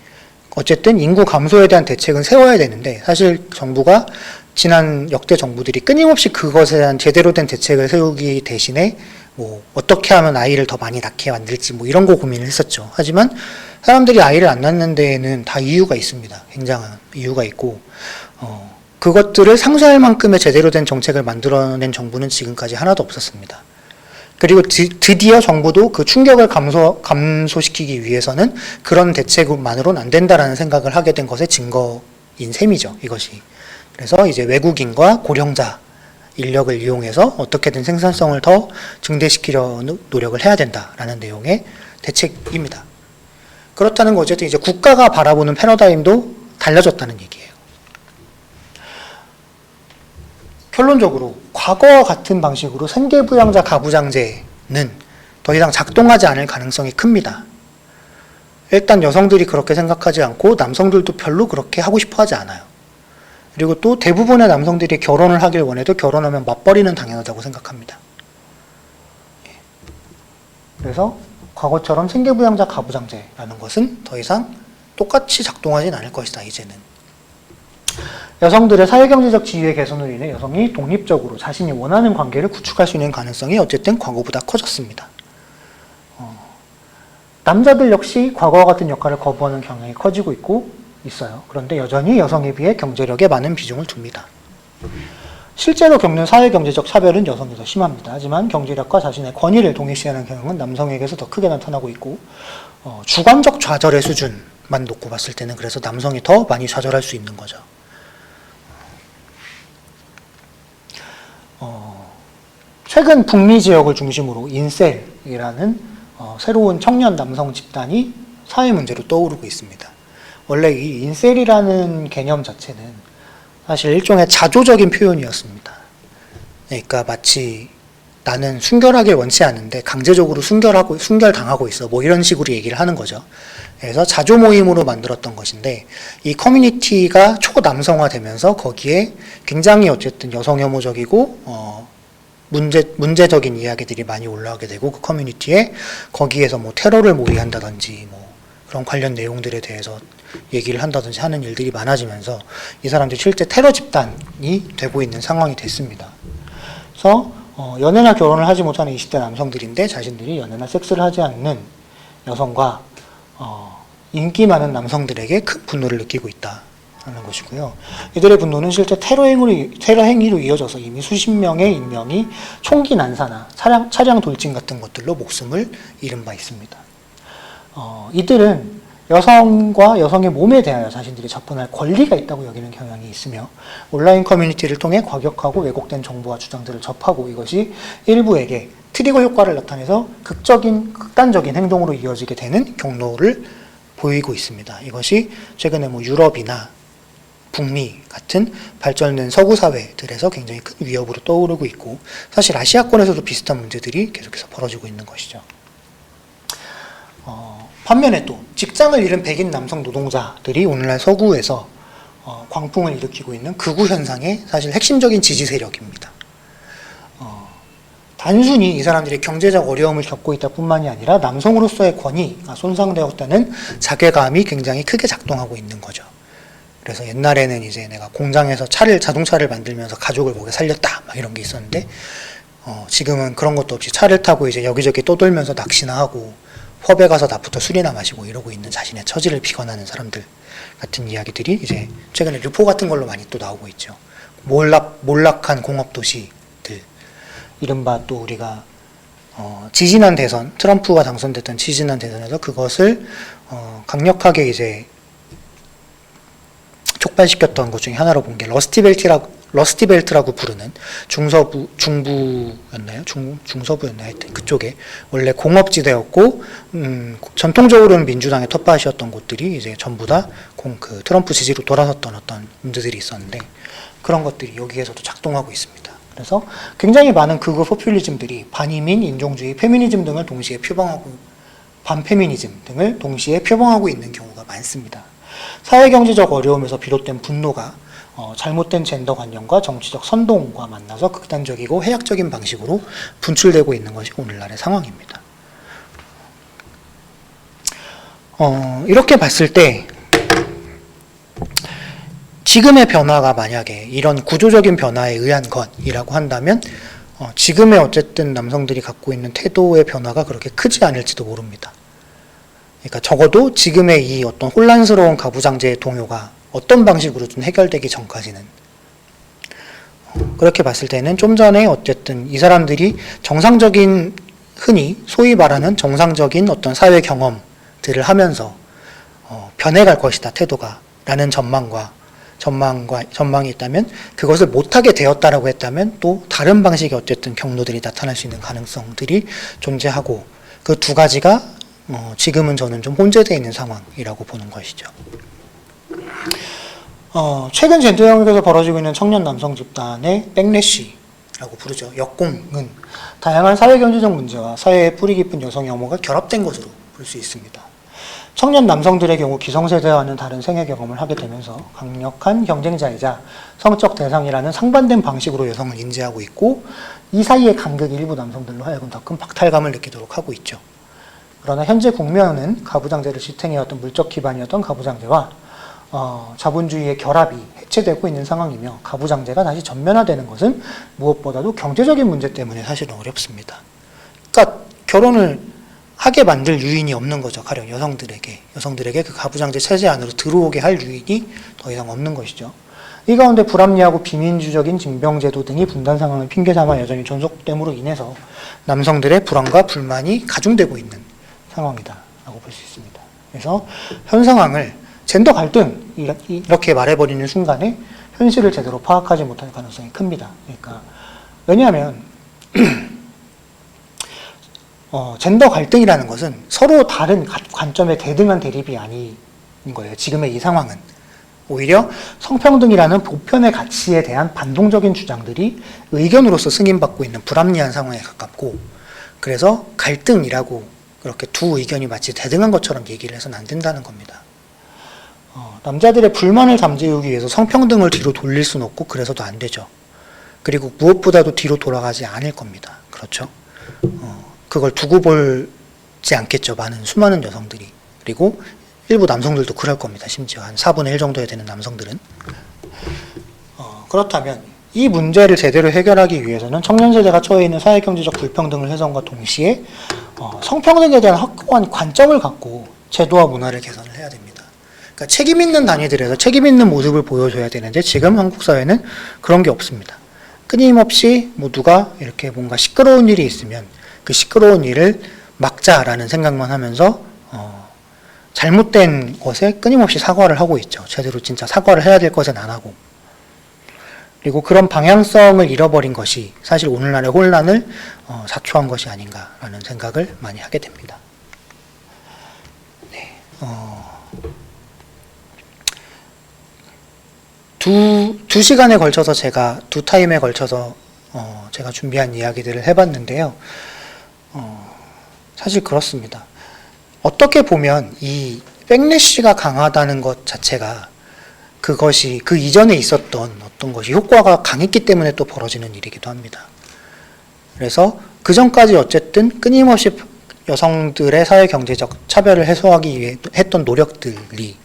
어쨌든 인구 감소에 대한 대책은 세워야 되는데, 사실 정부가 지난 역대 정부들이 끊임없이 그것에 대한 제대로 된 대책을 세우기 대신에 뭐 어떻게 하면 아이를 더 많이 낳게 만들지 뭐 이런 거 고민을 했었죠. 하지만 사람들이 아이를 안 낳는 데에는 다 이유가 있습니다. 굉장한 이유가 있고 그것들을 상쇄할 만큼의 제대로 된 정책을 만들어낸 정부는 지금까지 하나도 없었습니다. 그리고 드디어 정부도 그 충격을 감소시키기 위해서는 그런 대책만으로는 안 된다라는 생각을 하게 된 것의 증거인 셈이죠, 이것이. 그래서 이제 외국인과 고령자 인력을 이용해서 어떻게든 생산성을 더 증대시키려 노력을 해야 된다라는 내용의 대책입니다. 그렇다는 거 어쨌든 이제 국가가 바라보는 패러다임도 달라졌다는 얘기예요. 결론적으로 과거와 같은 방식으로 생계부양자 가부장제는 더 이상 작동하지 않을 가능성이 큽니다. 일단 여성들이 그렇게 생각하지 않고 남성들도 별로 그렇게 하고 싶어 하지 않아요. 그리고 또 대부분의 남성들이 결혼을 하길 원해도 결혼하면 맞벌이는 당연하다고 생각합니다. 그래서 과거처럼 생계부양자 가부장제라는 것은 더 이상 똑같이 작동하진 않을 것이다, 이제는. 여성들의 사회경제적 지위의 개선으로 인해 여성이 독립적으로 자신이 원하는 관계를 구축할 수 있는 가능성이 어쨌든 과거보다 커졌습니다. 남자들 역시 과거와 같은 역할을 거부하는 경향이 커지고 있어요. 그런데 여전히 여성에 비해 경제력에 많은 비중을 둡니다. 실제로 겪는 사회경제적 차별은 여성이 더 심합니다. 하지만 경제력과 자신의 권위를 동일시하는 경향은 남성에게서 더 크게 나타나고 있고 주관적 좌절의 수준만 놓고 봤을 때는 그래서 남성이 더 많이 좌절할 수 있는 거죠. 최근 북미 지역을 중심으로 인셀이라는 새로운 청년 남성 집단이 사회 문제로 떠오르고 있습니다. 원래 이 인셀이라는 개념 자체는 사실 일종의 자조적인 표현이었습니다. 그러니까 마치 나는 순결하길 원치 않는데 강제적으로 순결당하고 있어. 뭐 이런 식으로 얘기를 하는 거죠. 그래서 자조 모임으로 만들었던 것인데 이 커뮤니티가 초남성화되면서 거기에 굉장히 어쨌든 여성 혐오적이고 문제적인 이야기들이 많이 올라오게 되고 그 커뮤니티에 거기에서 뭐 테러를 모의한다든지 뭐 그런 관련 내용들에 대해서 얘기를 한다든지 하는 일들이 많아지면서 이 사람들이 실제 테러 집단이 되고 있는 상황이 됐습니다. 그래서 연애나 결혼을 하지 못하는 20대 남성들인데 자신들이 연애나 섹스를 하지 않는 여성과 인기 많은 남성들에게 큰 분노를 느끼고 있다는 것이고요. 이들의 분노는 실제 테러 행위로 이어져서 이미 수십 명의 인명이 총기 난사나 차량 돌진 같은 것들로 목숨을 잃은 바 있습니다. 이들은 여성과 여성의 몸에 대하여 자신들이 접근할 권리가 있다고 여기는 경향이 있으며 온라인 커뮤니티를 통해 과격하고 왜곡된 정보와 주장들을 접하고 이것이 일부에게 트리거 효과를 나타내서 극단적인 행동으로 이어지게 되는 경로를 보이고 있습니다. 이것이 최근에 뭐 유럽이나 북미 같은 발전된 서구 사회들에서 굉장히 큰 위협으로 떠오르고 있고 사실 아시아권에서도 비슷한 문제들이 계속해서 벌어지고 있는 것이죠. 반면에 또 직장을 잃은 백인 남성 노동자들이 오늘날 서구에서 광풍을 일으키고 있는 극우 현상의 사실 핵심적인 지지 세력입니다. 단순히 이 사람들이 경제적 어려움을 겪고 있다 뿐만이 아니라 남성으로서의 권위가 손상되었다는 자괴감이 굉장히 크게 작동하고 있는 거죠. 그래서 옛날에는 이제 내가 공장에서 자동차를 만들면서 가족을 먹여 살렸다 막 이런 게 있었는데 지금은 그런 것도 없이 차를 타고 이제 여기저기 떠돌면서 낚시나 하고 펍에 가서 낮부터 술이나 마시고 이러고 있는 자신의 처지를 비관하는 사람들 같은 이야기들이 이제 최근에 르포 같은 걸로 많이 또 나오고 있죠. 몰락한 공업도시들, 이른바 또 우리가 지지난 대선, 트럼프가 당선됐던 지지난 대선에서 그것을 강력하게 이제 촉발시켰던 것 중에 하나로 본 게 러스티벨트라고 부르는 중부였나요? 중서부였나요? 하여튼 그쪽에 원래 공업지대였고 전통적으로는 민주당의 텃밭이었던 곳들이 이제 전부 다 그 트럼프 지지로 돌아섰던 어떤 문제들이 있었는데 그런 것들이 여기에서도 작동하고 있습니다. 그래서 굉장히 많은 극우 포퓰리즘들이 반이민, 인종주의, 페미니즘 등을 동시에 표방하고 반페미니즘 등을 동시에 표방하고 있는 경우가 많습니다. 사회경제적 어려움에서 비롯된 분노가 잘못된 젠더관념과 정치적 선동과 만나서 극단적이고 해악적인 방식으로 분출되고 있는 것이 오늘날의 상황입니다. 이렇게 봤을 때 지금의 변화가 만약에 이런 구조적인 변화에 의한 것이라고 한다면 지금의 어쨌든 남성들이 갖고 있는 태도의 변화가 그렇게 크지 않을지도 모릅니다. 그러니까 적어도 지금의 이 어떤 혼란스러운 가부장제의 동요가 어떤 방식으로든 해결되기 전까지는 그렇게 봤을 때는 좀 전에 어쨌든 이 사람들이 정상적인 흔히 소위 말하는 정상적인 어떤 사회 경험들을 하면서 변해갈 것이다 태도가 라는 전망이 있다면 그것을 못하게 되었다라고 했다면 또 다른 방식의 어쨌든 경로들이 나타날 수 있는 가능성들이 존재하고 그 두 가지가 지금은 저는 좀 혼재되어 있는 상황이라고 보는 것이죠. 최근 젠더 영역에서 벌어지고 있는 청년 남성 집단의 백래시라고 부르죠. 역공은 다양한 사회경제적 문제와 사회의 뿌리 깊은 여성 혐오가 결합된 것으로 볼 수 있습니다. 청년 남성들의 경우 기성세대와는 다른 생애 경험을 하게 되면서 강력한 경쟁자이자 성적 대상이라는 상반된 방식으로 여성을 인지하고 있고 이 사이의 간극이 일부 남성들로 하여금 더 큰 박탈감을 느끼도록 하고 있죠. 그러나 현재 국면은 가부장제를 지탱해왔던 물적 기반이었던 가부장제와 자본주의의 결합이 해체되고 있는 상황이며 가부장제가 다시 전면화되는 것은 무엇보다도 경제적인 문제 때문에 사실은 어렵습니다. 그러니까 결혼을 하게 만들 유인이 없는 거죠. 가령 여성들에게 그 가부장제 체제 안으로 들어오게 할 유인이 더 이상 없는 것이죠. 이 가운데 불합리하고 비민주적인 징병제도 등이 분단 상황을 핑계삼아 여전히 존속됨으로 인해서 남성들의 불안과 불만이 가중되고 있는 상황이다라고 볼 수 있습니다. 그래서 현 상황을 젠더 갈등 이렇게 말해버리는 순간에 현실을 제대로 파악하지 못할 가능성이 큽니다. 그러니까 왜냐하면 젠더 갈등이라는 것은 서로 다른 관점의 대등한 대립이 아닌 거예요. 지금의 이 상황은. 오히려 성평등이라는 보편의 가치에 대한 반동적인 주장들이 의견으로서 승인받고 있는 불합리한 상황에 가깝고, 그래서 갈등이라고 그렇게 두 의견이 마치 대등한 것처럼 얘기를 해서는 안 된다는 겁니다. 남자들의 불만을 잠재우기 위해서 성평등을 뒤로 돌릴 수는 없고 그래서도 안 되죠. 그리고 무엇보다도 뒤로 돌아가지 않을 겁니다. 그렇죠? 그걸 두고 보지 않겠죠. 수많은 여성들이. 그리고 일부 남성들도 그럴 겁니다. 심지어 한 4분의 1 정도에 되는 남성들은. 그렇다면 이 문제를 제대로 해결하기 위해서는 청년 세대가 처해 있는 사회경제적 불평등을 훼손과 동시에 성평등에 대한 확고한 관점을 갖고 제도와 문화를 개선을 해야 됩니다. 그러니까 책임 있는 단위들에서 책임 있는 모습을 보여줘야 되는데 지금 한국 사회는 그런 게 없습니다. 끊임없이 누가 이렇게 뭔가 시끄러운 일이 있으면 그 시끄러운 일을 막자라는 생각만 하면서 잘못된 것에 끊임없이 사과를 하고 있죠. 제대로 진짜 사과를 해야 될 것은 안 하고. 그리고 그런 방향성을 잃어버린 것이 사실 오늘날의 혼란을 자초한 것이 아닌가라는 생각을 많이 하게 됩니다. 네, 두 시간에 걸쳐서 두 타임에 걸쳐서 제가 준비한 이야기들을 해봤는데요. 사실 그렇습니다. 어떻게 보면 이 백래시가 강하다는 것 자체가 그것이 그 이전에 있었던 어떤 것이 효과가 강했기 때문에 또 벌어지는 일이기도 합니다. 그래서 그 전까지 어쨌든 끊임없이 여성들의 사회경제적 차별을 해소하기 위해 했던 노력들이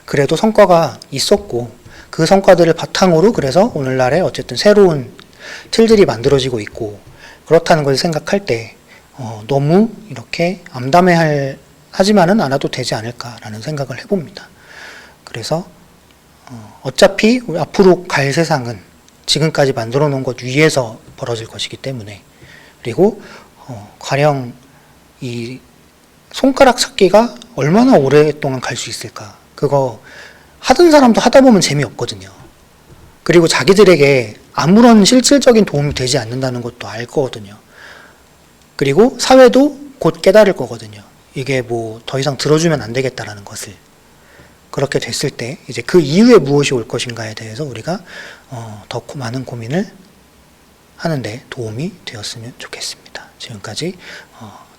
그래도 성과가 있었고 그 성과들을 바탕으로 그래서 오늘날에 어쨌든 새로운 틀들이 만들어지고 있고 그렇다는 것을 생각할 때 너무 이렇게 하지만은 않아도 되지 않을까라는 생각을 해봅니다. 그래서 어차피 우리 앞으로 갈 세상은 지금까지 만들어 놓은 것 위에서 벌어질 것이기 때문에, 그리고 가령 이 손가락 찾기가 얼마나 오랫동안 갈 수 있을까, 그거 하던 사람도 하다 보면 재미없거든요. 그리고 자기들에게 아무런 실질적인 도움이 되지 않는다는 것도 알 거거든요. 그리고 사회도 곧 깨달을 거거든요. 이게 더 이상 들어주면 안 되겠다라는 것을. 그렇게 됐을 때 이제 그 이후에 무엇이 올 것인가에 대해서 우리가 더 많은 고민을 하는데 도움이 되었으면 좋겠습니다. 지금까지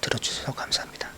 들어주셔서 감사합니다.